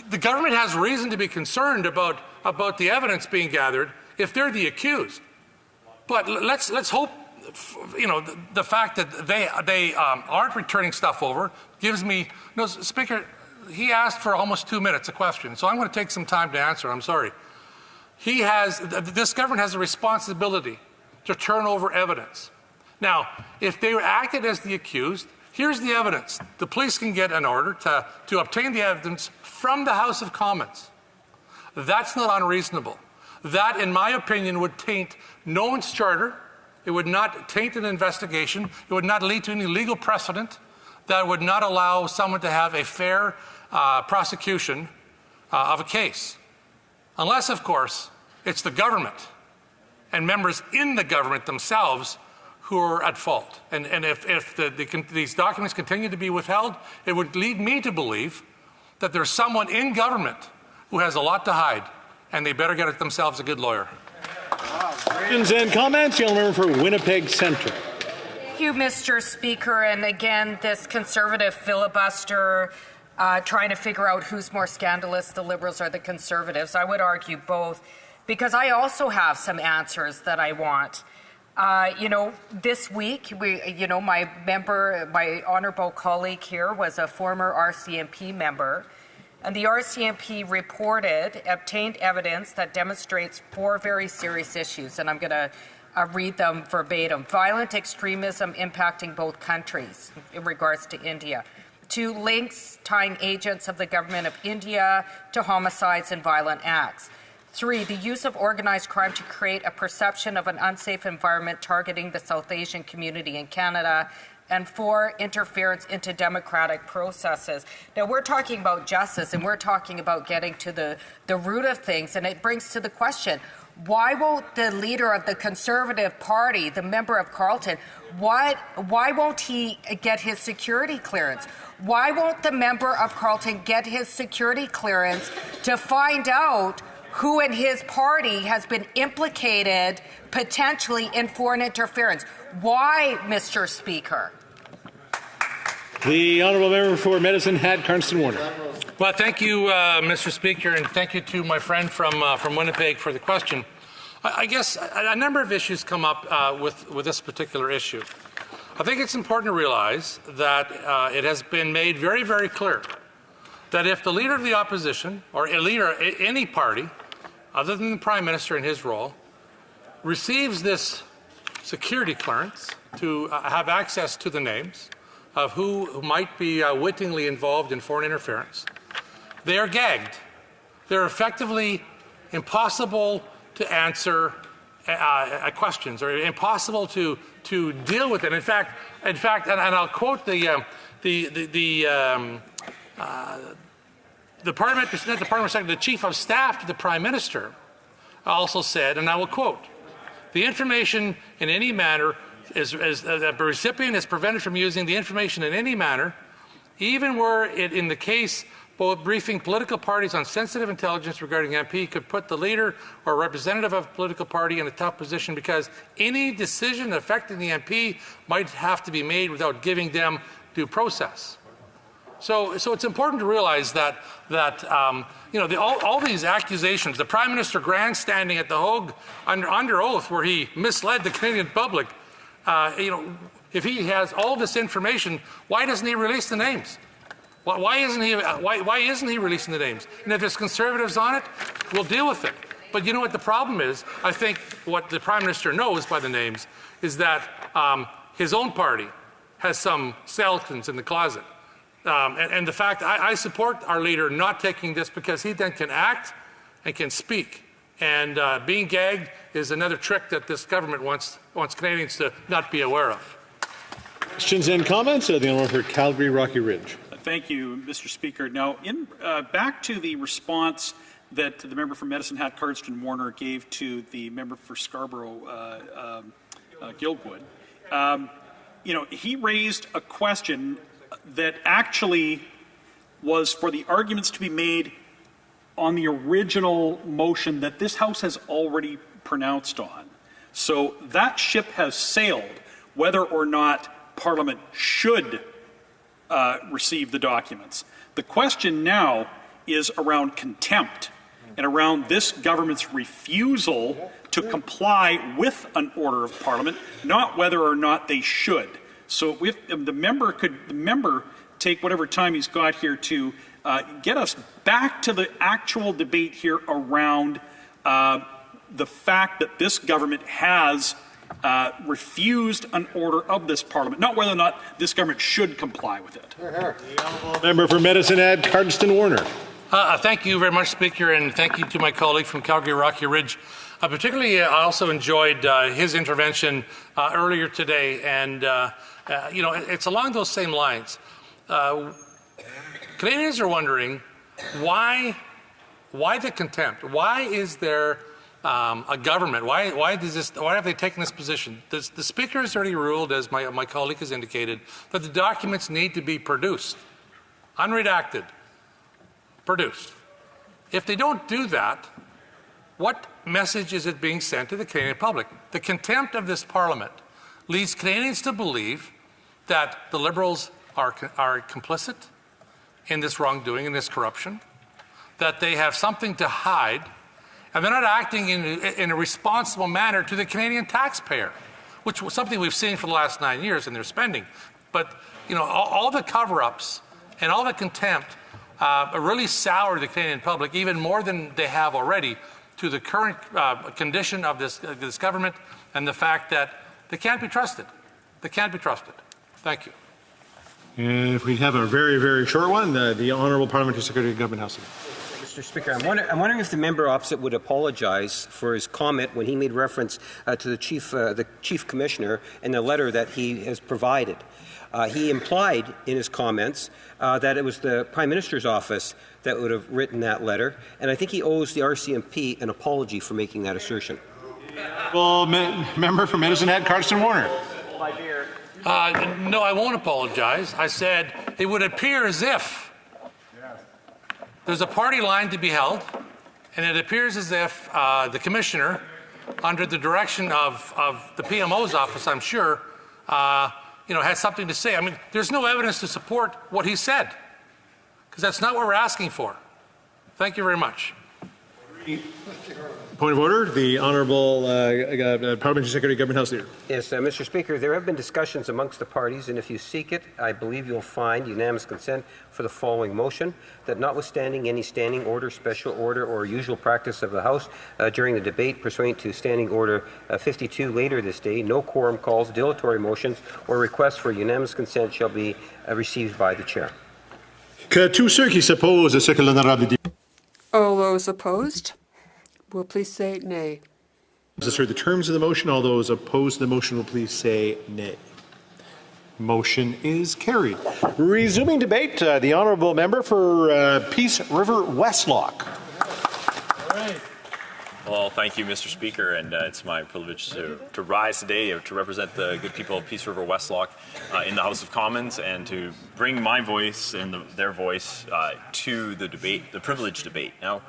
The government has reason to be concerned about the evidence being gathered if they're the accused. But let's hope, the fact that they aren't returning stuff over gives me. No, Speaker, he asked for almost 2 minutes a question, so I'm going to take some time to answer. I'm sorry. This government has a responsibility to turn over evidence. Now, if they acted as the accused, here's the evidence. The police can get an order to obtain the evidence from the House of Commons. That's not unreasonable. That, in my opinion, would taint no one's charter. It would not taint an investigation. It would not lead to any legal precedent. That would not allow someone to have a fair prosecution of a case. Unless, of course, it's the government and members in the government themselves who are at fault. And if these documents continue to be withheld, it would lead me to believe that there's someone in government who has a lot to hide, and they better get themselves a good lawyer. Questions and comments? The member for Winnipeg Centre. Thank you, Mr. Speaker. And again, this Conservative filibuster trying to figure out who's more scandalous, the Liberals or the Conservatives. I would argue both, because I also have some answers that I want. This week, my honourable colleague here was a former RCMP member, and the RCMP obtained evidence that demonstrates 4 very serious issues, and I'm going to read them verbatim. Violent extremism impacting both countries in regards to India. 2, links tying agents of the government of India to homicides and violent acts. 3, the use of organized crime to create a perception of an unsafe environment targeting the South Asian community in Canada. And 4, interference into democratic processes. Now, we're talking about justice, and we're talking about getting to the root of things, and it brings to the question, why won't the leader of the Conservative Party, the member of Carleton, why won't he get his security clearance? Why won't the member of Carleton get his security clearance to find out who in his party has been implicated potentially in foreign interference? Why, Mr. Speaker? The honourable member for Medicine Hat, Carson Warner. Well, thank you, Mr. Speaker, and thank you to my friend from Winnipeg for the question. I guess a number of issues come up with this particular issue. I think it's important to realize that it has been made very, very clear that if the leader of the opposition, or a leader of any party, other than the Prime Minister in his role, receives this security clearance to have access to the names of who might be wittingly involved in foreign interference, they are gagged. They're effectively impossible to answer questions, or impossible to deal with it. In fact, and I'll quote the Department Secretary, the Chief of Staff to the Prime Minister, also said, and I will quote, "The information in any manner the recipient is prevented from using the information in any manner, even were it in the case both briefing political parties on sensitive intelligence regarding MP could put the leader or representative of a political party in a tough position because any decision affecting the MP might have to be made without giving them due process." So it's important to realize that all these accusations, the Prime Minister grandstanding at the Hague under oath where he misled the Canadian public, if he has all this information, why doesn't he release the names? Why isn't he releasing the names? And if there's conservatives on it, we'll deal with it. But you know what the problem is? I think what the Prime Minister knows by the names is that his own party has some skeletons in the closet. And the fact, I support our leader not taking this because he then can act and can speak. And being gagged is another trick that this government wants Canadians to not be aware of. Questions and comments? The honourable for Calgary Rocky Ridge. Thank you, Mr. Speaker. Now, back to the response that the member for Medicine Hat, Cardston Warner gave to the member for Scarborough, Guildwood. He raised a question that actually was for the arguments to be made on the original motion that this House has already pronounced on. So that ship has sailed, whether or not Parliament should receive the documents. The question now is around contempt and around this government's refusal to comply with an order of Parliament, not whether or not they should. So if the member take whatever time he's got here to get us back to the actual debate here around the fact that this government has refused an order of this Parliament, not whether or not this government should comply with it. Member for Medicine Hat, Cardston Warner. Thank you very much, Speaker, and thank you to my colleague from Calgary Rocky Ridge. Particularly, I also enjoyed his intervention earlier today, and it's along those same lines. Canadians are wondering why the contempt? Why is there a government? Why have they taken this position? The Speaker has already ruled, as my colleague has indicated, that the documents need to be produced, unredacted, produced. If they don't do that, what message is it being sent to the Canadian public? The contempt of this Parliament leads Canadians to believe that the Liberals are complicit in this wrongdoing, in this corruption, that they have something to hide, and they're not acting in a responsible manner to the Canadian taxpayer, which was something we've seen for the last 9 years in their spending. But all the cover-ups and all the contempt really sour the Canadian public even more than they have already to the current condition of this government and the fact that they can't be trusted. They can't be trusted. Thank you. And if we have a very, very short one, the Honourable Parliamentary Secretary of Government House. Mr. Speaker, I'm wondering if the member opposite would apologize for his comment when he made reference to the Chief Commissioner and the letter that he has provided. He implied in his comments that it was the Prime Minister's office that would have written that letter, and I think he owes the RCMP an apology for making that assertion. Well, member for Medicine Hat, Cardston Warner. No, I won't apologize. I said it would appear as if there's a party line to be held, and it appears as if the Commissioner, under the direction of the PMO's office, I'm sure, has something to say. I mean, there's no evidence to support what he said, because that's not what we're asking for. Thank you very much. Point of order, the Honourable Parliamentary Secretary of Government House Leader. Yes, Mr. Speaker, there have been discussions amongst the parties, and if you seek it, I believe you'll find unanimous consent for the following motion, that notwithstanding any standing order, special order, or usual practice of the House during the debate pursuant to Standing Order 52 later this day, no quorum calls, dilatory motions, or requests for unanimous consent shall be received by the Chair. Que tous ceux qui s'opposent à ce que l'honorable député. All those opposed will please say nay. Let's hear the terms of the motion. All those opposed to the motion will please say nay. Motion is carried. Resuming debate, the Honourable Member for Peace River Westlock. Well, thank you, Mr. Speaker, and it's my privilege to rise today to represent the good people of Peace River Westlock in the House of Commons and to bring my voice and their voice to the debate, the privilege debate. Now,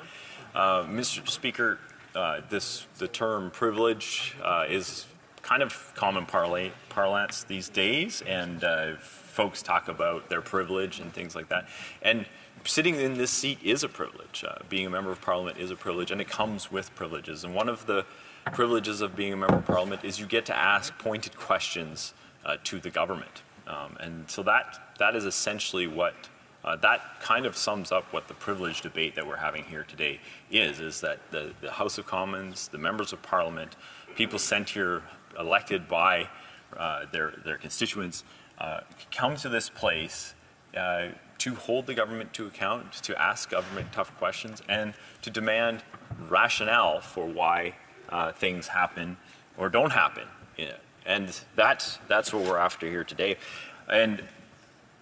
Mr. Speaker, the term privilege is kind of common parlance these days, and folks talk about their privilege and things like that. And sitting in this seat is a privilege. Being a member of Parliament is a privilege, and it comes with privileges. And one of the privileges of being a member of parliament is you get to ask pointed questions to the government. And so that is essentially what, that kind of sums up what the privilege debate that we're having here today is that the House of Commons, the members of parliament, people sent here elected by their constituents, come to this place to hold the government to account, to ask government tough questions, and to demand rationale for why things happen or don't happen. And that's what we're after here today. And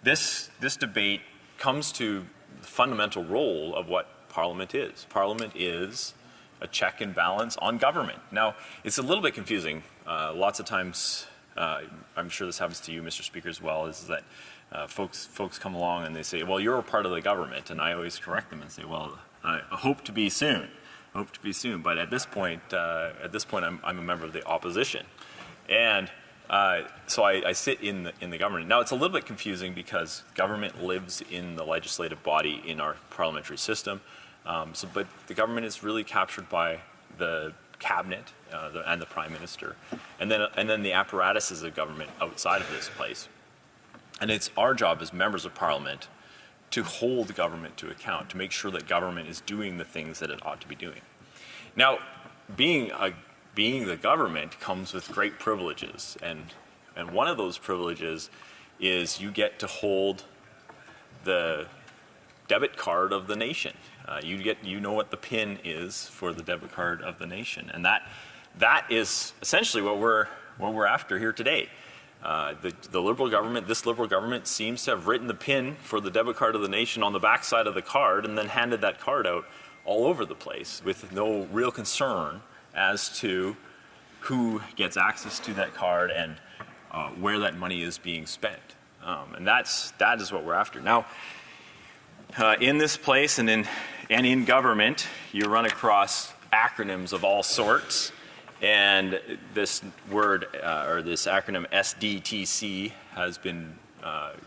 this debate comes to the fundamental role of what Parliament is. Parliament is a check and balance on government. Now, it's a little bit confusing. Lots of times, I'm sure this happens to you, Mr. Speaker, as well, is that folks come along and they say, well, you're a part of the government. And I always correct them and say, well, I hope to be soon. Hope to be soon. But at this point, I'm a member of the opposition. And so I sit in the government. Now, it's a little bit confusing because government lives in the legislative body in our parliamentary system. But the government is really captured by the cabinet and the prime minister, and then the apparatuses of government outside of this place. And it's our job as members of parliament to hold the government to account, to make sure that government is doing the things that it ought to be doing. Now, being the government comes with great privileges, and one of those privileges is you get to hold the debit card of the nation. You know what the PIN is for the debit card of the nation, and that is essentially what we're after here today. The Liberal government, this Liberal government, seems to have written the PIN for the debit card of the nation on the backside of the card and then handed that card out all over the place with no real concern as to who gets access to that card and where that money is being spent. And that is what we're after. Now, in this place and in government, you run across acronyms of all sorts. And this word, or this acronym SDTC,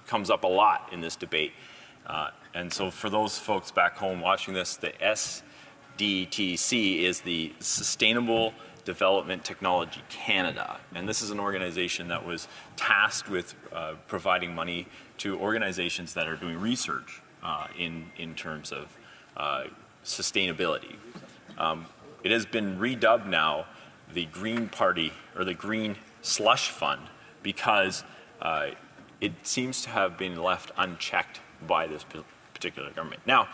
comes up a lot in this debate. And so for those folks back home watching this, the SDTC is the Sustainable Development Technology Canada. And this is an organization that was tasked with providing money to organizations that are doing research in terms of sustainability. It has been redubbed now the Green Party, or the Green Slush Fund, because it seems to have been left unchecked by this particular government. Now,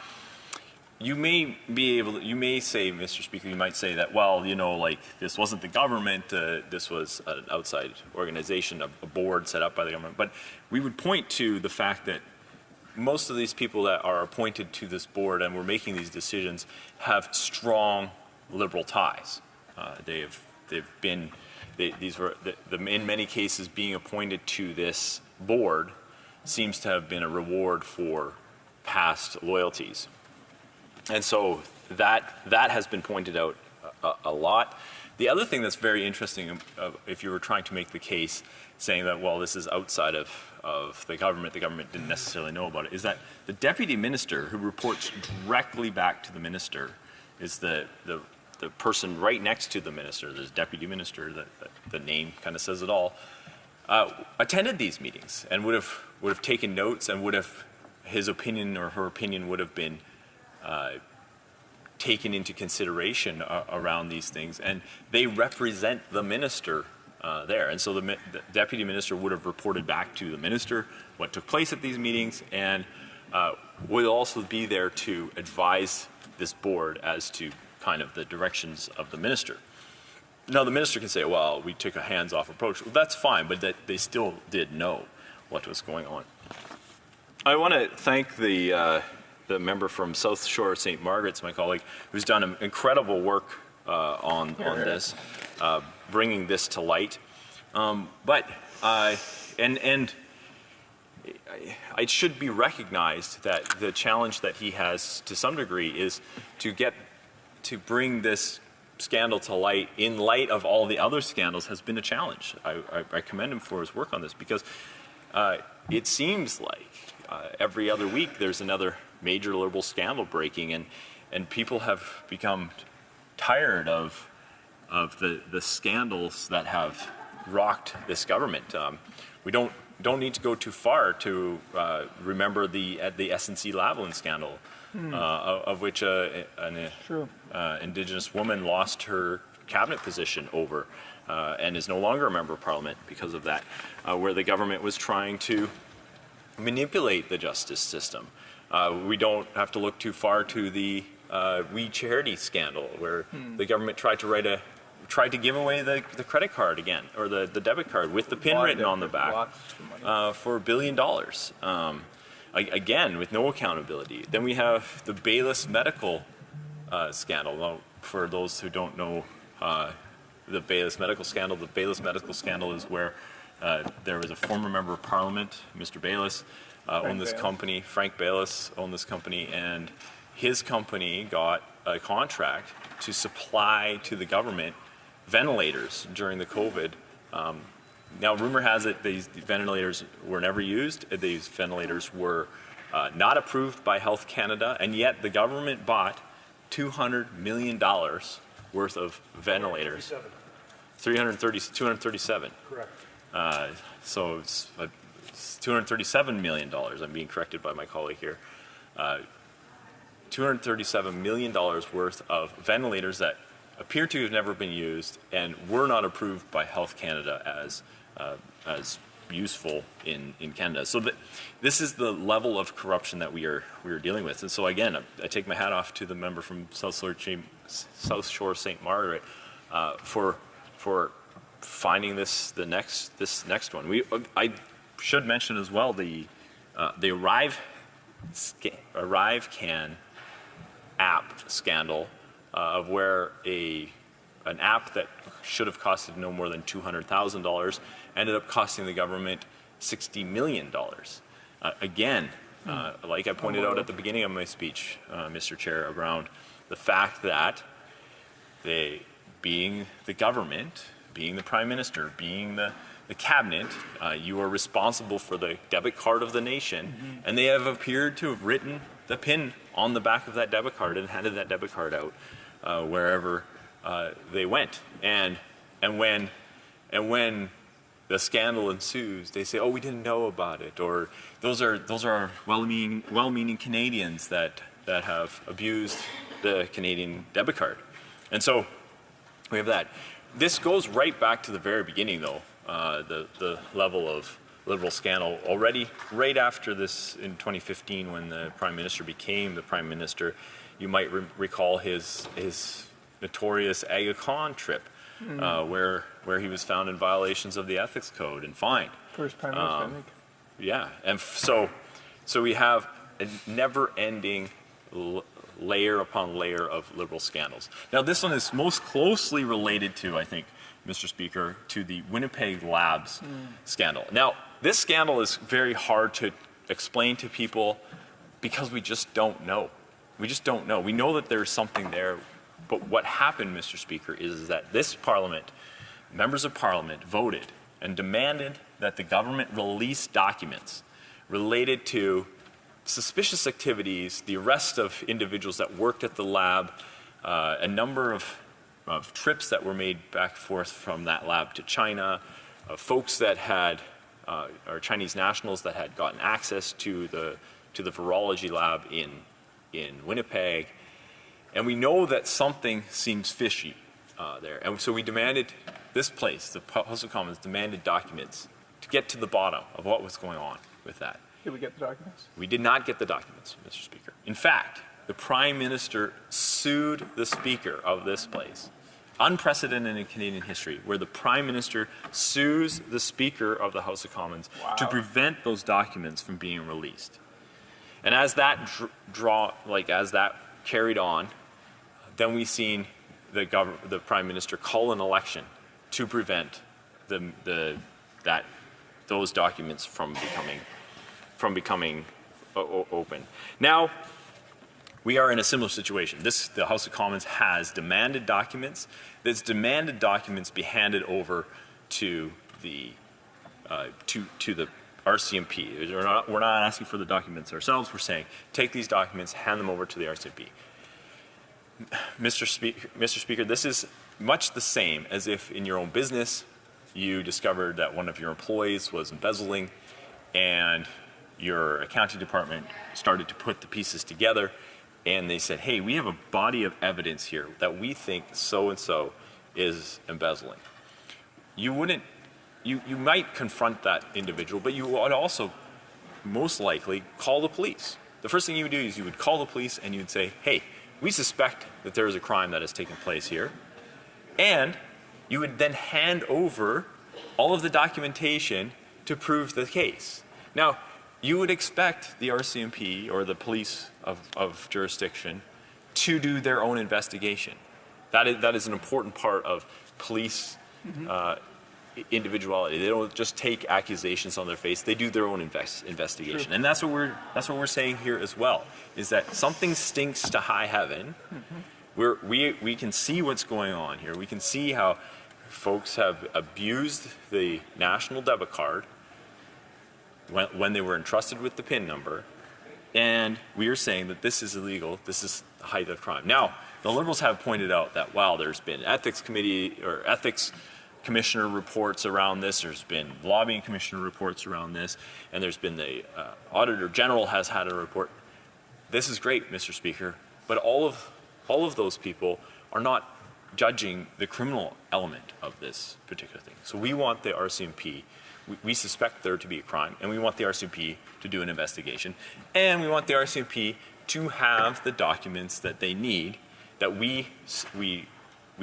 you may say, Mr. Speaker, you might say that, well, like this wasn't the government, this was an outside organization, a board set up by the government. But we would point to the fact that most of these people that are appointed to this board and were making these decisions have strong Liberal ties. In many cases, being appointed to this board seems to have been a reward for past loyalties. And so that has been pointed out a lot. The other thing that's very interesting, if you were trying to make the case saying that, well, this is outside of the government didn't necessarily know about it, is that the deputy minister who reports directly back to the minister is the person right next to the minister, the deputy minister, the name kind of says it all, attended these meetings and would have taken notes, and his opinion or her opinion would have been taken into consideration around these things, and they represent the minister there. And so the deputy minister would have reported back to the minister what took place at these meetings, and would also be there to advise this board as to kind of the directions of the minister. Now, the minister can say, well, we took a hands-off approach. Well, that's fine, but that they still did know what was going on. I want to thank the member from South Shore St. Margaret's, my colleague, who's done incredible work on this, bringing this to light. It should be recognized that the challenge that he has, to some degree, is to bring this scandal to light in light of all the other scandals has been a challenge. I commend him for his work on this, because it seems like every other week there's another major Liberal scandal breaking, and people have become tired of the scandals that have rocked this government. We don't need to go too far to remember the SNC-Lavalin scandal, of which an Indigenous woman lost her cabinet position over and is no longer a member of Parliament because of that, where the government was trying to manipulate the justice system. We don't have to look too far to the We Charity scandal, where the government tried to give away the credit card again, or the debit card with the PIN written on the back for $1 billion. Again, with no accountability. Then we have the Baylis medical scandal. Well, for those who don't know the Baylis medical scandal is where there was a former member of Parliament, Mr. Baylis, owned this company, Frank Baylis owned this company, and his company got a contract to supply to the government ventilators during the COVID. Now, rumor has it these ventilators were never used. These ventilators were not approved by Health Canada, and yet the government bought $200 million worth of ventilators. 237. Correct. So it's $237 million. I'm being corrected by my colleague here. $237 million worth of ventilators that appear to have never been used and were not approved by Health Canada as useful in Canada. So this is the level of corruption that we are dealing with. And so again, I take my hat off to the member from South Shore St. Margaret for finding this next one. I should mention as well the ArriveCan app scandal, of where an app that should have costed no more than $200,000 ended up costing the government $60 million. Again, like I pointed out at the beginning of my speech, Mr. Chair, around the fact that being the government, being the Prime Minister, being the cabinet, you are responsible for the debit card of the nation, and they have appeared to have written the PIN on the back of that debit card and handed that debit card out wherever they went. And when the scandal ensues, they say, "Oh, we didn't know about it," or those are well-meaning Canadians that have abused the Canadian debit card. And so we have that. This goes right back to the very beginning, though. The level of Liberal scandal already right after this in 2015, when the Prime Minister became the Prime Minister. You might recall his notorious Aga Khan trip, where he was found in violations of the ethics code and fined. First Prime Minister, I think. Yeah, and so we have a never-ending layer upon layer of Liberal scandals. Now, this one is most closely related to, I think, Mr. Speaker, to the Winnipeg Labs scandal. Now, this scandal is very hard to explain to people because we just don't know. We just don't know. We know that there's something there, but what happened, Mr. Speaker, is that this Parliament, members of Parliament, voted and demanded that the government release documents related to suspicious activities, the arrest of individuals that worked at the lab, a number of trips that were made back and forth from that lab to China, folks that had, or Chinese nationals that had gotten access to the virology lab in Winnipeg. And we know that something seems fishy there. And so we demanded, this place, the House of Commons, demanded documents to get to the bottom of what was going on with that. Did we get the documents? We did not get the documents, Mr. Speaker. In fact, the Prime Minister sued the Speaker of this place. Unprecedented in Canadian history, where the Prime Minister sues the Speaker of the House of Commons to prevent those documents from being released. And as that as that carried on, then we seen the Prime Minister call an election to prevent those documents from becoming open. Now, we are in a similar situation. The House of Commons has demanded documents. This demanded documents be handed over to the RCMP. We're not asking for the documents ourselves. We're saying take these documents, hand them over to the RCMP. Mr. Speaker, this is much the same as if in your own business you discovered that one of your employees was embezzling and your accounting department started to put the pieces together and they said, hey, we have a body of evidence here that we think so-and-so is embezzling. You might confront that individual, but you would also most likely call the police. The first thing you would do is you would call the police and you'd say, hey, we suspect that there is a crime that has taken place here. And you would then hand over all of the documentation to prove the case. Now, you would expect the RCMP or the police of jurisdiction to do their own investigation. That is an important part of police individuality. They don't just take accusations on their face. They do their own investigation. True. And that's what we're saying here as well, is that something stinks to high heaven. We can see what's going on here. We can see how folks have abused the national debit card when they were entrusted with the PIN number, and we are saying that this is illegal. This is the height of crime. Now, the Liberals have pointed out that while there's been ethics committee or ethics commissioner reports around this, there's been lobbying commissioner reports around this, and there's been the Auditor General has had a report. This is great, Mr. Speaker, but all of those people are not judging the criminal element of this particular thing. So we want the RCMP, we suspect there to be a crime, and we want the RCMP to do an investigation, and we want the RCMP to have the documents that they need that we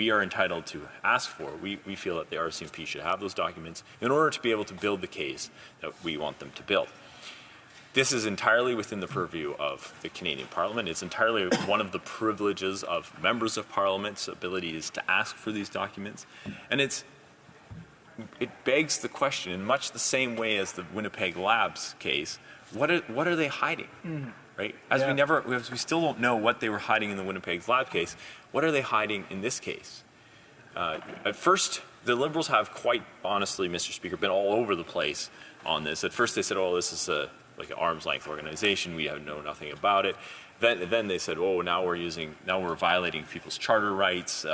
are entitled to ask for. We feel that the RCMP should have those documents in order to be able to build the case that we want them to build. This is entirely within the purview of the Canadian Parliament. It's entirely one of the privileges of members of Parliament's ability is to ask for these documents. And it begs the question, in much the same way as the Winnipeg Labs case, what are they hiding? Right? As we still don't know what they were hiding in the Winnipeg Lab case, what are they hiding in this case? At first, the Liberals have quite honestly, Mr. Speaker, been all over the place on this. At first they said, oh, this is like an arm's length organization, we know nothing about it. Then they said, oh, now we're violating people's charter rights.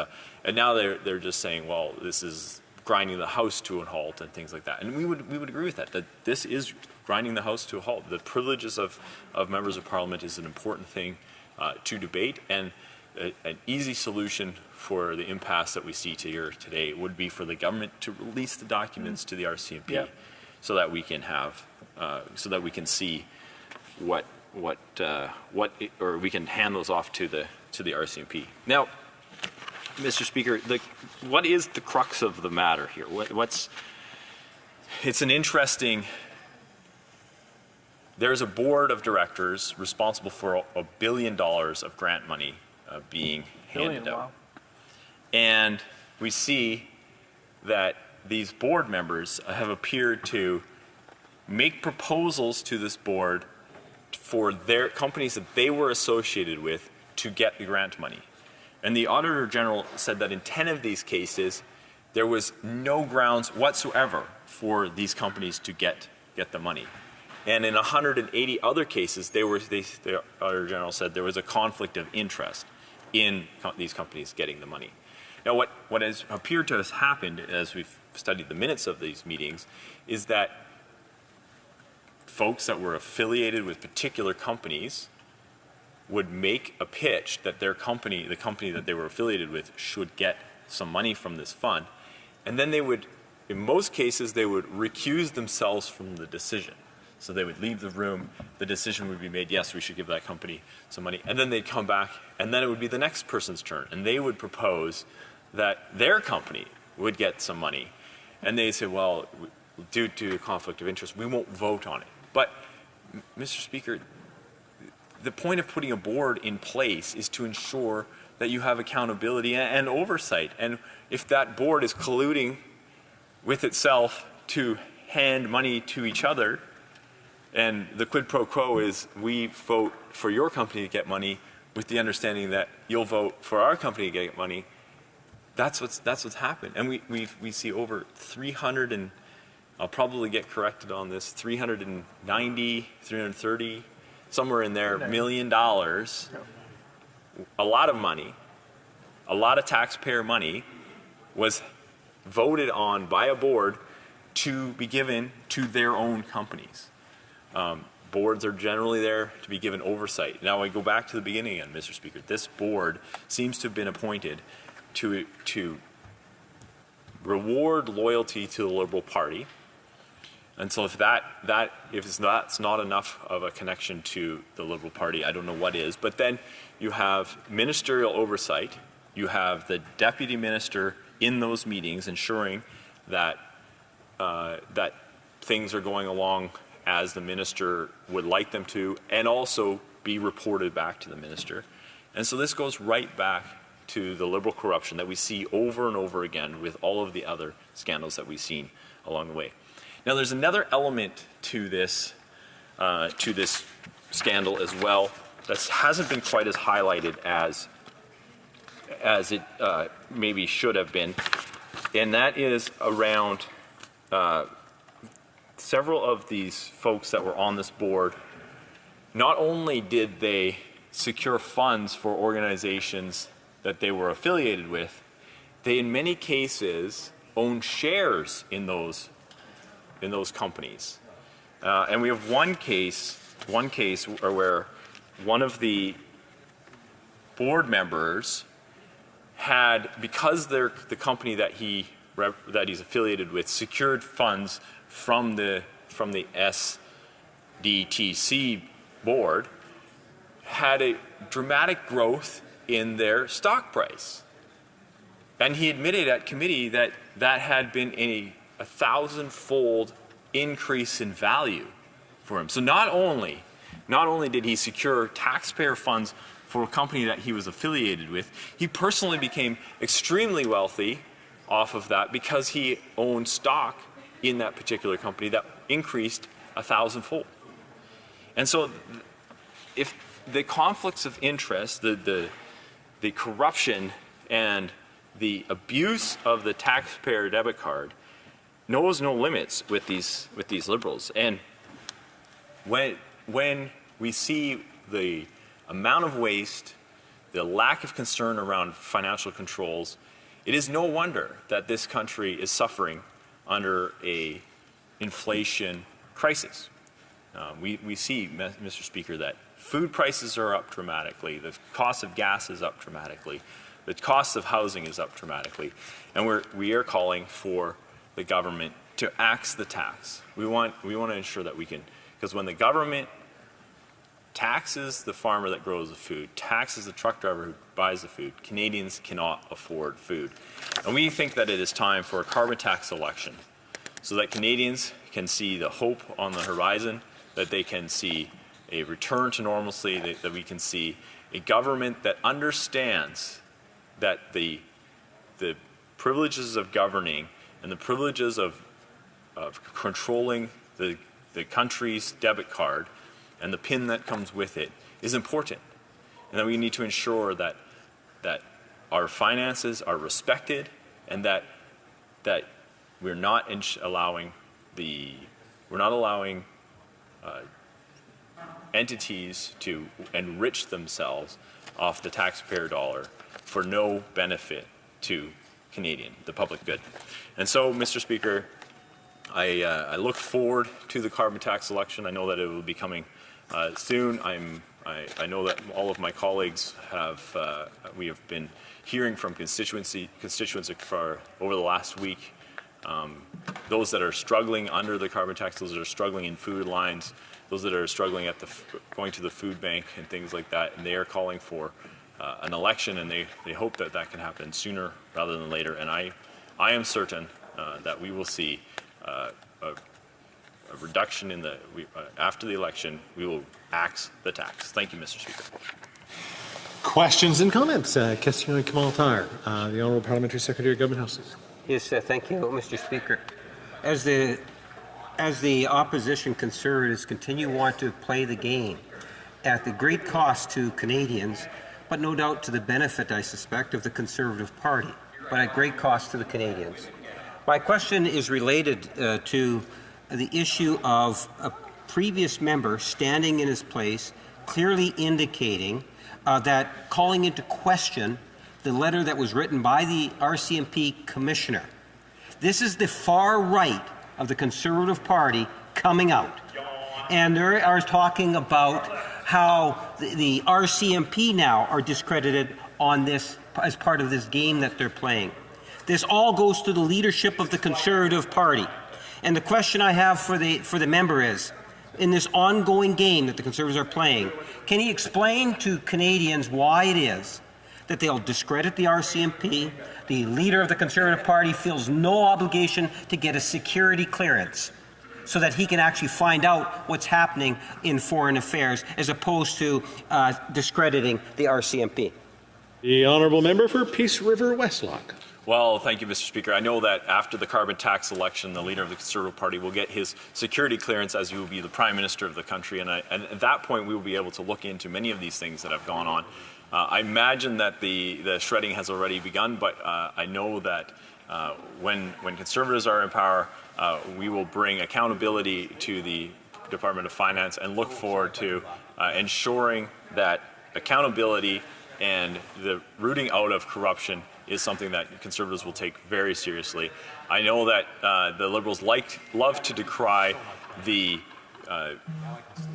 And now they're just saying, well, this is grinding the House to a halt and things like that. And we would agree with that this is grinding the House to a halt. The privileges of members of Parliament is an important thing to debate, and an easy solution for the impasse that we see here today would be for the government to release the documents to the RCMP so that we can have, so that we can see or we can hand those off to the RCMP. Now, Mr. Speaker, what is the crux of the matter here? It's an interesting. There's a board of directors responsible for $1 billion of grant money being handed out. Wow. And we see that these board members have appeared to make proposals to this board for their companies that they were associated with to get the grant money. And the Auditor General said that in 10 of these cases, there was no grounds whatsoever for these companies to get the money. And in 180 other cases, the Auditor General said there was a conflict of interest in these companies getting the money. Now, what has appeared to have happened as we've studied the minutes of these meetings is that folks that were affiliated with particular companies would make a pitch that their company, the company that they were affiliated with, should get some money from this fund. And then they would, in most cases, they would recuse themselves from the decision. So they would leave the room, the decision would be made, yes, we should give that company some money. And then they'd come back, and then it would be the next person's turn. And they would propose that their company would get some money. And they'd say, well, due to conflict of interest, we won't vote on it. But, Mr. Speaker, the point of putting a board in place is to ensure that you have accountability and oversight. And if that board is colluding with itself to hand money to each other, and the quid pro quo is we vote for your company to get money with the understanding that you'll vote for our company to get money, that's what's happened. And we see over 300 and I'll probably get corrected on this, 390, 330, somewhere in there, $1 million, a lot of money, a lot of taxpayer money was voted on by a board to be given to their own companies. Boards are generally there to be given oversight. Now I go back to the beginning again, Mr. Speaker. This board seems to have been appointed to reward loyalty to the Liberal Party. And so if that's not enough of a connection to the Liberal Party, I don't know what is. But then you have ministerial oversight. You have the deputy minister in those meetings ensuring that that things are going along as the minister would like them to, and also be reported back to the minister. And so this goes right back to the Liberal corruption that we see over and over again with all of the other scandals that we've seen along the way. Now, there's another element to this scandal as well that hasn't been quite as highlighted as it maybe should have been, and that is around several of these folks that were on this board. Not only did they secure funds for organizations that they were affiliated with, they in many cases own shares in those companies. And we have one case where one of the board members had, because the company that he's affiliated with secured funds from the SDTC board, had a dramatic growth in their stock price. And he admitted at committee that that had been a 1,000-fold increase in value for him. So not only did he secure taxpayer funds for a company that he was affiliated with, he personally became extremely wealthy off of that because he owned stock in that particular company that increased 1,000-fold. And so if the conflicts of interest, the corruption and the abuse of the taxpayer debit card knows no limits with these Liberals. And when we see the amount of waste, the lack of concern around financial controls, it is no wonder that this country is suffering under a inflation crisis. We see, Mr. Speaker, that food prices are up dramatically, the cost of gas is up dramatically, the cost of housing is up dramatically, and we are calling for the government to axe the tax. We want to ensure that we can, because when the government taxes the farmer that grows the food, taxes the truck driver who buys the food, Canadians cannot afford food. And we think that it is time for a carbon tax election so that Canadians can see the hope on the horizon, that they can see a return to normalcy, that we can see a government that understands that the privileges of governing and the privileges of controlling the country's debit card and the PIN that comes with it is important, and that we need to ensure that our finances are respected, and that we're not allowing entities to enrich themselves off the taxpayer dollar for no benefit to the public good. And so, Mr. Speaker, I look forward to the carbon tax election. I know that it will be coming soon. I know that all of my colleagues we have been hearing from constituents for over the last week. Those that are struggling under the carbon tax, those that are struggling in food lines, those that are struggling at going to the food bank and things like that, and they are calling for an election, and they hope that can happen sooner rather than later. And I am certain that we will see a reduction in after the election. We will axe the tax. Thank you, Mr. Speaker. Questions and comments? Question Kamal Tar, the Honourable Parliamentary Secretary of Government Houses. Yes, thank you, Mr. Speaker. As the opposition Conservatives continue to want to play the game at the great cost to Canadians, but no doubt to the benefit, I suspect, of the Conservative Party, but at great cost to the Canadians. My question is related to the issue of a previous member standing in his place, clearly indicating that calling into question the letter that was written by the RCMP commissioner. This is the far right of the Conservative Party coming out. And they are talking about how the RCMP now are discredited on this as part of this game that they're playing. This all goes to the leadership of the Conservative Party. And the question I have for the member is, in this ongoing game that the Conservatives are playing, can he explain to Canadians why it is that they'll discredit the RCMP? The leader of the Conservative Party feels no obligation to get a security clearance so that he can actually find out what's happening in foreign affairs, as opposed to discrediting the RCMP. The honourable member for Peace River Westlock. Well, thank you, Mr. Speaker. I know that after the carbon tax election, the leader of the Conservative Party will get his security clearance as he will be the Prime Minister of the country. And at that point, we will be able to look into many of these things that have gone on. I imagine that the shredding has already begun, but I know that when Conservatives are in power, we will bring accountability to the Department of Finance and look forward to ensuring that accountability and the rooting out of corruption is something that Conservatives will take very seriously. I know that the Liberals love to decry the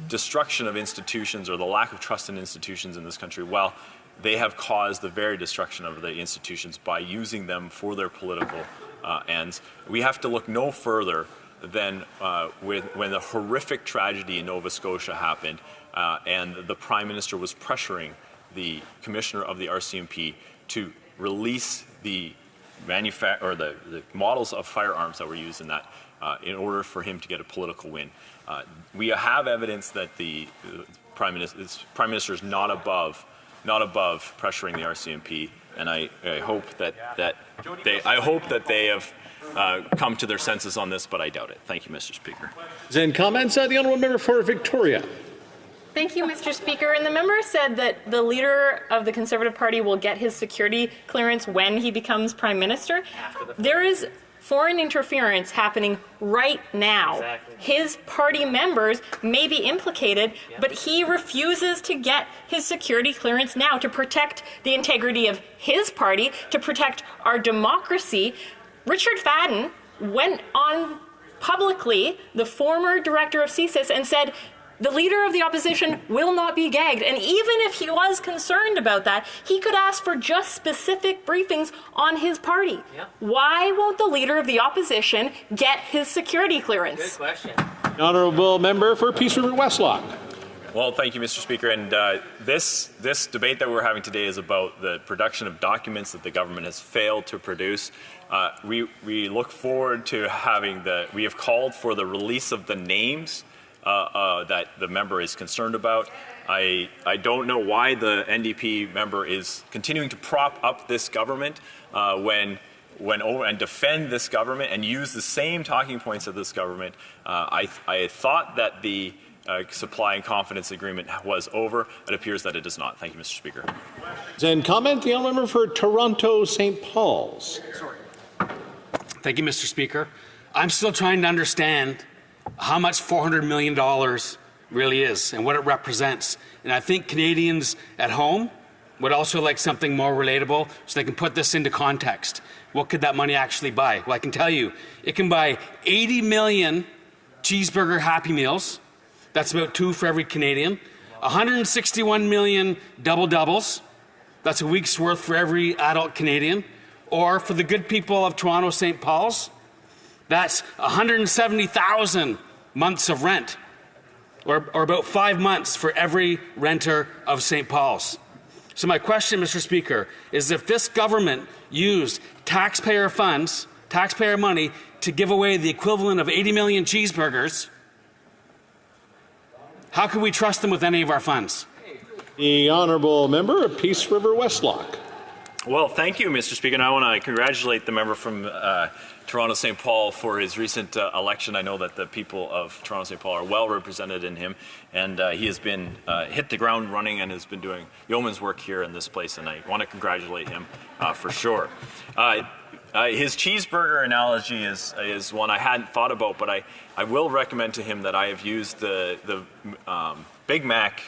destruction of institutions or the lack of trust in institutions in this country. Well, they have caused the very destruction of the institutions by using them for their political ends. We have to look no further than when the horrific tragedy in Nova Scotia happened and the Prime Minister was pressuring the Commissioner of the RCMP to release the models of firearms that were used in that in order for him to get a political win. We have evidence that the Prime Minister is not above pressuring the RCMP, and I hope that they have come to their senses on this, but I doubt it. Thank you, Mr. Speaker. Then comments, the honourable member for Victoria. Thank you, Mr. Speaker. And the member said that the leader of the Conservative Party will get his security clearance when he becomes Prime Minister. There is foreign interference happening right now. Exactly. His party members may be implicated, but he refuses to get his security clearance now to protect the integrity of his party, to protect our democracy. Richard Fadden went on publicly, the former director of CSIS, and said, the leader of the opposition will not be gagged. And even if he was concerned about that, he could ask for just specific briefings on his party. Yeah. Why won't the leader of the opposition get his security clearance? Good question. The honourable member for Peace River Westlock. Well, thank you, Mr. Speaker. And this debate that we're having today is about the production of documents that the government has failed to produce. We look forward to we have called for the release of the names that the member is concerned about. I don't know why the NDP member is continuing to prop up this government and defend this government and use the same talking points of this government. I thought that the supply and confidence agreement was over. It appears that it is not. Thank you, Mr. Speaker. Then comment, the honourable member for Toronto St. Paul's. Thank you, Mr. Speaker. I'm still trying to understand how much $400 million really is and what it represents. And I think Canadians at home would also like something more relatable so they can put this into context. What could that money actually buy? Well, I can tell you, it can buy 80 million cheeseburger Happy Meals. That's about 2 for every Canadian. 161 million double doubles. That's a week's worth for every adult Canadian. Or for the good people of Toronto St. Paul's, that's 170,000 months of rent, or about 5 months for every renter of St. Paul's. So my question, Mr. Speaker, is if this government used taxpayer funds, taxpayer money, to give away the equivalent of 80 million cheeseburgers, how can we trust them with any of our funds? The honourable member of Peace River Westlock. Well, thank you, Mr. Speaker. And I want to congratulate the member from Toronto St. Paul for his recent election. I know that the people of Toronto St. Paul are well represented in him, and he has been hit the ground running and has been doing yeoman's work here in this place, and I want to congratulate him for sure. His cheeseburger analogy is one I hadn't thought about, but I will recommend to him that I have used the Big Mac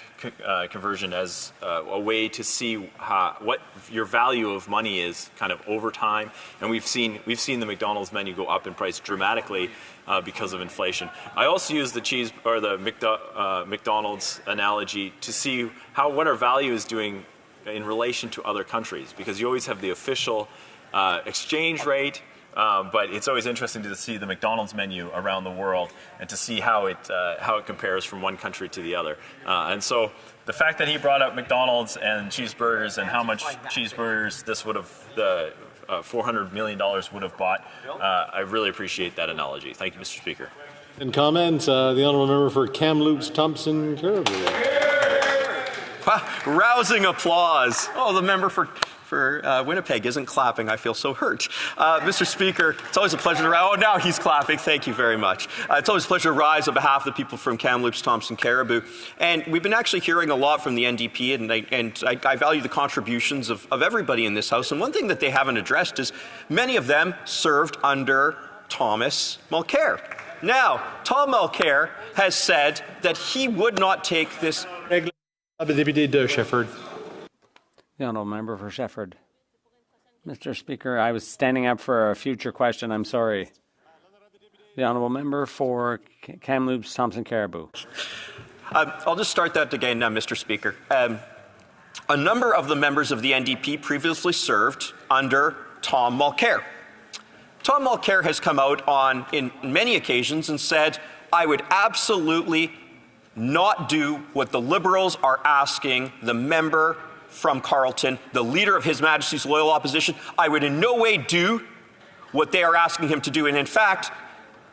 conversion as a way to see what your value of money is kind of over time. And we've seen the McDonald's menu go up in price dramatically because of inflation. I also use the McDonald's analogy to see what our value is doing in relation to other countries, because you always have the official exchange rate, but it's always interesting to see the McDonald's menu around the world and to see how it compares from one country to the other. And so the fact that he brought up McDonald's and cheeseburgers and how much cheeseburgers this would have, the $400 million would have bought, I really appreciate that analogy. Thank you, Mr. Speaker. In comments, the honourable member for Kamloops Thompson Caribou. Rousing applause. Oh, the member for Winnipeg isn't clapping. I feel so hurt. Mr. Speaker, it's always a pleasure to rise. Oh, now he's clapping. Thank you very much. It's always a pleasure to rise on behalf of the people from Kamloops Thompson Caribou. And we've been actually hearing a lot from the NDP, and I value the contributions of everybody in this House. And one thing that they haven't addressed is many of them served under Thomas Mulcair. Now, Tom Mulcair has said that he would not take this. The honourable member for Shefford. Mr. Speaker, I was standing up for a future question. I'm sorry. The honourable member for Kamloops Thompson Caribou. I'll just start that again now, Mr. Speaker. A number of the members of the NDP previously served under Tom Mulcair. Tom Mulcair has come out in many occasions and said, I would absolutely not do what the Liberals are asking the member from Carleton, the leader of His Majesty's Loyal Opposition. I would in no way do what they are asking him to do. And in fact,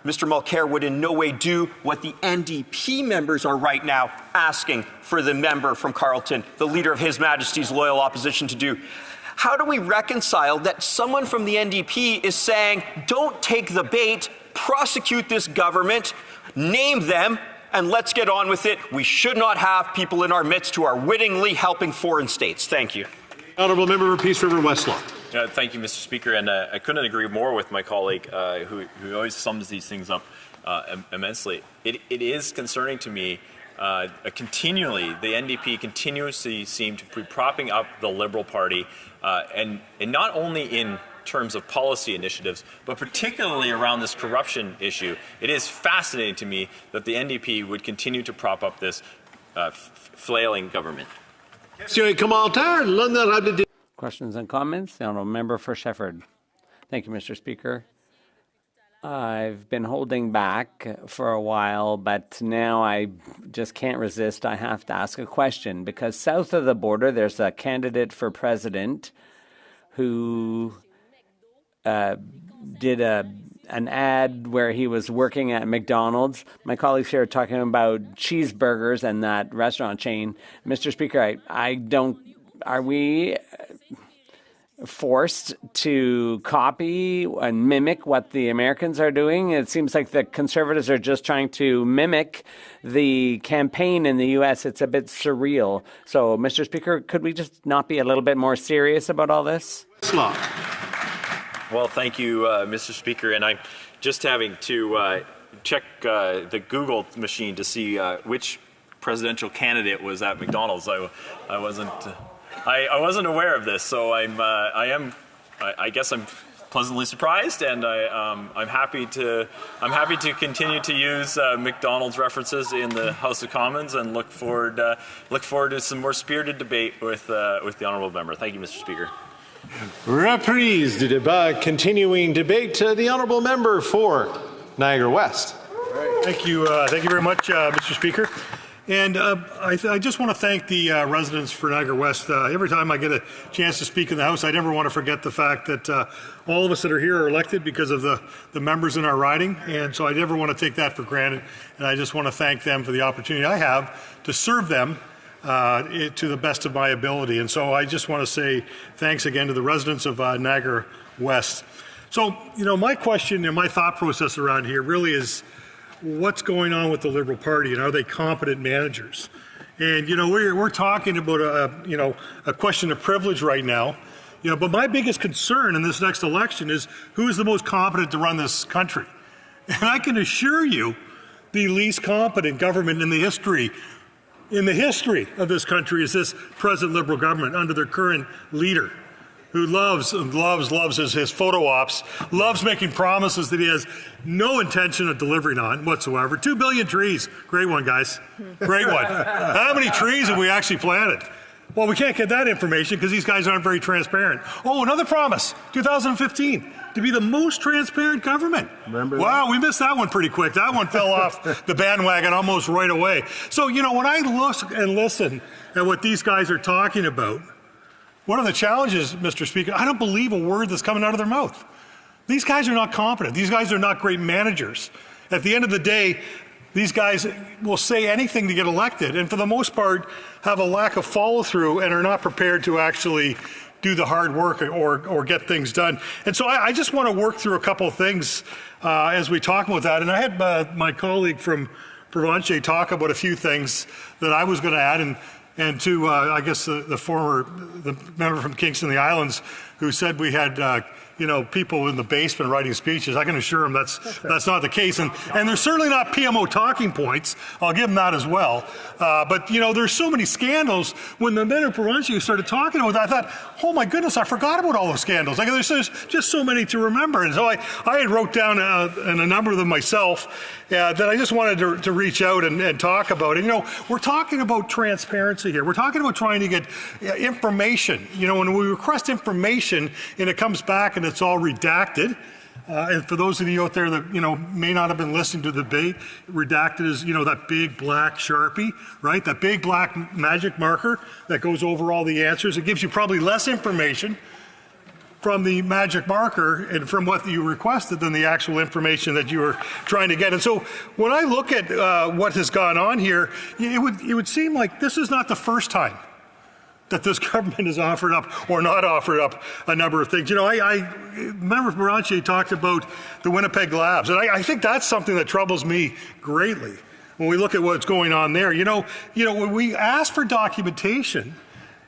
Mr. Mulcair would in no way do what the NDP members are right now asking for the member from Carleton, the leader of His Majesty's Loyal Opposition, to do. How do we reconcile that someone from the NDP is saying, don't take the bait, prosecute this government, name them, and let's get on with it. We should not have people in our midst who are wittingly helping foreign states. Thank you. Honourable member for Peace River Westlock. Thank you, Mr. Speaker. And I couldn't agree more with my colleague who always sums these things up immensely. It is concerning to me continually, the NDP continuously seem to be propping up the Liberal Party, and not only in terms of policy initiatives, but particularly around this corruption issue. It is fascinating to me that the NDP would continue to prop up this flailing government. Questions and comments? The honourable member for Shefford. Thank you, Mr. Speaker. I've been holding back for a while, but now I just can't resist. I have to ask a question, because south of the border, there's a candidate for president who did an ad where he was working at McDonald's. My colleagues here are talking about cheeseburgers and that restaurant chain. Mr. Speaker, are we forced to copy and mimic what the Americans are doing? It seems like the Conservatives are just trying to mimic the campaign in the U.S. It's a bit surreal. So, Mr. Speaker, could we just not be a little bit more serious about all this? Well, thank you, Mr. Speaker. And I'm just having to check the Google machine to see which presidential candidate was at McDonald's. I wasn't aware of this, so I guess I'm pleasantly surprised, and I'm happy to continue to use McDonald's references in the House of Commons, and look forward to some more spirited debate with the honourable member. Thank you, Mr. Speaker. Reprise du débat, continuing debate. The honourable member for Niagara West. Thank you very much, Mr. Speaker. And I just want to thank the residents for Niagara West. Every time I get a chance to speak in the House, I never want to forget the fact that all of us that are here are elected because of the members in our riding. And so I never want to take that for granted. And I just want to thank them for the opportunity I have to serve them to the best of my ability. And so I just want to say thanks again to the residents of Niagara West. So, my question and my thought process around here really is, what's going on with the Liberal Party, and are they competent managers? And we're talking about a question of privilege right now. But my biggest concern in this next election is who is the most competent to run this country. And I can assure you, the least competent government in the history of this country is this present Liberal government under their current leader, who loves his photo ops, loves making promises that he has no intention of delivering on whatsoever. 2 billion trees. Great one, guys. Great one. How many trees have we actually planted? Well, we can't get that information because these guys aren't very transparent. Oh, another promise, 2015, to be the most transparent government. Remember wow, we missed that one pretty quick. That one fell off the bandwagon almost right away. So, when I look and listen at what these guys are talking about, one of the challenges, Mr. Speaker, I don't believe a word that's coming out of their mouth. These guys are not competent. These guys are not great managers. At the end of the day, these guys will say anything to get elected, and for the most part have a lack of follow-through and are not prepared to actually do the hard work or get things done. And so I just want to work through a couple of things as we talk about that. And I had my colleague from Provencher talk about a few things that I was going to add, and to, I guess, the member from Kingston, the Islands, who said we had, people in the basement writing speeches. I can assure him that's not the case. And there's certainly not PMO talking points. I'll give him that as well. But, there's so many scandals. When the men of Provencher started talking about that, I thought, oh my goodness, I forgot about all those scandals. There's just so many to remember. And so I had wrote down and a number of them myself that I just wanted to reach out and talk about. And, we're talking about transparency here. We're talking about trying to get information. When we request information and it comes back and it's all redacted, and for those of you out there that may not have been listening to the debate, redacted is that big black Sharpie, right? That big black magic marker that goes over all the answers. It gives you probably less information from the magic marker and from what you requested than the actual information that you were trying to get. And so when I look at what has gone on here, it would seem like this is not the first time that this government has offered up or not offered up a number of things. I remember Provencher talked about the Winnipeg Labs, and I think that's something that troubles me greatly when we look at what's going on there. When we asked for documentation,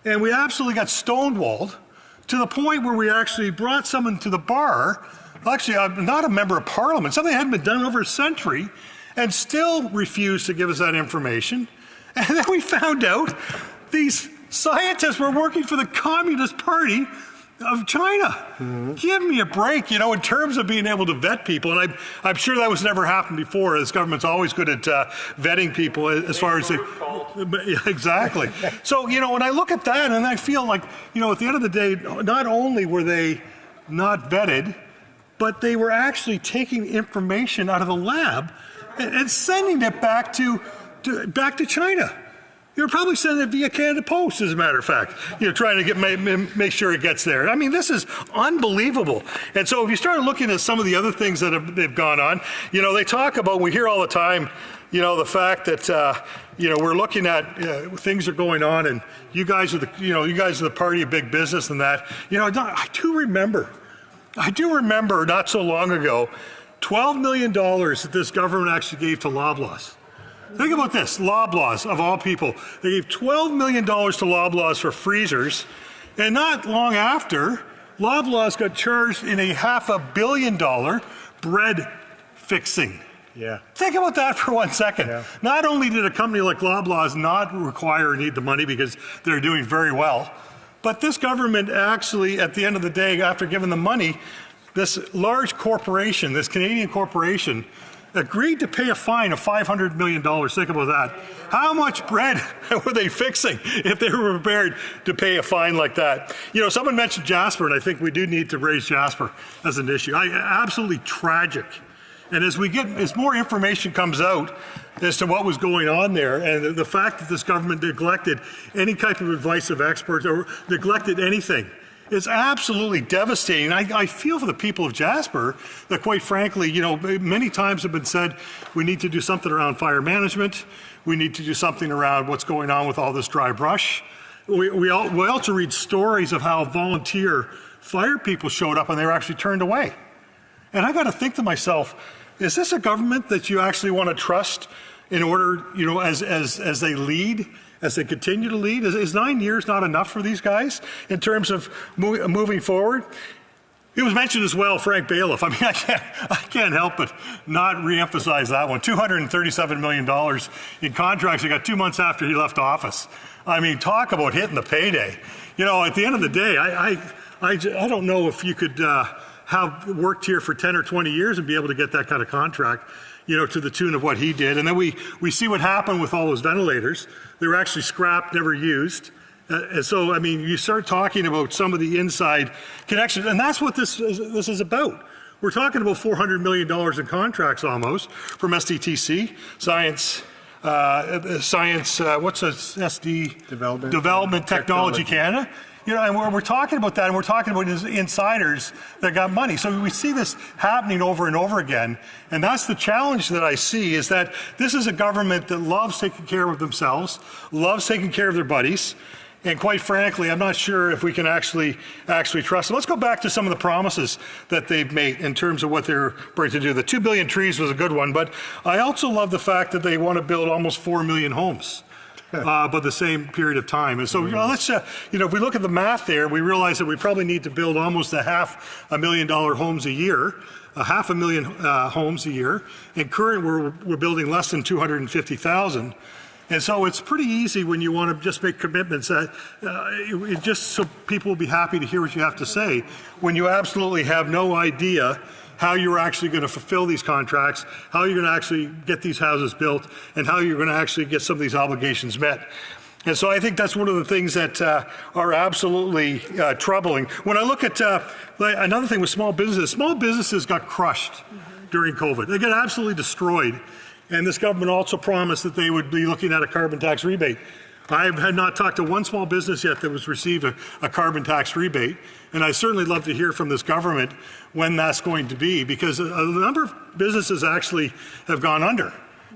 and we absolutely got stonewalled to the point where we actually brought someone to the bar, actually not a member of Parliament, something that hadn't been done over a century, and still refused to give us that information. And then we found out these scientists were working for the Communist Party of China. Mm-hmm. Give me a break, in terms of being able to vet people. And I'm sure that was never happened before. This government's always good at vetting people as far as exactly. So, when I look at that and I feel like, at the end of the day, not only were they not vetted, but they were actually taking information out of the lab and sending it back to China. You're probably sending it via Canada Post, as a matter of fact. Trying to make sure it gets there. I mean, this is unbelievable. And so if you start looking at some of the other things that they've gone on, they talk about, we hear all the time, the fact that, we're looking at things are going on, and you guys are the party of big business and that. I do remember not so long ago, $12 million that this government actually gave to Loblaws. Think about this, Loblaws, of all people. They gave $12 million to Loblaws for freezers, and not long after, Loblaws got charged in a $500 million bread fixing. Yeah. Think about that for 1 second. Yeah. Not only did a company like Loblaws not require or need the money because they're doing very well, but this government actually, at the end of the day, after giving the money, this large corporation, this Canadian corporation, agreed to pay a fine of $500 million. Think about that. How much bread were they fixing if they were prepared to pay a fine like that? Someone mentioned Jasper, and I think we do need to raise Jasper as an issue. Absolutely tragic. And as more information comes out as to what was going on there, and the fact that this government neglected any type of advice of experts or neglected anything, it's absolutely devastating. I feel for the people of Jasper that, quite frankly, many times have been said we need to do something around fire management. We need to do something around what's going on with all this dry brush. We also read stories of how volunteer fire people showed up and they were actually turned away. And I got to think to myself, is this a government that you actually want to trust in order, as they lead, as they continue to lead? Is 9 years not enough for these guys in terms of moving forward? It was mentioned as well, Frank Bailiff. I mean, I can't help but not reemphasize that one. $237 million in contracts he got 2 months after he left office. I mean, talk about hitting the payday. At the end of the day, I don't know if you could have worked here for 10 or 20 years and be able to get that kind of contract, to the tune of what he did. And then we see what happened with all those ventilators. They were actually scrapped, never used. And so, I mean, you start talking about some of the inside connections, and that's what this is about. We're talking about $400 million in contracts almost from SDTC, Science, what's a SD? Development Technology Canada. And we're talking about that, and we're talking about insiders that got money. So we see this happening over and over again, and that's the challenge that I see, is that this is a government that loves taking care of themselves, loves taking care of their buddies, and quite frankly, I'm not sure if we can actually trust them. Let's go back to some of the promises that they've made in terms of what they're going to do. The 2 billion trees was a good one, but I also love the fact that they want to build almost 4 million homes. But the same period of time. And so, let's, if we look at the math there, we realize that we probably need to build almost $500,000 homes a year, 500,000 homes a year. And current, we're building less than 250,000. And so it's pretty easy when you want to just make commitments that just so people will be happy to hear what you have to say, when you absolutely have no idea how you're actually going to fulfill these contracts, how you're going to actually get these houses built, and how you're going to actually get some of these obligations met. And so I think that's one of the things that are absolutely troubling. When I look at another thing with small businesses got crushed during COVID. They got absolutely destroyed. And this government also promised that they would be looking at a carbon tax rebate. I have not talked to one small business yet that was received a carbon tax rebate, and I certainly love to hear from this government when that's going to be, because a number of businesses actually have gone under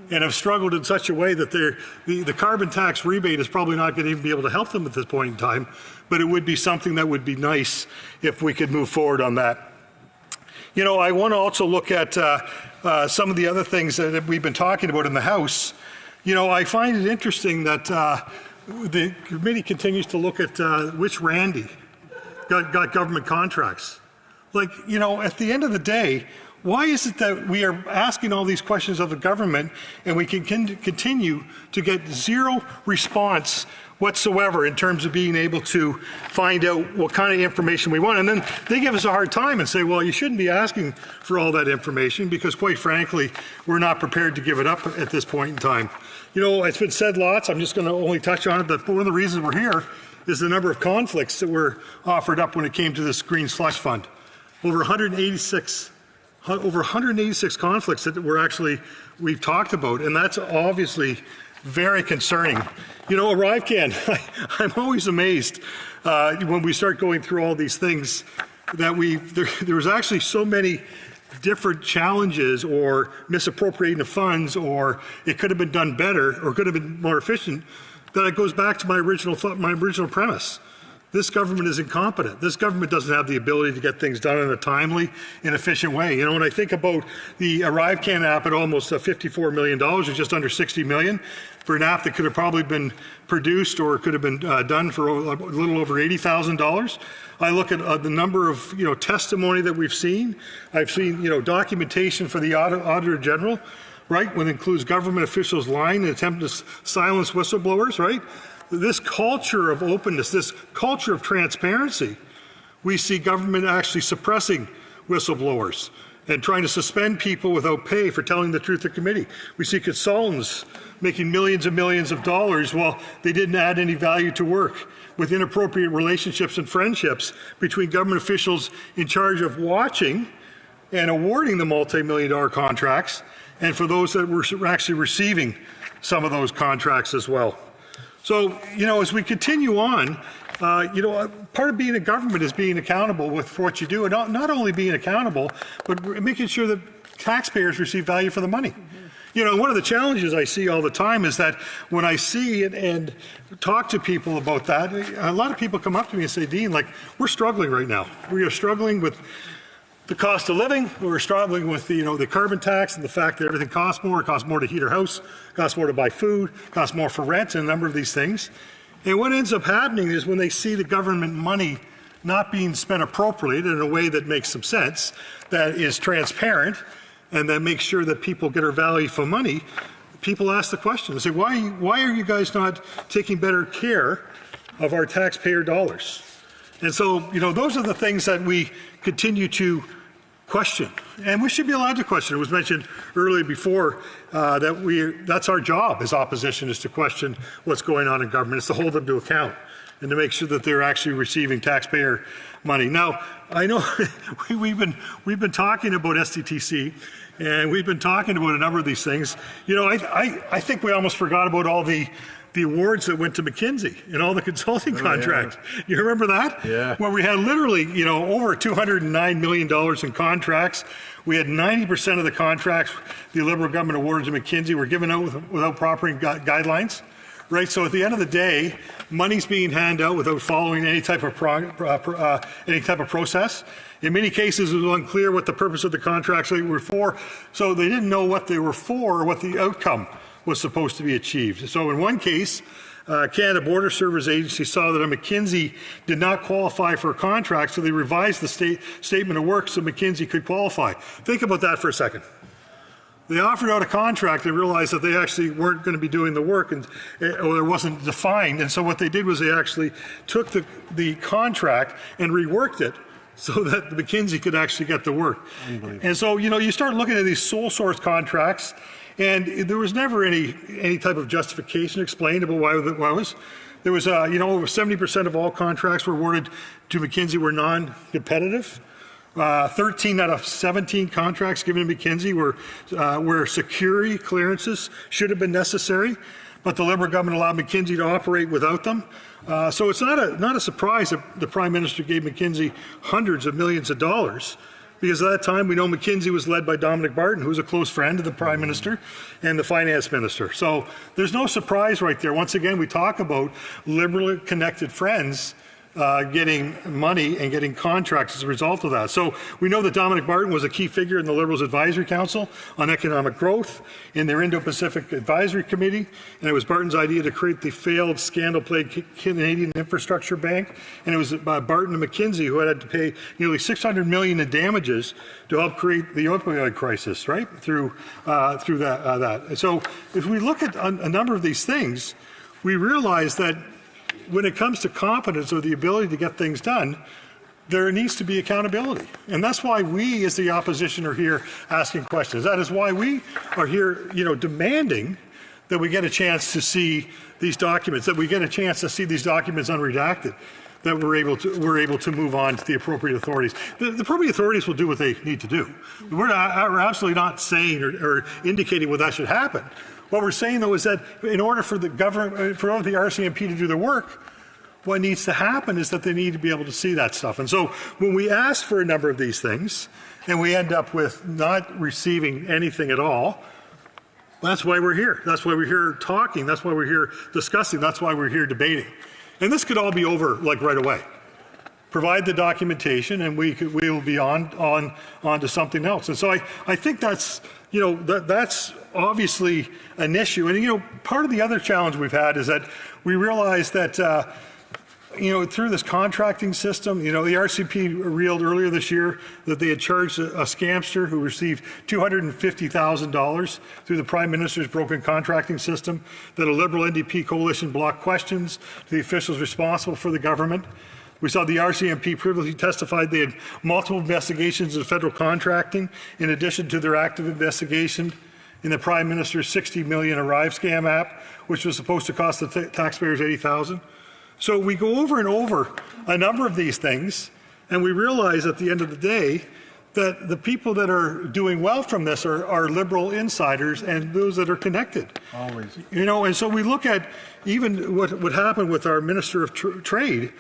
and have struggled in such a way that the carbon tax rebate is probably not going to even be able to help them at this point in time, but it would be something that would be nice if we could move forward on that. I want to also look at some of the other things that we've been talking about in the House. I find it interesting that the committee continues to look at which Randy got government contracts. At the end of the day, why is it that we are asking all these questions of the government and we can continue to get zero response whatsoever in terms of being able to find out what kind of information we want? And then they give us a hard time and say, well, you shouldn't be asking for all that information because, quite frankly, we're not prepared to give it up at this point in time. It's been said lots. I'm just going to only touch on it. But one of the reasons we're here is the number of conflicts that were offered up when it came to this Green Slush Fund. Over 186 conflicts that we've talked about, and that's obviously very concerning. ArriveCan, I'm always amazed when we start going through all these things that there was actually so many different challenges or misappropriating of funds, or it could have been done better or could have been more efficient, that it goes back to my original premise. This government is incompetent. This government doesn't have the ability to get things done in a timely and efficient way. When I think about the ArriveCan app at almost $54 million, or just under $60 million, for an app that could have probably been produced or could have been done for a little over $80,000. I look at the number of testimony that we've seen. I've seen documentation for the Auditor General, right, when it includes government officials lying and attempting to silence whistleblowers, right? This culture of openness, this culture of transparency, we see government actually suppressing whistleblowers and trying to suspend people without pay for telling the truth to committee. We see consultants making millions and millions of dollars while they didn't add any value to work, with inappropriate relationships and friendships between government officials in charge of watching and awarding the multi-million-dollar contracts, and for those that were actually receiving some of those contracts as well. So, as we continue on, part of being a government is being accountable for what you do, and not only being accountable, but making sure that taxpayers receive value for the money. One of the challenges I see all the time is that when I see it and talk to people about that, a lot of people come up to me and say, Dean, we're struggling right now. We are struggling with the cost of living. We're struggling with the carbon tax and the fact that everything costs more. It costs more to heat our house, costs more to buy food, costs more for rent, and a number of these things. And what ends up happening is when they see the government money not being spent appropriately in a way that makes some sense, that is transparent, and that makes sure that people get their value for money, people ask the question. They say, why are you guys not taking better care of our taxpayer dollars? And so, those are the things that we continue to question. And we should be allowed to question. It was mentioned earlier before that's our job as opposition, is to question what's going on in government. It's to hold them to account and to make sure that they're actually receiving taxpayer money. Now, I know we've been talking about SDTC, and we've been talking about a number of these things. I think we almost forgot about all the awards that went to McKinsey and all the consulting contracts. Yeah. You remember that? Yeah. Where we had literally, over $209 million in contracts. We had 90% of the contracts the Liberal government awarded to McKinsey were given out without proper guidelines. Right, so at the end of the day, money's being handed out without following any type of process. In many cases, it was unclear what the purpose of the contracts were for, so they didn't know what they were for or what the outcome was supposed to be achieved. So in one case, Canada Border Service Agency saw that a McKinsey did not qualify for a contract, so they revised the statement of work so McKinsey could qualify. Think about that for a second. They offered out a contract and realized that they actually weren't going to be doing the work, or it wasn't defined. And so what they did was they actually took the contract and reworked it so that McKinsey could actually get the work. And so, you start looking at these sole source contracts, and there was never any type of justification explained about why it was. There was, over 70% of all contracts were awarded to McKinsey were non-competitive. 13 out of 17 contracts given to McKinsey where security clearances should have been necessary, but the Liberal government allowed McKinsey to operate without them. So it's not a surprise that the Prime Minister gave McKinsey hundreds of millions of dollars, because at that time we know McKinsey was led by Dominic Barton, who was a close friend of the Prime Minister and the Finance Minister. So there's no surprise right there. Once again, we talk about Liberally connected friends getting money and getting contracts as a result of that. So we know that Dominic Barton was a key figure in the Liberals Advisory Council on Economic Growth in their Indo-Pacific Advisory Committee, and it was Barton's idea to create the failed scandal-plagued Canadian Infrastructure Bank, and it was Barton and McKinsey who had to pay nearly $600 million in damages to help create the opioid crisis, right, through that. So if we look at a number of these things, we realize that when it comes to competence or the ability to get things done, there needs to be accountability. And that's why we as the opposition are here asking questions. That is why we are here, demanding that we get a chance to see these documents, that we get a chance to see these documents unredacted, that we're able to move on to the appropriate authorities. The appropriate authorities will do what they need to do. We're absolutely not saying or indicating what that should happen. What we're saying, though, is that in order for the government, for the RCMP to do their work, what needs to happen is that they need to be able to see that stuff. And so when we ask for a number of these things and we end up with not receiving anything at all, that's why we're here. That's why we're here talking. That's why we're here discussing. That's why we're here debating. And this could all be over right away. Provide the documentation, and we will be on to something else. And so I think that's that's obviously an issue. And part of the other challenge we've had is that we realize that through this contracting system, the RCMP revealed earlier this year that they had charged a scamster who received $250,000 through the Prime Minister's broken contracting system, that a Liberal NDP coalition blocked questions to the officials responsible for the government. We saw the RCMP previously testified they had multiple investigations of federal contracting, in addition to their active investigation in the Prime Minister's $60 million Arrive scam app, which was supposed to cost the taxpayers $80,000. So we go over and over a number of these things, and we realize at the end of the day that the people that are doing well from this are Liberal insiders and those that are connected. Always. And so we look at even what happened with our Minister of Trade,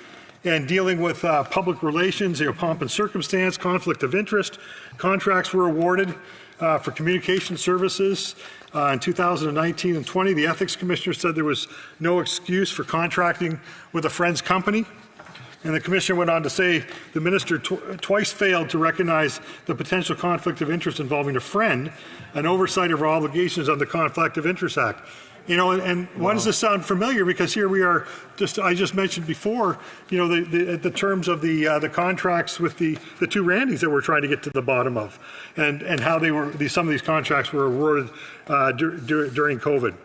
and dealing with public relations, pomp and circumstance, conflict of interest. Contracts were awarded for communication services in 2019 and 20. The Ethics Commissioner said there was no excuse for contracting with a friend's company. And the commissioner went on to say the minister twice failed to recognize the potential conflict of interest involving a friend and oversight of our obligations on the Conflict of Interest Act. You know, and why does this sound familiar? Because here we are, I just mentioned before, you know, the terms of the contracts with the two Randys that we're trying to get to the bottom of, and how they were, some of these contracts were awarded during COVID.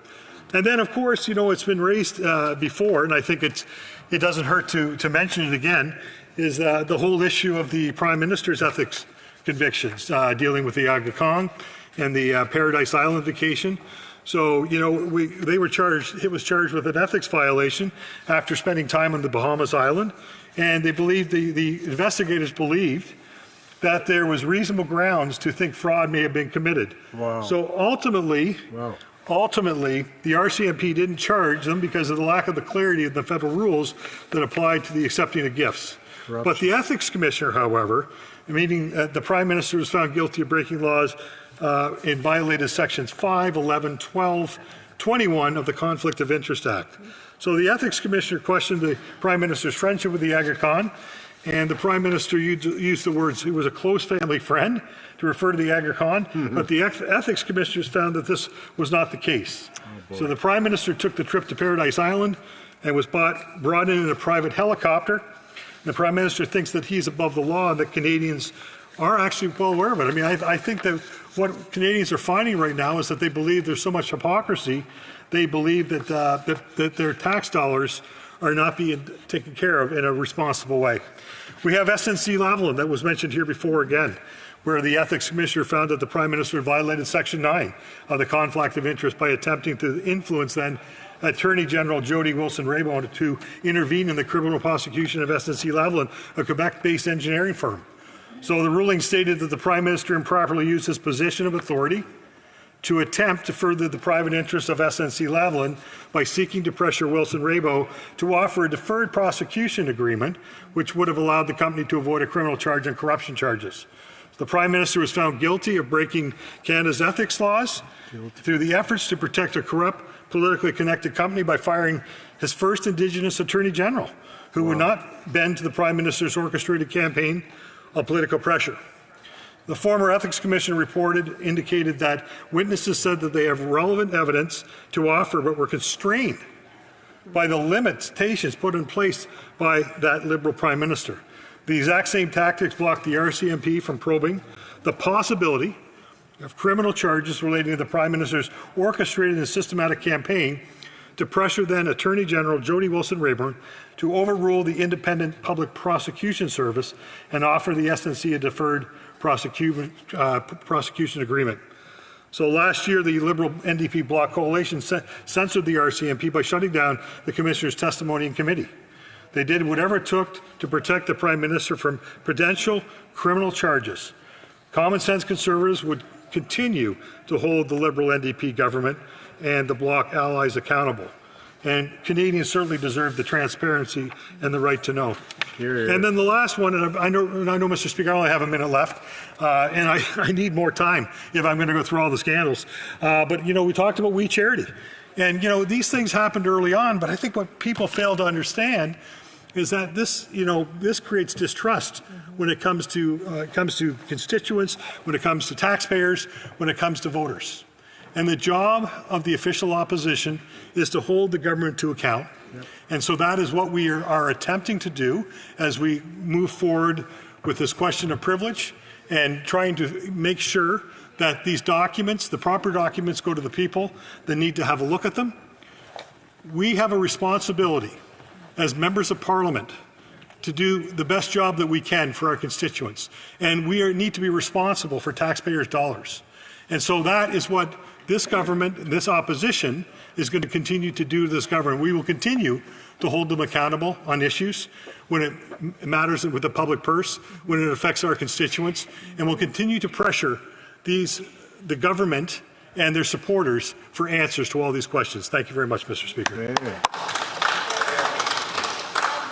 And then, of course, you know, it's been raised before, and I think it doesn't hurt to mention it again, is the whole issue of the Prime Minister's ethics convictions dealing with the Aga Khan and the Paradise Island vacation. So, you know, it was charged with an ethics violation after spending time on the Bahamas Island, and they believed, the investigators believed, that there was reasonable grounds to think fraud may have been committed. Wow. So ultimately, the RCMP didn't charge them because of the lack of the clarity of the federal rules that applied to the accepting of gifts. Corruption. But the ethics commissioner, however, meaning the Prime Minister was found guilty of breaking laws and violated sections 5, 11, 12, 21 of the Conflict of Interest Act. So the ethics commissioner questioned the Prime Minister's friendship with the Aga Khan, and the Prime Minister used the words, he was a close family friend, to refer to the Aga Khan, but the ethics commissioners found that this was not the case. So the Prime Minister took the trip to Paradise Island and was brought in a private helicopter. The Prime Minister thinks that he's above the law and that Canadians are actually well aware of it. I mean, I think that what Canadians are finding right now is that they believe there's so much hypocrisy. They believe that that their tax dollars are not being taken care of in a responsible way. We have SNC-Lavalin that was mentioned here before again, where the ethics commissioner found that the Prime Minister violated Section 9 of the Conflict of Interest by attempting to influence then Attorney General Jody Wilson-Raybould to intervene in the criminal prosecution of SNC-Lavalin, a Quebec-based engineering firm. So the ruling stated that the Prime Minister improperly used his position of authority to attempt to further the private interests of SNC-Lavalin by seeking to pressure Wilson-Raybould to offer a deferred prosecution agreement, which would have allowed the company to avoid a criminal charge and corruption charges. The Prime Minister was found guilty of breaking Canada's ethics laws through the efforts to protect a corrupt, politically connected company by firing his first Indigenous Attorney General, who would not bend to the Prime Minister's orchestrated campaign of political pressure. The former Ethics Commissioner indicated that witnesses said that they have relevant evidence to offer but were constrained by the limitations put in place by that Liberal Prime Minister. The exact same tactics blocked the RCMP from probing the possibility of criminal charges relating to the Prime Minister's orchestrated and systematic campaign to pressure then Attorney General Jody Wilson-Raybould to overrule the Independent Public Prosecution Service and offer the SNC a deferred prosecution agreement. So last year, the Liberal NDP Bloc Coalition censored the RCMP by shutting down the Commissioner's testimony in committee. They did whatever it took to protect the Prime Minister from potential criminal charges. Common sense Conservatives would continue to hold the Liberal NDP government and the Bloc allies accountable. And Canadians certainly deserve the transparency and the right to know. And then the last one, and I know, Mr. Speaker, I only have a minute left, and I need more time if I'm going to go through all the scandals. But, you know, we talked about We Charity. And, you know, these things happened early on, but I think what people fail to understand is that this, you know, this creates distrust when it comes to constituents, when it comes to taxpayers, when it comes to voters. And the job of the official opposition is to hold the government to account. And so that is what we are attempting to do as we move forward with this question of privilege and trying to make sure that these documents, the proper documents, go to the people that need to have a look at them. We have a responsibility as members of Parliament to do the best job that we can for our constituents. And we need to be responsible for taxpayers' dollars. And so that is what this government, this opposition, is going to continue to do to this government. We will continue to hold them accountable on issues when it matters with the public purse, when it affects our constituents, and we'll continue to pressure the government and their supporters for answers to all these questions. Thank you very much, Mr. Speaker.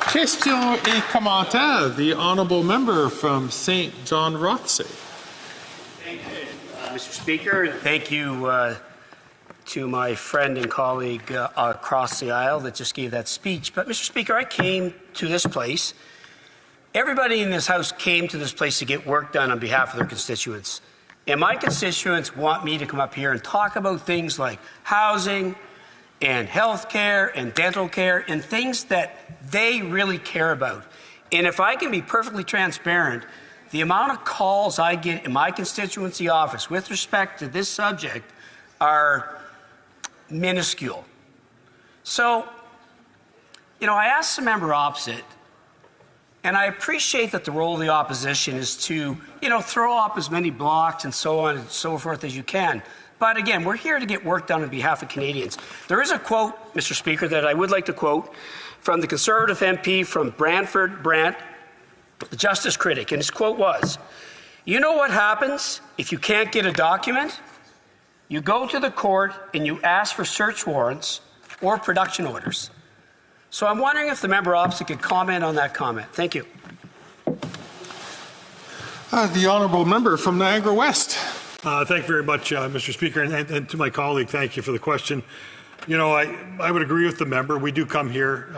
Question et commentaire. The honourable member from St. John Rothsay. Mr. Speaker, thank you to my friend and colleague across the aisle that just gave that speech. But, Mr. Speaker, I came to this place. Everybody in this House came to this place to get work done on behalf of their constituents. And my constituents want me to come up here and talk about things like housing and health care and dental care and things that they really care about. And if I can be perfectly transparent, the amount of calls I get in my constituency office with respect to this subject are minuscule. So, I asked the member opposite, and I appreciate that the role of the opposition is to, throw up as many blocks and so on and so forth as you can. But again, we're here to get work done on behalf of Canadians. There is a quote, Mr. Speaker, that I would like to quote from the Conservative MP from Brantford Brant, the Justice Critic, and his quote was, "You know what happens if you can't get a document? You go to the court and you ask for search warrants or production orders." So I'm wondering if the member opposite could comment on that comment. Thank you. The honourable member from Niagara West. Thank you very much, Mr. Speaker, and to my colleague, thank you for the question. I would agree with the member. We do come here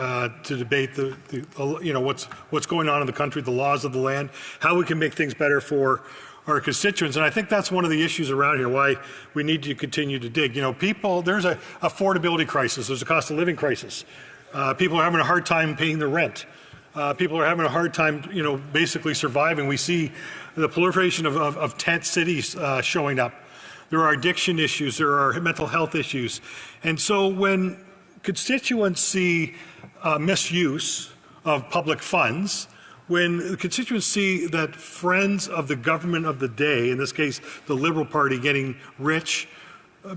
to debate what's going on in the country, the laws of the land, how we can make things better for our constituents. And I think that's one of the issues around here, why we need to continue to dig. There's an affordability crisis. There's a cost of living crisis. People are having a hard time paying their rent. People are having a hard time, basically surviving. We see the proliferation of tent cities showing up. There are addiction issues. There are mental health issues. And so when constituents see misuse of public funds, when the constituents see that friends of the government of the day, in this case the Liberal Party, getting rich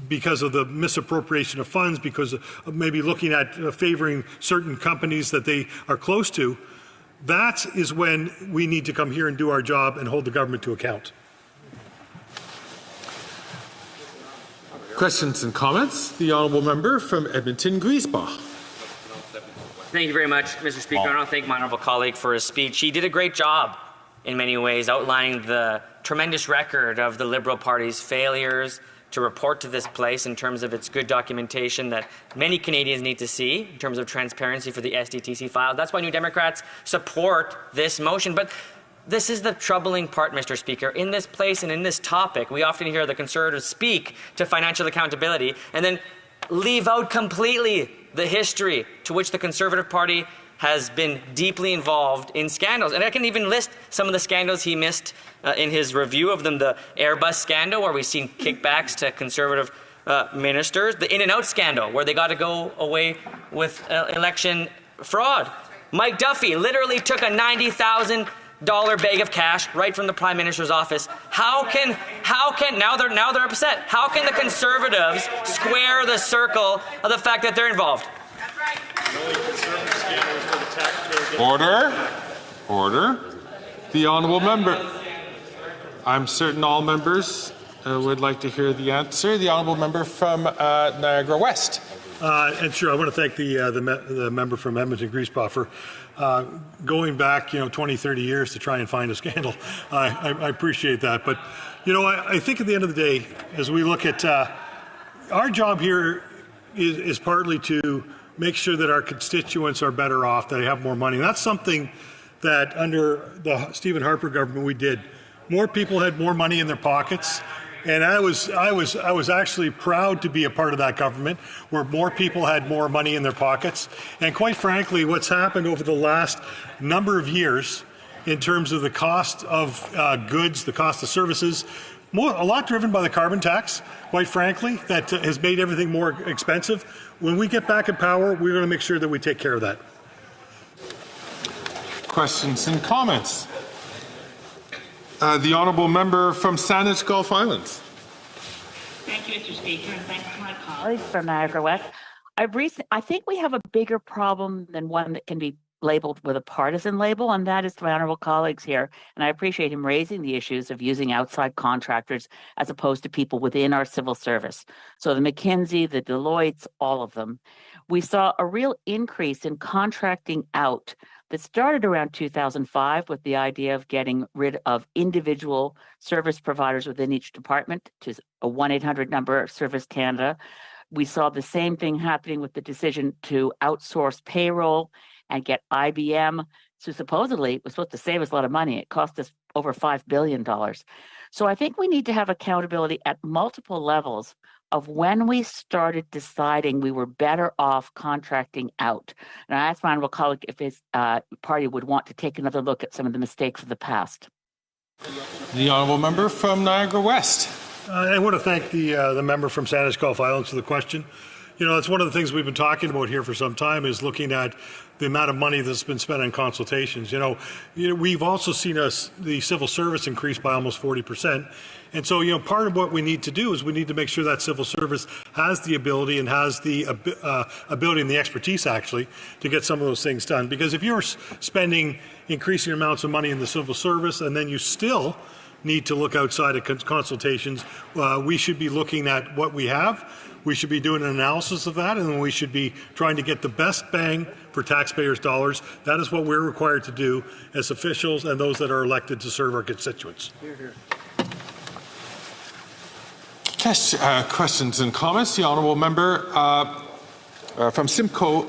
because of the misappropriation of funds, because of maybe looking at favoring certain companies that they are close to, that is when we need to come here and do our job and hold the government to account. Questions and comments? The honourable member from Edmonton Griesbach. Thank you very much, Mr. Speaker. I want to thank my honourable colleague for his speech. He did a great job in many ways outlining the tremendous record of the Liberal Party's failures to report to this place in terms of its good documentation that many Canadians need to see in terms of transparency for the SDTC file. That's why New Democrats support this motion. But this is the troubling part, Mr. Speaker. In this place and in this topic, we often hear the Conservatives speak to financial accountability and then leave out completely the history to which the Conservative Party has been deeply involved in scandals. And I can even list some of the scandals he missed in his review of them. The Airbus scandal, where we've seen kickbacks to Conservative ministers. The In-N-Out scandal, where they got to go away with election fraud. Mike Duffy literally took a $90,000 bag of cash right from the Prime Minister's office. How can now they're upset. How can the Conservatives square the circle of the fact that they're involved? Order. The honourable member. I'm certain all members would like to hear the answer. The honourable member from Niagara West. And sure, I want to thank the member from Edmonton Griesbach for going back, 20, 30 years to try and find a scandal. I appreciate that. But, I think at the end of the day, as we look at our job here is partly to make sure that our constituents are better off, that they have more money. And that's something that under the Stephen Harper government we did. More people had more money in their pockets. And I was actually proud to be a part of that government where more people had more money in their pockets. And quite frankly, what's happened over the last number of years in terms of the cost of goods, the cost of services, a lot driven by the carbon tax, quite frankly, that has made everything more expensive. When we get back in power, we're going to make sure that we take care of that. Questions and comments? The honourable member from Saanich Gulf Islands. Thank you, Mr. Speaker, and thanks to my colleagues from Niagara West. I think we have a bigger problem than one that can be labeled with a partisan label, and that is to my honourable colleagues here. And I appreciate him raising the issues of using outside contractors as opposed to people within our civil service. So the McKinsey, the Deloittes, all of them. We saw a real increase in contracting out that started around 2005 with the idea of getting rid of individual service providers within each department to a 1-800 number, Service Canada, We saw the same thing happening with the decision to outsource payroll and get IBM. So supposedly it was supposed to save us a lot of money. It cost us over $5 billion. So I think we need to have accountability at multiple levels of when we started deciding we were better off contracting out. And I asked my honourable colleague if his party would want to take another look at some of the mistakes of the past. The honourable member from Niagara West. I want to thank the member from Sandwich Gulf Islands for the question. You know, that's one of the things we've been talking about here for some time is looking at the amount of money that's been spent on consultations. You know, we've also seen the civil service increase by almost 40%. And so, you know, part of what we need to do is we need to make sure that civil service has the ability and has the ability and the expertise actually to get some of those things done. Because if you're spending increasing amounts of money in the civil service and then you still need to look outside of consultations, we should be looking at what we have. We should be doing an analysis of that, and then we should be trying to get the best bang for taxpayers' dollars. That is what we're required to do as officials and those that are elected to serve our constituents. Hear, hear. Questions and comments? The honourable member from Simcoe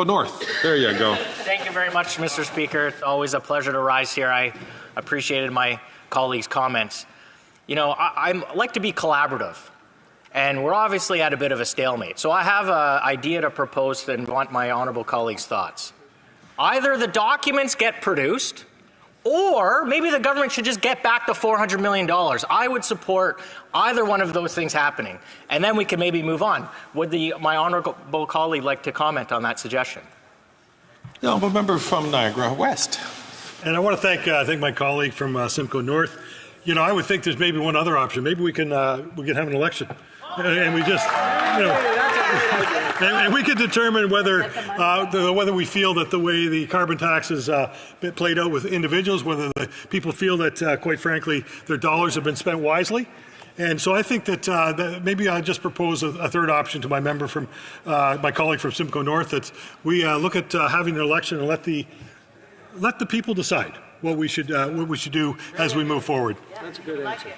North. There you go. Thank you very much, Mr. Speaker. It's always a pleasure to rise here. I appreciated my colleagues' comments. You know, I like to be collaborative, and we're obviously at a bit of a stalemate. So I have an idea to propose and want my honourable colleagues' thoughts. Either the documents get produced, or maybe the government should just get back the $400 million. I would support either one of those things happening, and then we can maybe move on. Would my honourable colleague like to comment on that suggestion? The honourable member from Niagara West. And I want to thank my colleague from Simcoe North. You know, I would think there's maybe one other option. Maybe we can have an election, and we just, you know, and we could determine whether we feel that the way the carbon tax is played out with individuals, whether the people feel that, quite frankly, their dollars have been spent wisely. And so I think that maybe I'll just propose a third option to my member from my colleague from Simcoe North, that we look at having an election and let the people decide what we should do as we move forward. That's a good answer.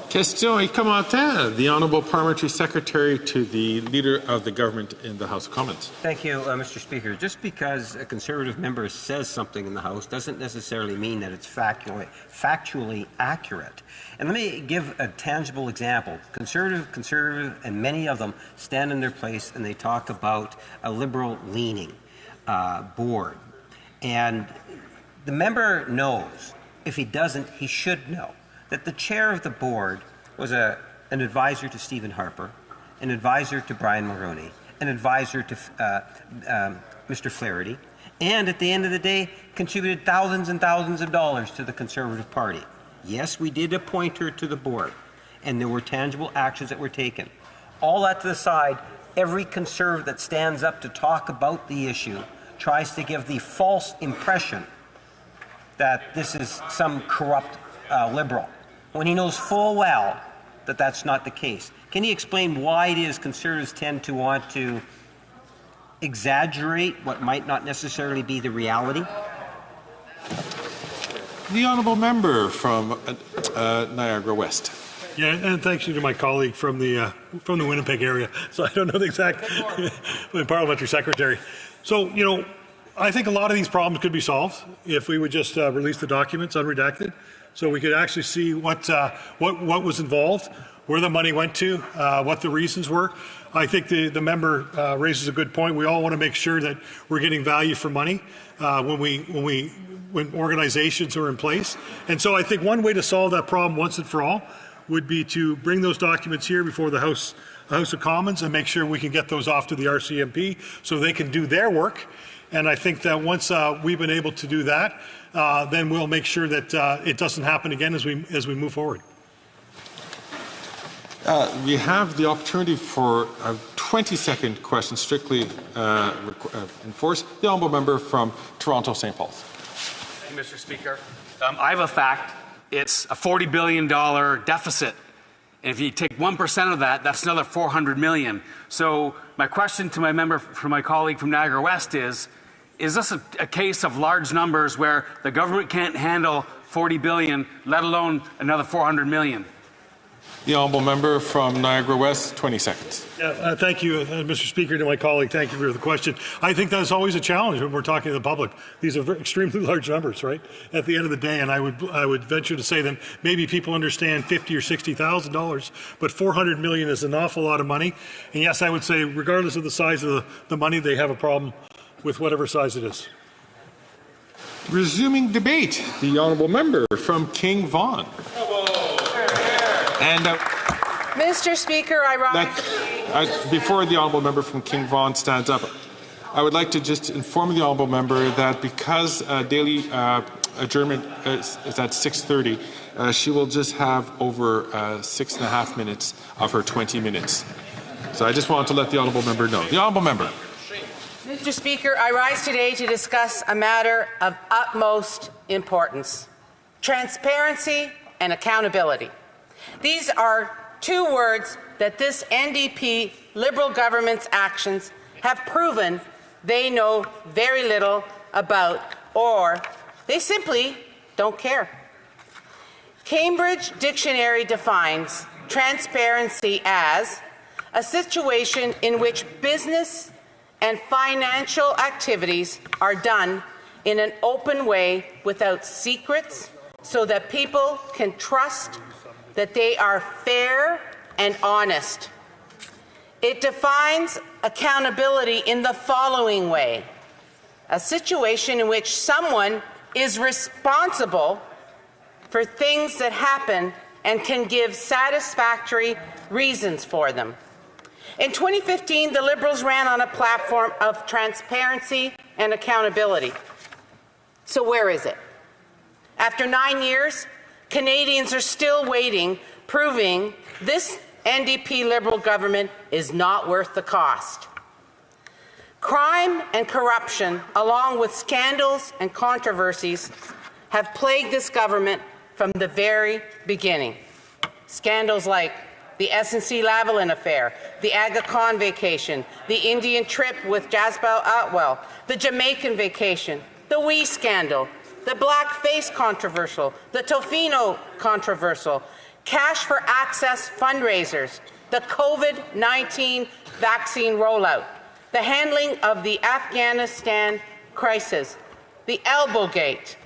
Question commentaire. The Honourable Parliamentary Secretary to the Leader of the Government in the House of Commons. Thank you, Mr. Speaker. Just because a Conservative member says something in the House doesn't necessarily mean that it's factually accurate. And let me give a tangible example. Conservative, and many of them stand in their place and they talk about a liberal-leaning board. And the member knows, if he doesn't, he should know, that the chair of the board was an advisor to Stephen Harper, an advisor to Brian Mulroney, an advisor to Mr. Flaherty, and at the end of the day, contributed thousands and thousands of dollars to the Conservative Party. Yes, we did appoint her to the board, and there were tangible actions that were taken. All that to the side, every Conservative that stands up to talk about the issue tries to give the false impression that this is some corrupt liberal, when he knows full well that that's not the case. Can he explain why it is Conservatives tend to want to exaggerate what might not necessarily be the reality? The honourable member from Niagara West. Yeah, and thanks to my colleague from the Winnipeg area. So I don't know the exact parliamentary secretary. So, you know, I think a lot of these problems could be solved if we would just release the documents unredacted, so we could actually see what was involved, where the money went to, what the reasons were. I think the member raises a good point. We all want to make sure that we're getting value for money when organizations are in place. And so I think one way to solve that problem once and for all would be to bring those documents here before the House of Commons and make sure we can get those off to the RCMP so they can do their work. And I think that once we've been able to do that, then we'll make sure that it doesn't happen again as we move forward. We have the opportunity for a 20-second question, strictly enforced. The honourable member from Toronto, St. Paul's. Thank you, Mr. Speaker. I have a fact. It's a $40 billion deficit. And if you take 1% of that, that's another $400 million. So my question to my member, from my colleague from Niagara West is this a case of large numbers where the government can't handle $40 billion, let alone another $400 million? The honourable member from Niagara West, 20 seconds. Yeah, thank you, Mr. Speaker, to my colleague. Thank you for the question. I think that's always a challenge when we're talking to the public. These are extremely large numbers, right? At the end of the day, and I would venture to say that maybe people understand $50,000 or $60,000, but $400 million is an awful lot of money. And yes, I would say, regardless of the size of the money, they have a problem with whatever size it is. Resuming debate, the honourable member from King Vaughan. And Mr. Speaker, I rise. Before the honourable member from King Vaughan stands up, I would like to just inform the honourable member that because daily adjournment is at 6:30, she will just have over 6.5 minutes of her 20 minutes. So I just wanted to let the honourable member know. The honourable member. Mr. Speaker, I rise today to discuss a matter of utmost importance: transparency and accountability. These are two words that this NDP Liberal government's actions have proven they know very little about, or they simply don't care. Cambridge Dictionary defines transparency as a situation in which business and financial activities are done in an open way without secrets, so that people can trust that they are fair and honest. It defines accountability in the following way: a situation in which someone is responsible for things that happen and can give satisfactory reasons for them. In 2015, the Liberals ran on a platform of transparency and accountability. So where is it? After 9 years, Canadians are still waiting, proving this NDP Liberal government is not worth the cost. Crime and corruption, along with scandals and controversies, have plagued this government from the very beginning. Scandals like the SNC-Lavalin affair, the Aga Khan vacation, the Indian trip with Jasbal Atwell, the Jamaican vacation, the WE scandal, the blackface controversial, the Tofino controversial, cash for access fundraisers, the COVID-19 vaccine rollout, the handling of the Afghanistan crisis, the Elbowgate,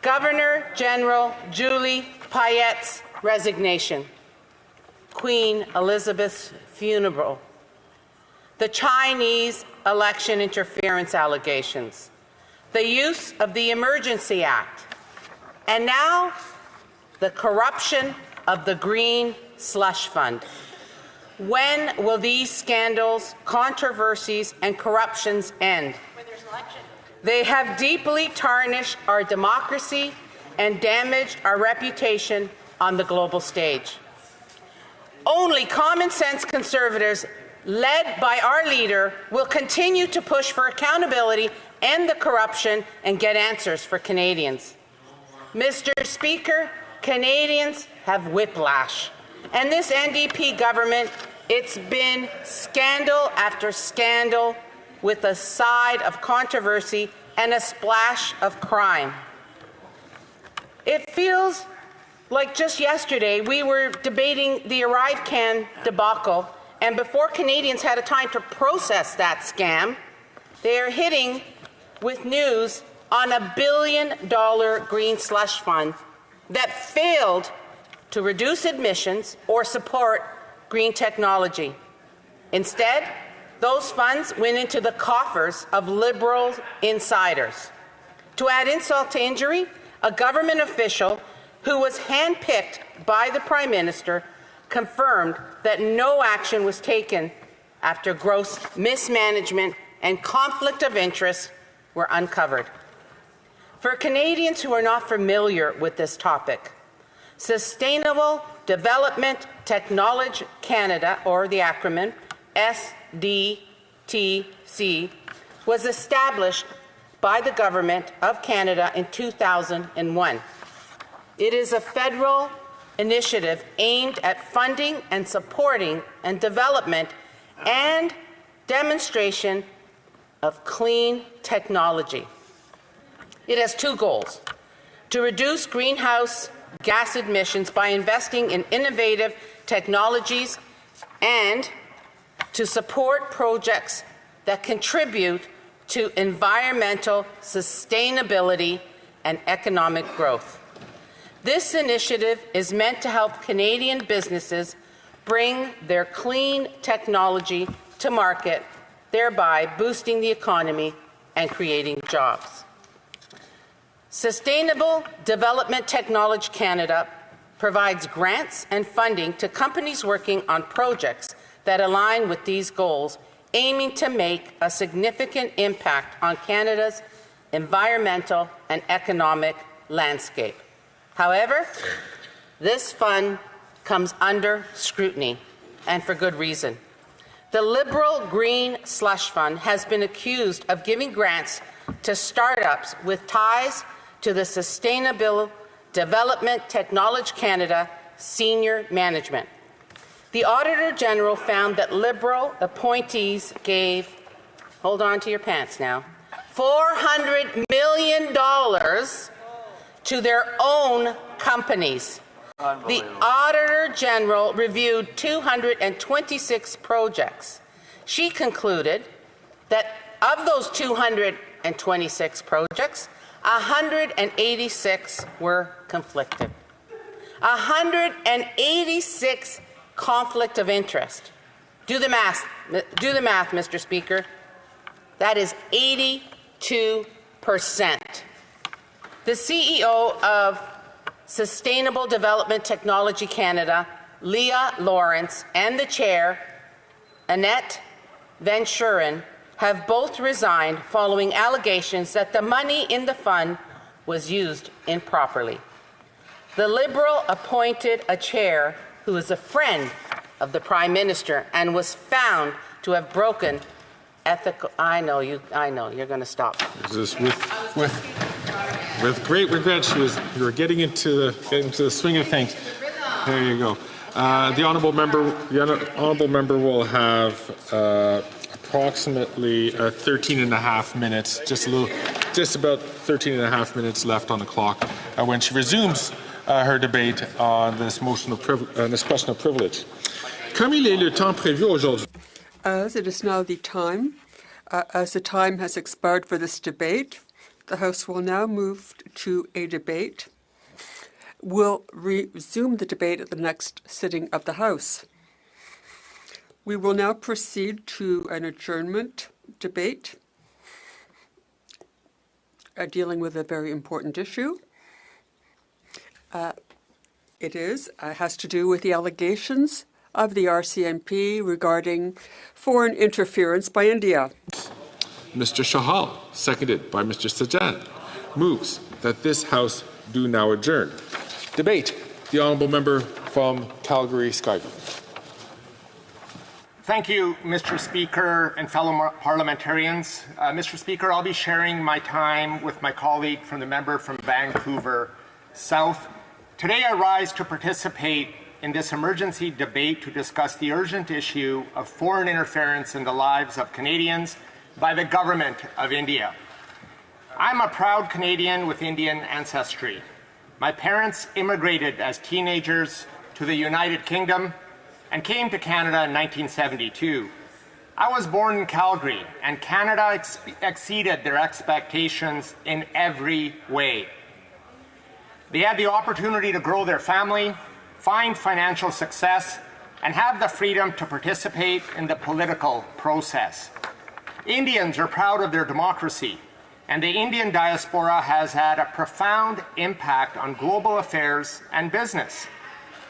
Governor General Julie Payette's resignation, Queen Elizabeth's funeral, the Chinese election interference allegations, the use of the Emergency Act, and now the corruption of the Green Slush Fund. When will these scandals, controversies, and corruptions end? When there's an election. They have deeply tarnished our democracy and damaged our reputation on the global stage. Only common-sense Conservatives, led by our leader, will continue to push for accountability, end the corruption, and get answers for Canadians. Mr. Speaker, Canadians have whiplash. And this NDP government, it's been scandal after scandal with a side of controversy and a splash of crime. It feels like just yesterday we were debating the ArriveCan debacle, and before Canadians had a time to process that scam, they are hitting with news on $1 billion green slush fund that failed to reduce emissions or support green technology. Instead, those funds went into the coffers of Liberal insiders. To add insult to injury, a government official who was handpicked by the Prime Minister confirmed that no action was taken after gross mismanagement and conflict of interest were uncovered. For Canadians who are not familiar with this topic, Sustainable Development Technology Canada, or the acronym SDTC, was established by the Government of Canada in 2001. It is a federal initiative aimed at funding and supporting and development and demonstration of clean technology. It has two goals: to reduce greenhouse gas emissions by investing in innovative technologies and to support projects that contribute to environmental sustainability and economic growth. This initiative is meant to help Canadian businesses bring their clean technology to market, thereby boosting the economy and creating jobs. Sustainable Development Technology Canada provides grants and funding to companies working on projects that align with these goals, aiming to make a significant impact on Canada's environmental and economic landscape. However, this fund comes under scrutiny, and for good reason. The Liberal Green Slush Fund has been accused of giving grants to startups with ties to the Sustainable Development Technology Canada senior management. The Auditor General found that Liberal appointees gave, hold on to your pants now, $400 million to their own companies. The Auditor General reviewed 226 projects. She concluded that of those 226 projects, 186 were conflicted. 186 conflict of interest. Do the math, Mr. Speaker. That is 82%. The CEO of Sustainable Development Technology Canada, Leah Lawrence, and the chair, Annette Van Schuren, have both resigned following allegations that the money in the fund was used improperly. The Liberal appointed a chair who is a friend of the Prime Minister and was found to have broken ethical. I know you're going to stop. With great regret, you were getting into the swing of things. There you go. The honourable member will have approximately 13 and a half minutes, just about 13 and a half minutes left on the clock when she resumes her debate on this question of privilege. Comme il est le temps prévu aujourd'hui. As it is now the time, as the time has expired for this debate, the House will now move to a debate. We'll resume the debate at the next sitting of the House. We will now proceed to an adjournment debate dealing with a very important issue. It has to do with the allegations of the RCMP regarding foreign interference by India. Mr. Shahal, seconded by Mr. Sajjan, moves that this House do now adjourn. Debate. The honourable member from Calgary, Skyview. Thank you, Mr. Speaker and fellow parliamentarians. Mr. Speaker, I'll be sharing my time with my colleague from the member from Vancouver South. Today I rise to participate in this emergency debate to discuss the urgent issue of foreign interference in the lives of Canadians by the government of India. I'm a proud Canadian with Indian ancestry. My parents immigrated as teenagers to the United Kingdom and came to Canada in 1972. I was born in Calgary, and Canada exceeded their expectations in every way. They had the opportunity to grow their family, find financial success, and have the freedom to participate in the political process. Indians are proud of their democracy, and the Indian diaspora has had a profound impact on global affairs and business.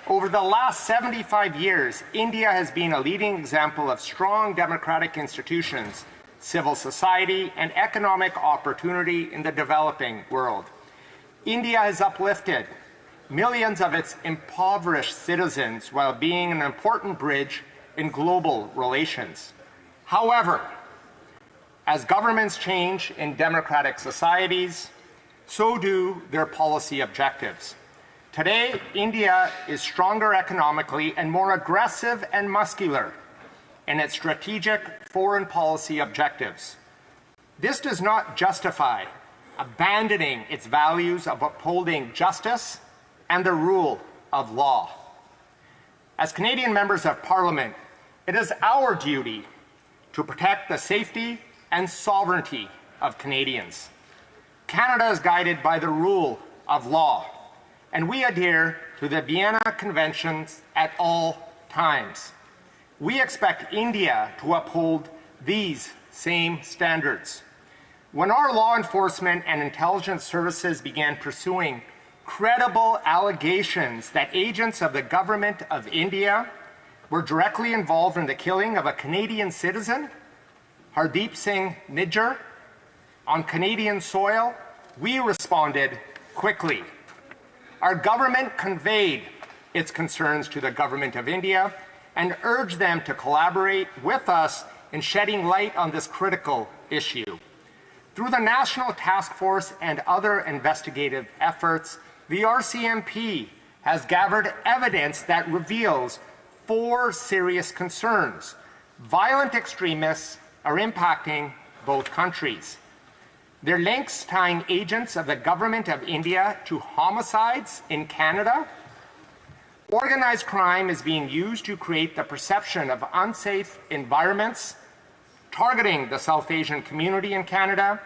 Over the last 75 years, India has been a leading example of strong democratic institutions, civil society, and economic opportunity in the developing world. India has uplifted millions of its impoverished citizens while being an important bridge in global relations. However, as governments change in democratic societies, so do their policy objectives. Today, India is stronger economically and more aggressive and muscular in its strategic foreign policy objectives. This does not justify abandoning its values of upholding justice, and the rule of law. As Canadian members of Parliament, it is our duty to protect the safety and sovereignty of Canadians. Canada is guided by the rule of law, and we adhere to the Vienna Conventions at all times. We expect India to uphold these same standards. When our law enforcement and intelligence services began pursuing credible allegations that agents of the government of India were directly involved in the killing of a Canadian citizen, Hardeep Singh Nijjar, on Canadian soil, we responded quickly. Our government conveyed its concerns to the government of India and urged them to collaborate with us in shedding light on this critical issue. Through the National Task Force and other investigative efforts, the RCMP has gathered evidence that reveals 4 serious concerns. Violent extremists are impacting both countries. Their links tying agents of the government of India to homicides in Canada. Organized crime is being used to create the perception of unsafe environments, targeting the South Asian community in Canada,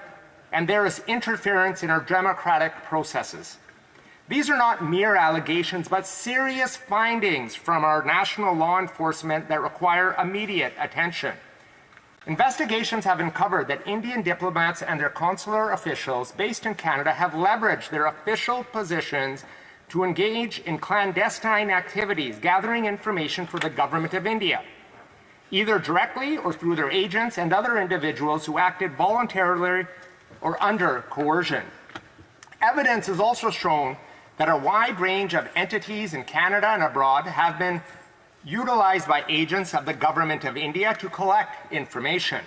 and there is interference in our democratic processes. These are not mere allegations, but serious findings from our national law enforcement that require immediate attention. Investigations have uncovered that Indian diplomats and their consular officials based in Canada have leveraged their official positions to engage in clandestine activities, gathering information for the government of India, either directly or through their agents and other individuals who acted voluntarily or under coercion. Evidence has also shown that a wide range of entities in Canada and abroad have been utilized by agents of the government of India to collect information.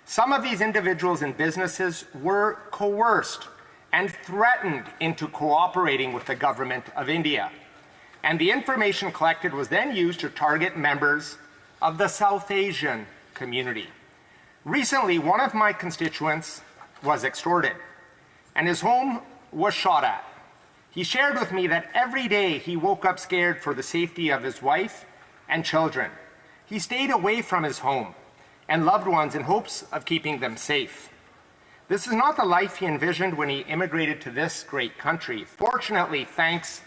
Some of these individuals and businesses were coerced and threatened into cooperating with the government of India. And the information collected was then used to target members of the South Asian community. Recently, one of my constituents was extorted, and his home was shot at. He shared with me that every day he woke up scared for the safety of his wife and children. He stayed away from his home and loved ones in hopes of keeping them safe. This is not the life he envisioned when he immigrated to this great country. Fortunately, thanks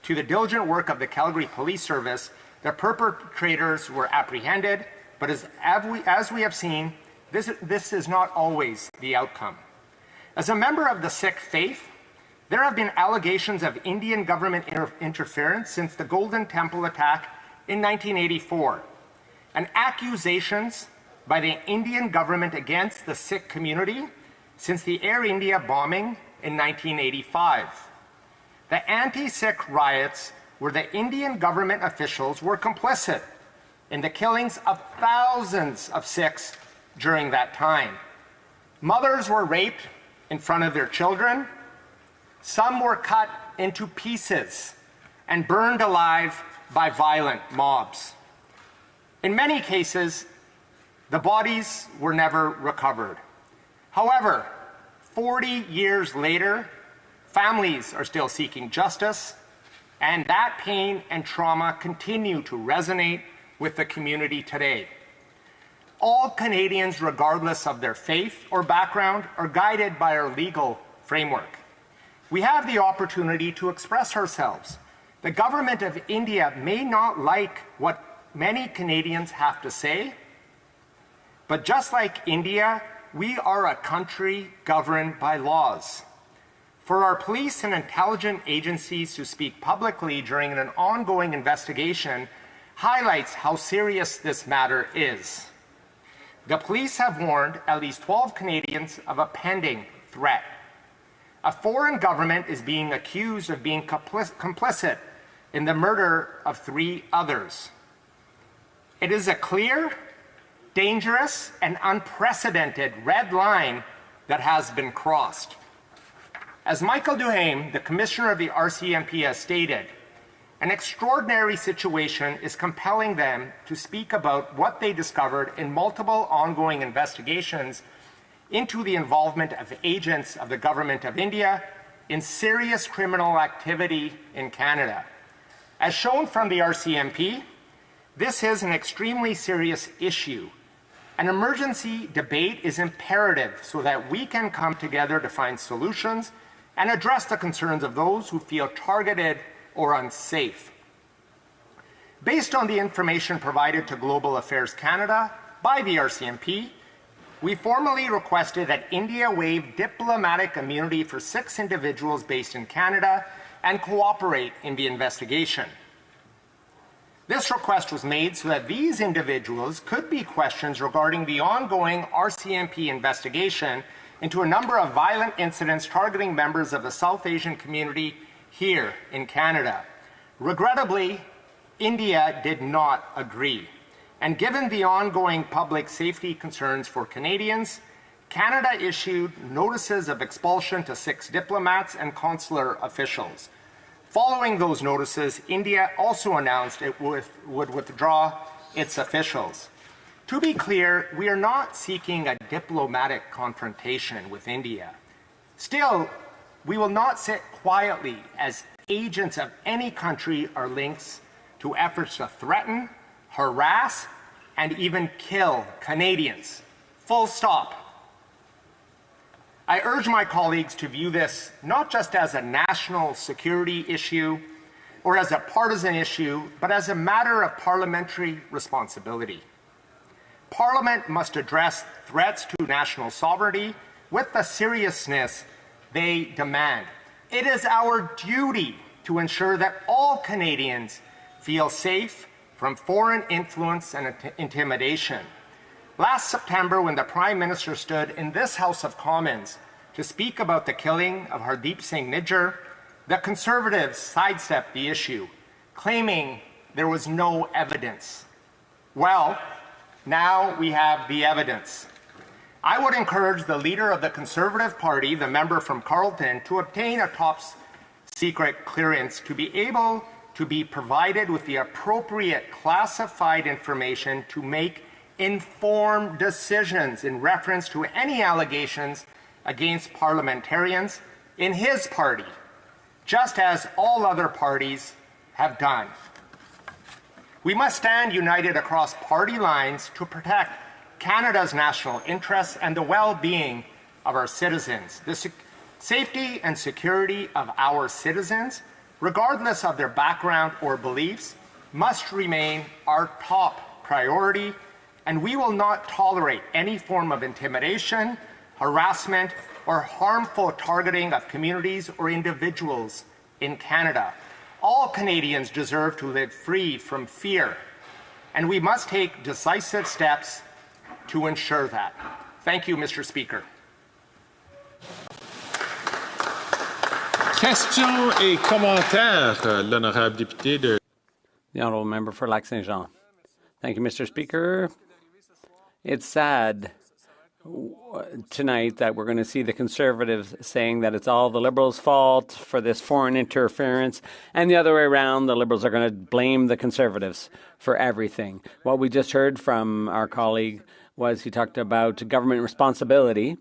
to the diligent work of the Calgary Police Service, the perpetrators were apprehended, but as we have seen, this is not always the outcome. As a member of the Sikh faith, there have been allegations of Indian government interference since the Golden Temple attack in 1984, and accusations by the Indian government against the Sikh community since the Air India bombing in 1985. The anti-Sikh riots where the Indian government officials were complicit in the killings of thousands of Sikhs during that time. Mothers were raped in front of their children. Some were cut into pieces and burned alive by violent mobs. In many cases, the bodies were never recovered. However, 40 years later, families are still seeking justice, and that pain and trauma continue to resonate with the community today. All Canadians, regardless of their faith or background, are guided by our legal framework. We have the opportunity to express ourselves. The government of India may not like what many Canadians have to say, but just like India, we are a country governed by laws. For our police and intelligence agencies to speak publicly during an ongoing investigation highlights how serious this matter is. The police have warned at least 12 Canadians of a pending threat. A foreign government is being accused of being complicit in the murder of 3 others. It is a clear, dangerous, and unprecedented red line that has been crossed. As Michael Duhaime, the Commissioner of the RCMP, has stated, an extraordinary situation is compelling them to speak about what they discovered in multiple ongoing investigations into the involvement of agents of the Government of India in serious criminal activity in Canada. As shown from the RCMP, this is an extremely serious issue. An emergency debate is imperative so that we can come together to find solutions and address the concerns of those who feel targeted or unsafe. Based on the information provided to Global Affairs Canada by the RCMP, we formally requested that India waive diplomatic immunity for 6 individuals based in Canada and cooperate in the investigation. This request was made so that these individuals could be questioned regarding the ongoing RCMP investigation into a number of violent incidents targeting members of the South Asian community here in Canada. Regrettably, India did not agree. And given the ongoing public safety concerns for Canadians, Canada issued notices of expulsion to 6 diplomats and consular officials. Following those notices, India also announced it would withdraw its officials. To be clear, we are not seeking a diplomatic confrontation with India. Still, we will not sit quietly as agents of any country are linked to efforts to threaten, harass, and even kill Canadians. Full stop. I urge my colleagues to view this not just as a national security issue or as a partisan issue, but as a matter of parliamentary responsibility. Parliament must address threats to national sovereignty with the seriousness they demand. It is our duty to ensure that all Canadians feel safe from foreign influence and intimidation. Last September, when the Prime Minister stood in this House of Commons to speak about the killing of Hardeep Singh Nijjar, the Conservatives sidestepped the issue, claiming there was no evidence. Well, now we have the evidence. I would encourage the leader of the Conservative Party, the member from Carleton, to obtain a top-secret clearance to be able to be provided with the appropriate classified information to make informed decisions in reference to any allegations against parliamentarians in his party, just as all other parties have done. We must stand united across party lines to protect Canada's national interests and the well-being of our citizens. The safety and security of our citizens, regardless of their background or beliefs, must remain our top priority, and we will not tolerate any form of intimidation, harassment, or harmful targeting of communities or individuals in Canada. All Canadians deserve to live free from fear, and we must take decisive steps to ensure that. Thank you, Mr. Speaker. Questions et commentaires, l'honorable député de... The honourable member for Lac-Saint-Jean. Thank you, Mr. Speaker. It's sad tonight that we're going to see the Conservatives saying that it's all the Liberals' fault for this foreign interference, and the other way around, the Liberals are going to blame the Conservatives for everything. What we just heard from our colleague was he talked about government responsibility.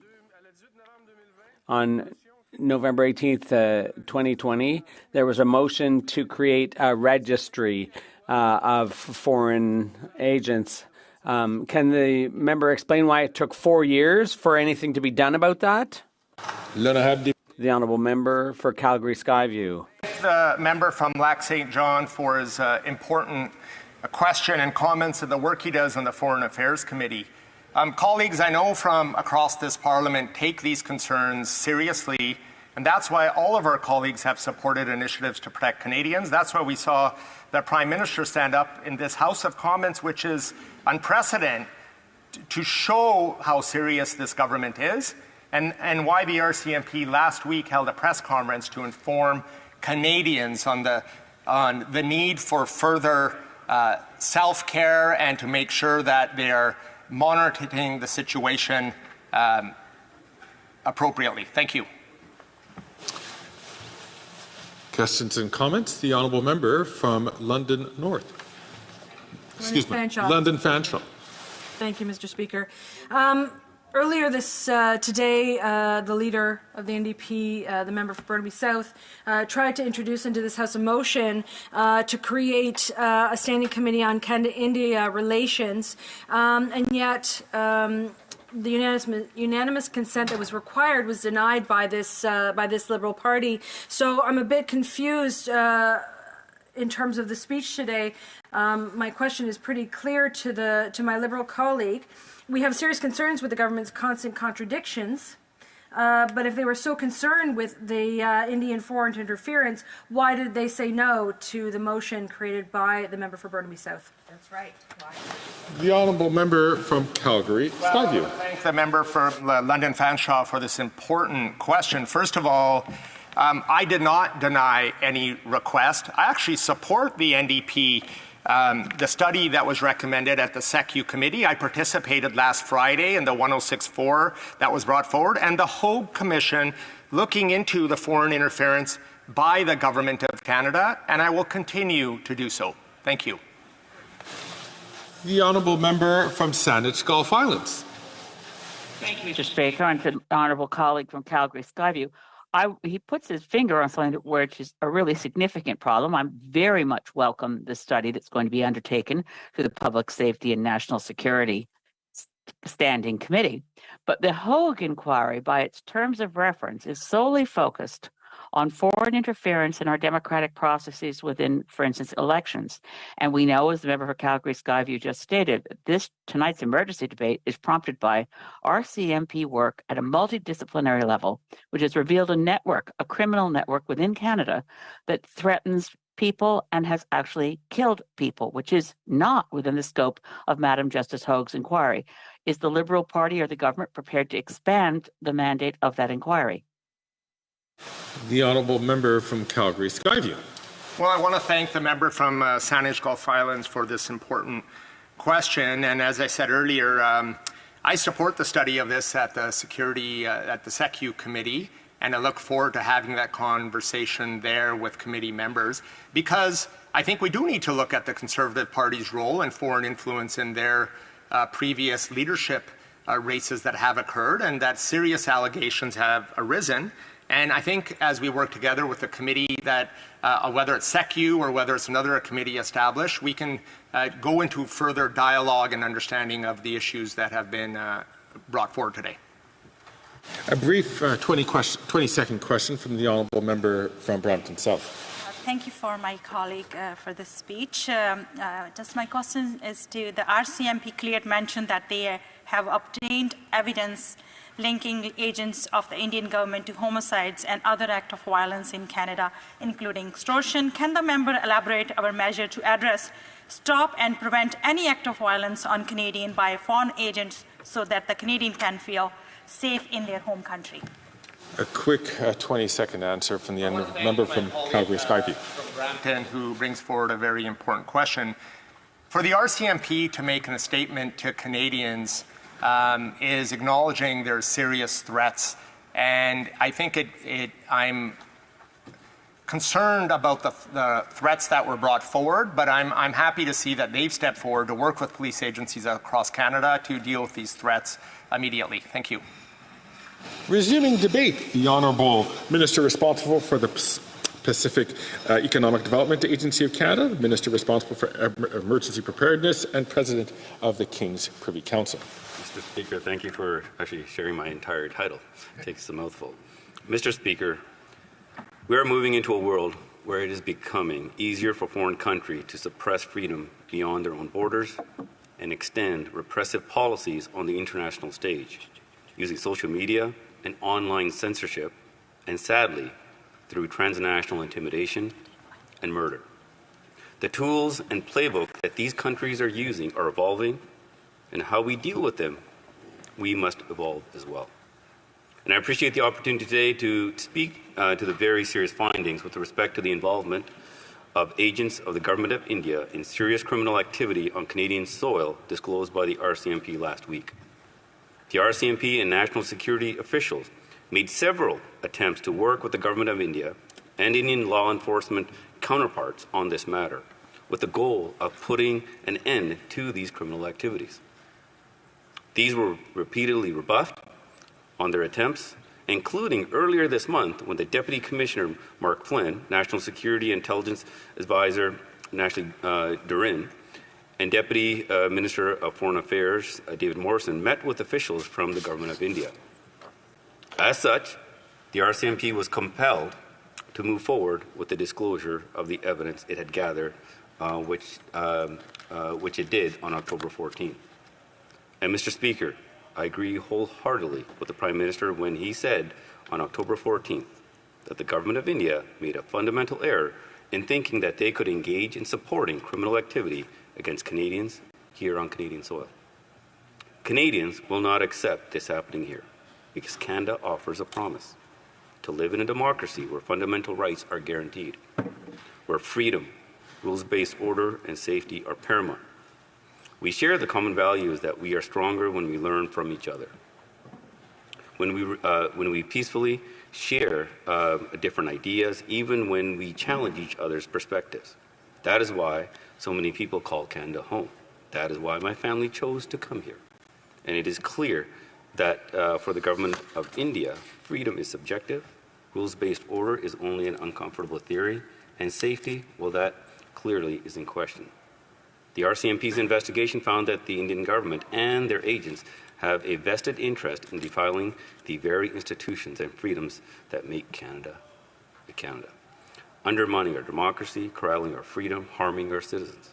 On November 18th, 2020, there was a motion to create a registry of foreign agents. Can the member explain why it took 4 years for anything to be done about that? The honourable member for Calgary Skyview. The member from Lac-Saint-Jean for his important question and comments and the work he does on the Foreign Affairs Committee. Colleagues, I know from across this Parliament take these concerns seriously, and that's why all of our colleagues have supported initiatives to protect Canadians. That's why we saw the Prime Minister stand up in this House of Commons, which is unprecedented, to show how serious this government is, and why the RCMP last week held a press conference to inform Canadians on the need for further self-care and to make sure that they are monitoring the situation appropriately. Thank you. Questions and comments? The honourable member from London North. Excuse me, Fanshawe. London Fanshawe. Thank you, Mr. Speaker. Earlier today, the leader of the NDP, the member for Burnaby South, tried to introduce into this House a motion to create a standing committee on Canada-India relations, and yet the unanimous consent that was required was denied by this Liberal Party. So I'm a bit confused in terms of the speech today. My question is pretty clear to my Liberal colleague. We have serious concerns with the government's constant contradictions, but if they were so concerned with the Indian foreign interference, why did they say no to the motion created by the member for Burnaby South? That's right. Why? The honourable member from Calgary, Skyview. Thank the member for London Fanshawe for this important question. First of all, I did not deny any request. I actually support the NDP. The study that was recommended at the SECU committee, I participated last Friday in the 106.4 that was brought forward, and the Hogue Commission looking into the foreign interference by the Government of Canada, and I will continue to do so. Thank you. The honourable member from Saanich Gulf Islands. Thank you, Mr. Speaker, and to the honourable colleague from Calgary Skyview. He puts his finger on something which is a really significant problem. I very much welcome the study that's going to be undertaken through the Public Safety and National Security Standing Committee. But the Hogue inquiry, by its terms of reference, is solely focused on foreign interference in our democratic processes within, for instance, elections. And we know, as the member for Calgary Skyview just stated, that tonight's emergency debate is prompted by RCMP work at a multidisciplinary level, which has revealed a criminal network within Canada that threatens people and has actually killed people, which is not within the scope of Madam Justice Hogue's inquiry. Is the Liberal Party or the government prepared to expand the mandate of that inquiry? The honourable member from Calgary Skyview. Well, I want to thank the member from Saanich Gulf Islands for this important question. And as I said earlier, I support the study of this at the SECU committee, and I look forward to having that conversation there with committee members, because I think we do need to look at the Conservative Party's role and foreign influence in their previous leadership races that have occurred, and that serious allegations have arisen. And I think as we work together with the committee that, whether it's SECU or whether it's another committee established, we can go into further dialogue and understanding of the issues that have been brought forward today. A brief 20-second question from the honourable member from Brampton South. Thank you for my colleague for this speech. Just my question is to the RCMP cleared mention that they have obtained evidence linking agents of the Indian government to homicides and other acts of violence in Canada, including extortion. Can the member elaborate our measure to address, stop and prevent any act of violence on Canadian by foreign agents so that the Canadian can feel safe in their home country? A quick 20-second answer from the member from Calgary Skyview. From Brampton, who brings forward a very important question. For the RCMP to make a statement to Canadians is acknowledging their serious threats, and I think I'm concerned about the threats that were brought forward, but I'm happy to see that they've stepped forward to work with police agencies across Canada to deal with these threats immediately. Thank you. Resuming debate, the Honourable Minister responsible for the Pacific Economic Development Agency of Canada, the Minister responsible for emergency preparedness, and President of the King's Privy Council. Mr. Speaker, thank you for actually sharing my entire title. It takes a mouthful. Mr. Speaker, we are moving into a world where it is becoming easier for foreign countries to suppress freedom beyond their own borders and extend repressive policies on the international stage, using social media and online censorship, and sadly, through transnational intimidation and murder. The tools and playbook that these countries are using are evolving, and how we deal with them, we must evolve as well. And I appreciate the opportunity today to speak to the very serious findings with respect to the involvement of agents of the Government of India in serious criminal activity on Canadian soil disclosed by the RCMP last week. The RCMP and national security officials made several attempts to work with the Government of India and Indian law enforcement counterparts on this matter, with the goal of putting an end to these criminal activities. These were repeatedly rebuffed on their attempts, including earlier this month when the Deputy Commissioner Mark Flynn, National Security Intelligence Advisor Ashley Durin, and Deputy Minister of Foreign Affairs David Morrison met with officials from the Government of India. As such, the RCMP was compelled to move forward with the disclosure of the evidence it had gathered, which it did on October 14th. And Mr. Speaker, I agree wholeheartedly with the Prime Minister when he said on October 14th that the Government of India made a fundamental error in thinking that they could engage in supporting criminal activity against Canadians here on Canadian soil. Canadians will not accept this happening here because Canada offers a promise to live in a democracy where fundamental rights are guaranteed, where freedom, rules-based order, and safety are paramount. We share the common values that we are stronger when we learn from each other. When we peacefully share different ideas, even when we challenge each other's perspectives. That is why so many people call Canada home. That is why my family chose to come here. And it is clear that for the Government of India, freedom is subjective, rules-based order is only an uncomfortable theory, and safety, well, that clearly is in question. The RCMP's investigation found that the Indian government and their agents have a vested interest in defiling the very institutions and freedoms that make Canada Canada, undermining our democracy, corralling our freedom, harming our citizens.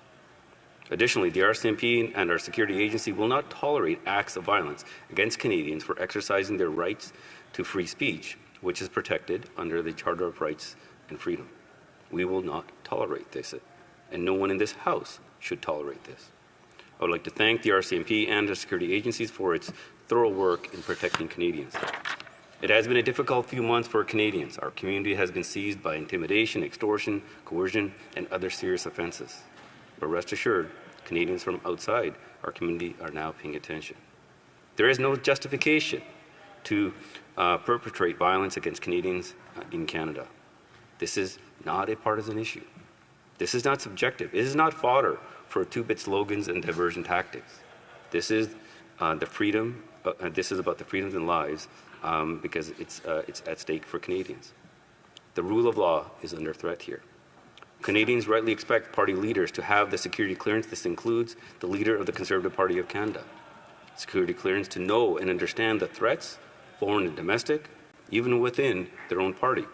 Additionally, the RCMP and our security agency will not tolerate acts of violence against Canadians for exercising their rights to free speech, which is protected under the Charter of Rights and Freedom. We will not tolerate this, and no one in this House should tolerate this. I would like to thank the RCMP and the security agencies for its thorough work in protecting Canadians. It has been a difficult few months for Canadians. Our community has been seized by intimidation, extortion, coercion, and other serious offences. But rest assured, Canadians from outside our community are now paying attention. There is no justification to perpetrate violence against Canadians in Canada. This is not a partisan issue. This is not subjective. It is not fodder for two-bit slogans and diversion tactics. This is the freedom. This is about the freedoms and lives because it's at stake for Canadians. The rule of law is under threat here. Canadians rightly expect party leaders to have the security clearance. This includes the leader of the Conservative Party of Canada. Security clearance to know and understand the threats, foreign and domestic, even within their own party.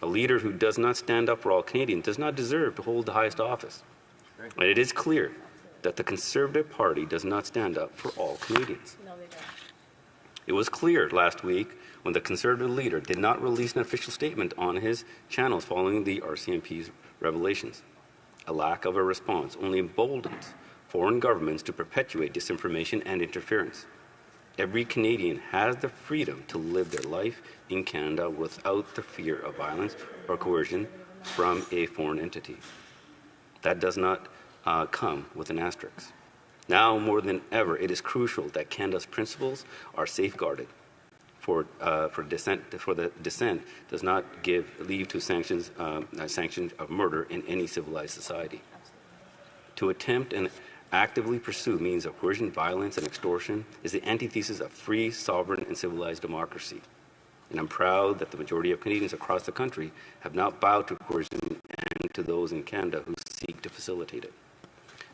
A leader who does not stand up for all Canadians does not deserve to hold the highest office. And it is clear that the Conservative Party does not stand up for all Canadians. No, they don't. It was clear last week when the Conservative leader did not release an official statement on his channels following the RCMP's revelations. A lack of a response only emboldens foreign governments to perpetuate disinformation and interference. Every Canadian has the freedom to live their life in Canada without the fear of violence or coercion from a foreign entity. That does not come with an asterisk. Now more than ever, it is crucial that Canada's principles are safeguarded. For the dissent does not give leave to sanctions of murder in any civilized society. To attempt and actively pursue means of coercion, violence, and extortion is the antithesis of free, sovereign, and civilized democracy. And I'm proud that the majority of Canadians across the country have not bowed to coercion and to those in Canada who seek to facilitate it.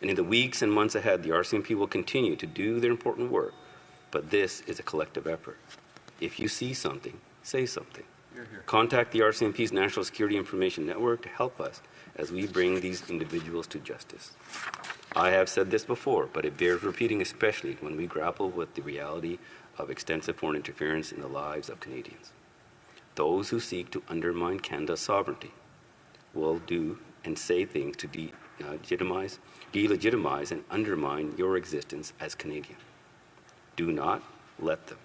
And in the weeks and months ahead, the RCMP will continue to do their important work, but this is a collective effort. If you see something, say something. Contact the RCMP's National Security Information Network to help us as we bring these individuals to justice. I have said this before, but it bears repeating, especially when we grapple with the reality of extensive foreign interference in the lives of Canadians. Those who seek to undermine Canada's sovereignty will do and say things to delegitimize and undermine your existence as Canadian. Do not let them.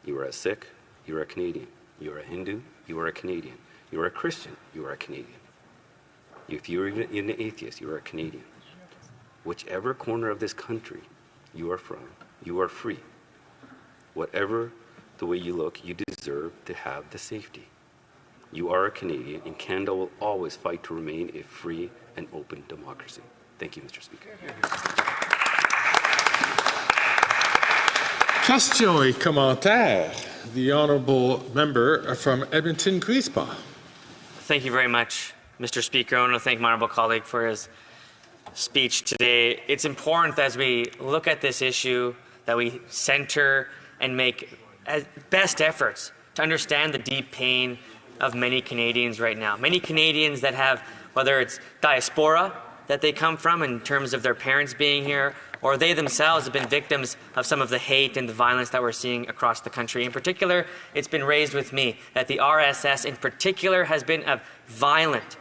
You are a Sikh, you are a Canadian. You are a Hindu, you are a Canadian. You are a Christian, you are a Canadian. If you are an atheist, you are a Canadian. Whichever corner of this country you are from, you are free. Whatever the way you look, you deserve to have the safety. You are a Canadian, and Canada will always fight to remain a free and open democracy. Thank you, Mr. Speaker. Questions et commentaires. The honourable member from Edmonton-Griesbach. Thank you very much, Mr. Speaker. I want to thank my honourable colleague for his speech today. It's important as we look at this issue that we center and make best efforts to understand the deep pain of many Canadians right now. Many Canadians that have, whether it's diaspora that they come from in terms of their parents being here, or they themselves have been victims of some of the hate and the violence that we're seeing across the country. In particular, it's been raised with me that the RSS in particular has been a violent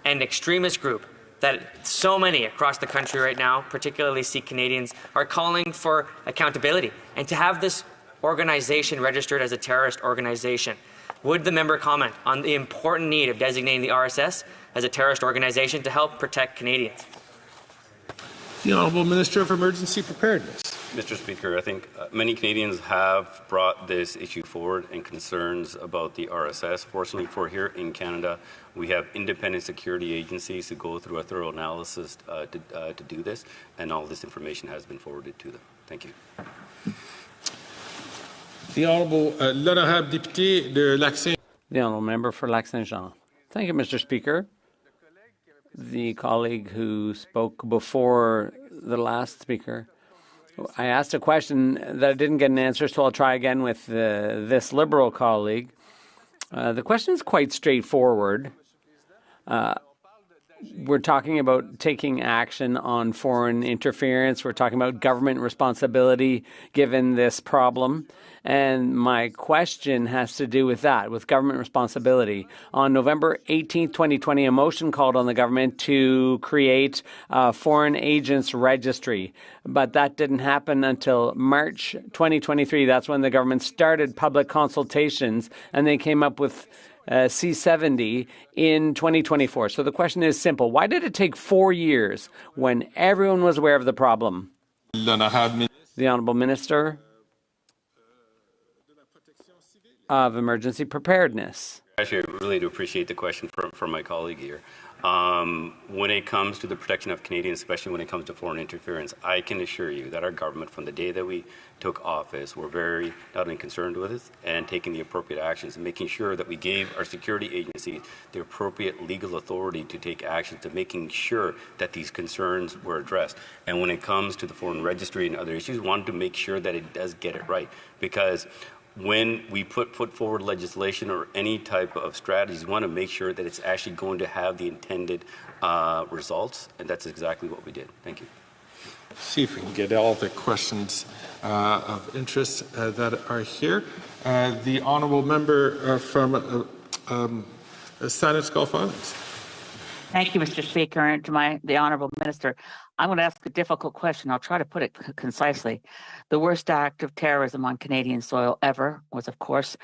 and extremist group that so many across the country right now, particularly Sikh Canadians, are calling for accountability and to have this organization registered as a terrorist organization. Would the member comment on the important need of designating the RSS as a terrorist organization to help protect Canadians? The Honourable Minister of Emergency Preparedness. Mr. Speaker, I think many Canadians have brought this issue forward and concerns about the RSS. Fortunately for here in Canada, we have independent security agencies who go through a thorough analysis to do this, and all this information has been forwarded to them. Thank you. The Honourable l'Honorable Député de Lac-Saint. The Honourable Member for Lac-Saint-Jean. Thank you, Mr. Speaker. The colleague who spoke before the last speaker, I asked a question that I didn't get an answer, so I'll try again with this Liberal colleague. The question is quite straightforward. We're talking about taking action on foreign interference. We're talking about government responsibility given this problem. And my question has to do with that, with government responsibility. On November 18, 2020, a motion called on the government to create a foreign agents registry. But that didn't happen until March 2023. That's when the government started public consultations, and they came up with C-70 in 2024. So the question is simple. Why did it take 4 years when everyone was aware of the problem? The Honourable Minister of Emergency Preparedness. Actually, I really do appreciate the question from my colleague here. When it comes to the protection of Canadians, especially when it comes to foreign interference, I can assure you that our government, from the day that we took office, were very not only concerned with it and taking the appropriate actions, and making sure that we gave our security agencies the appropriate legal authority to take action to making sure that these concerns were addressed. And when it comes to the foreign registry and other issues, we wanted to make sure that it does get it right, because when we put forward legislation or any type of strategies, we want to make sure that it's actually going to have the intended results, and that's exactly what we did. Thank you. See if we can get all the questions of interest that are here. The Honourable Member from Saanich Gulf Islands. Thank you, Mr. Speaker, and to the Honourable Minister. I'm going to ask a difficult question. I'll try to put it concisely. The worst act of terrorism on Canadian soil ever was, of course,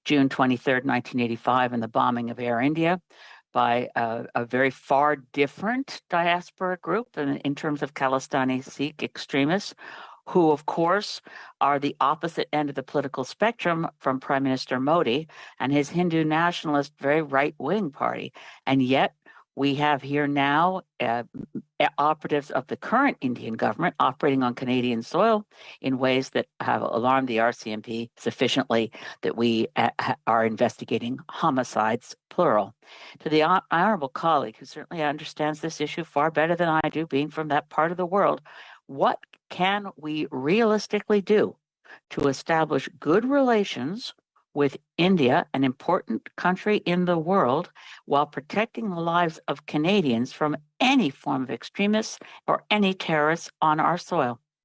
June 23rd, 1985, and the bombing of Air India by a very far different diaspora group in terms of Khalistani Sikh extremists, who, of course, are the opposite end of the political spectrum from Prime Minister Modi and his Hindu nationalist, very right-wing party. And yet, we have here now operatives of the current Indian government operating on Canadian soil in ways that have alarmed the RCMP sufficiently that we are investigating homicides, plural. To the honourable colleague, who certainly understands this issue far better than I do, being from that part of the world, what can we realistically do to establish good relations with India, an important country in the world, while protecting the lives of Canadians from any form of extremists or any terrorists on our soil?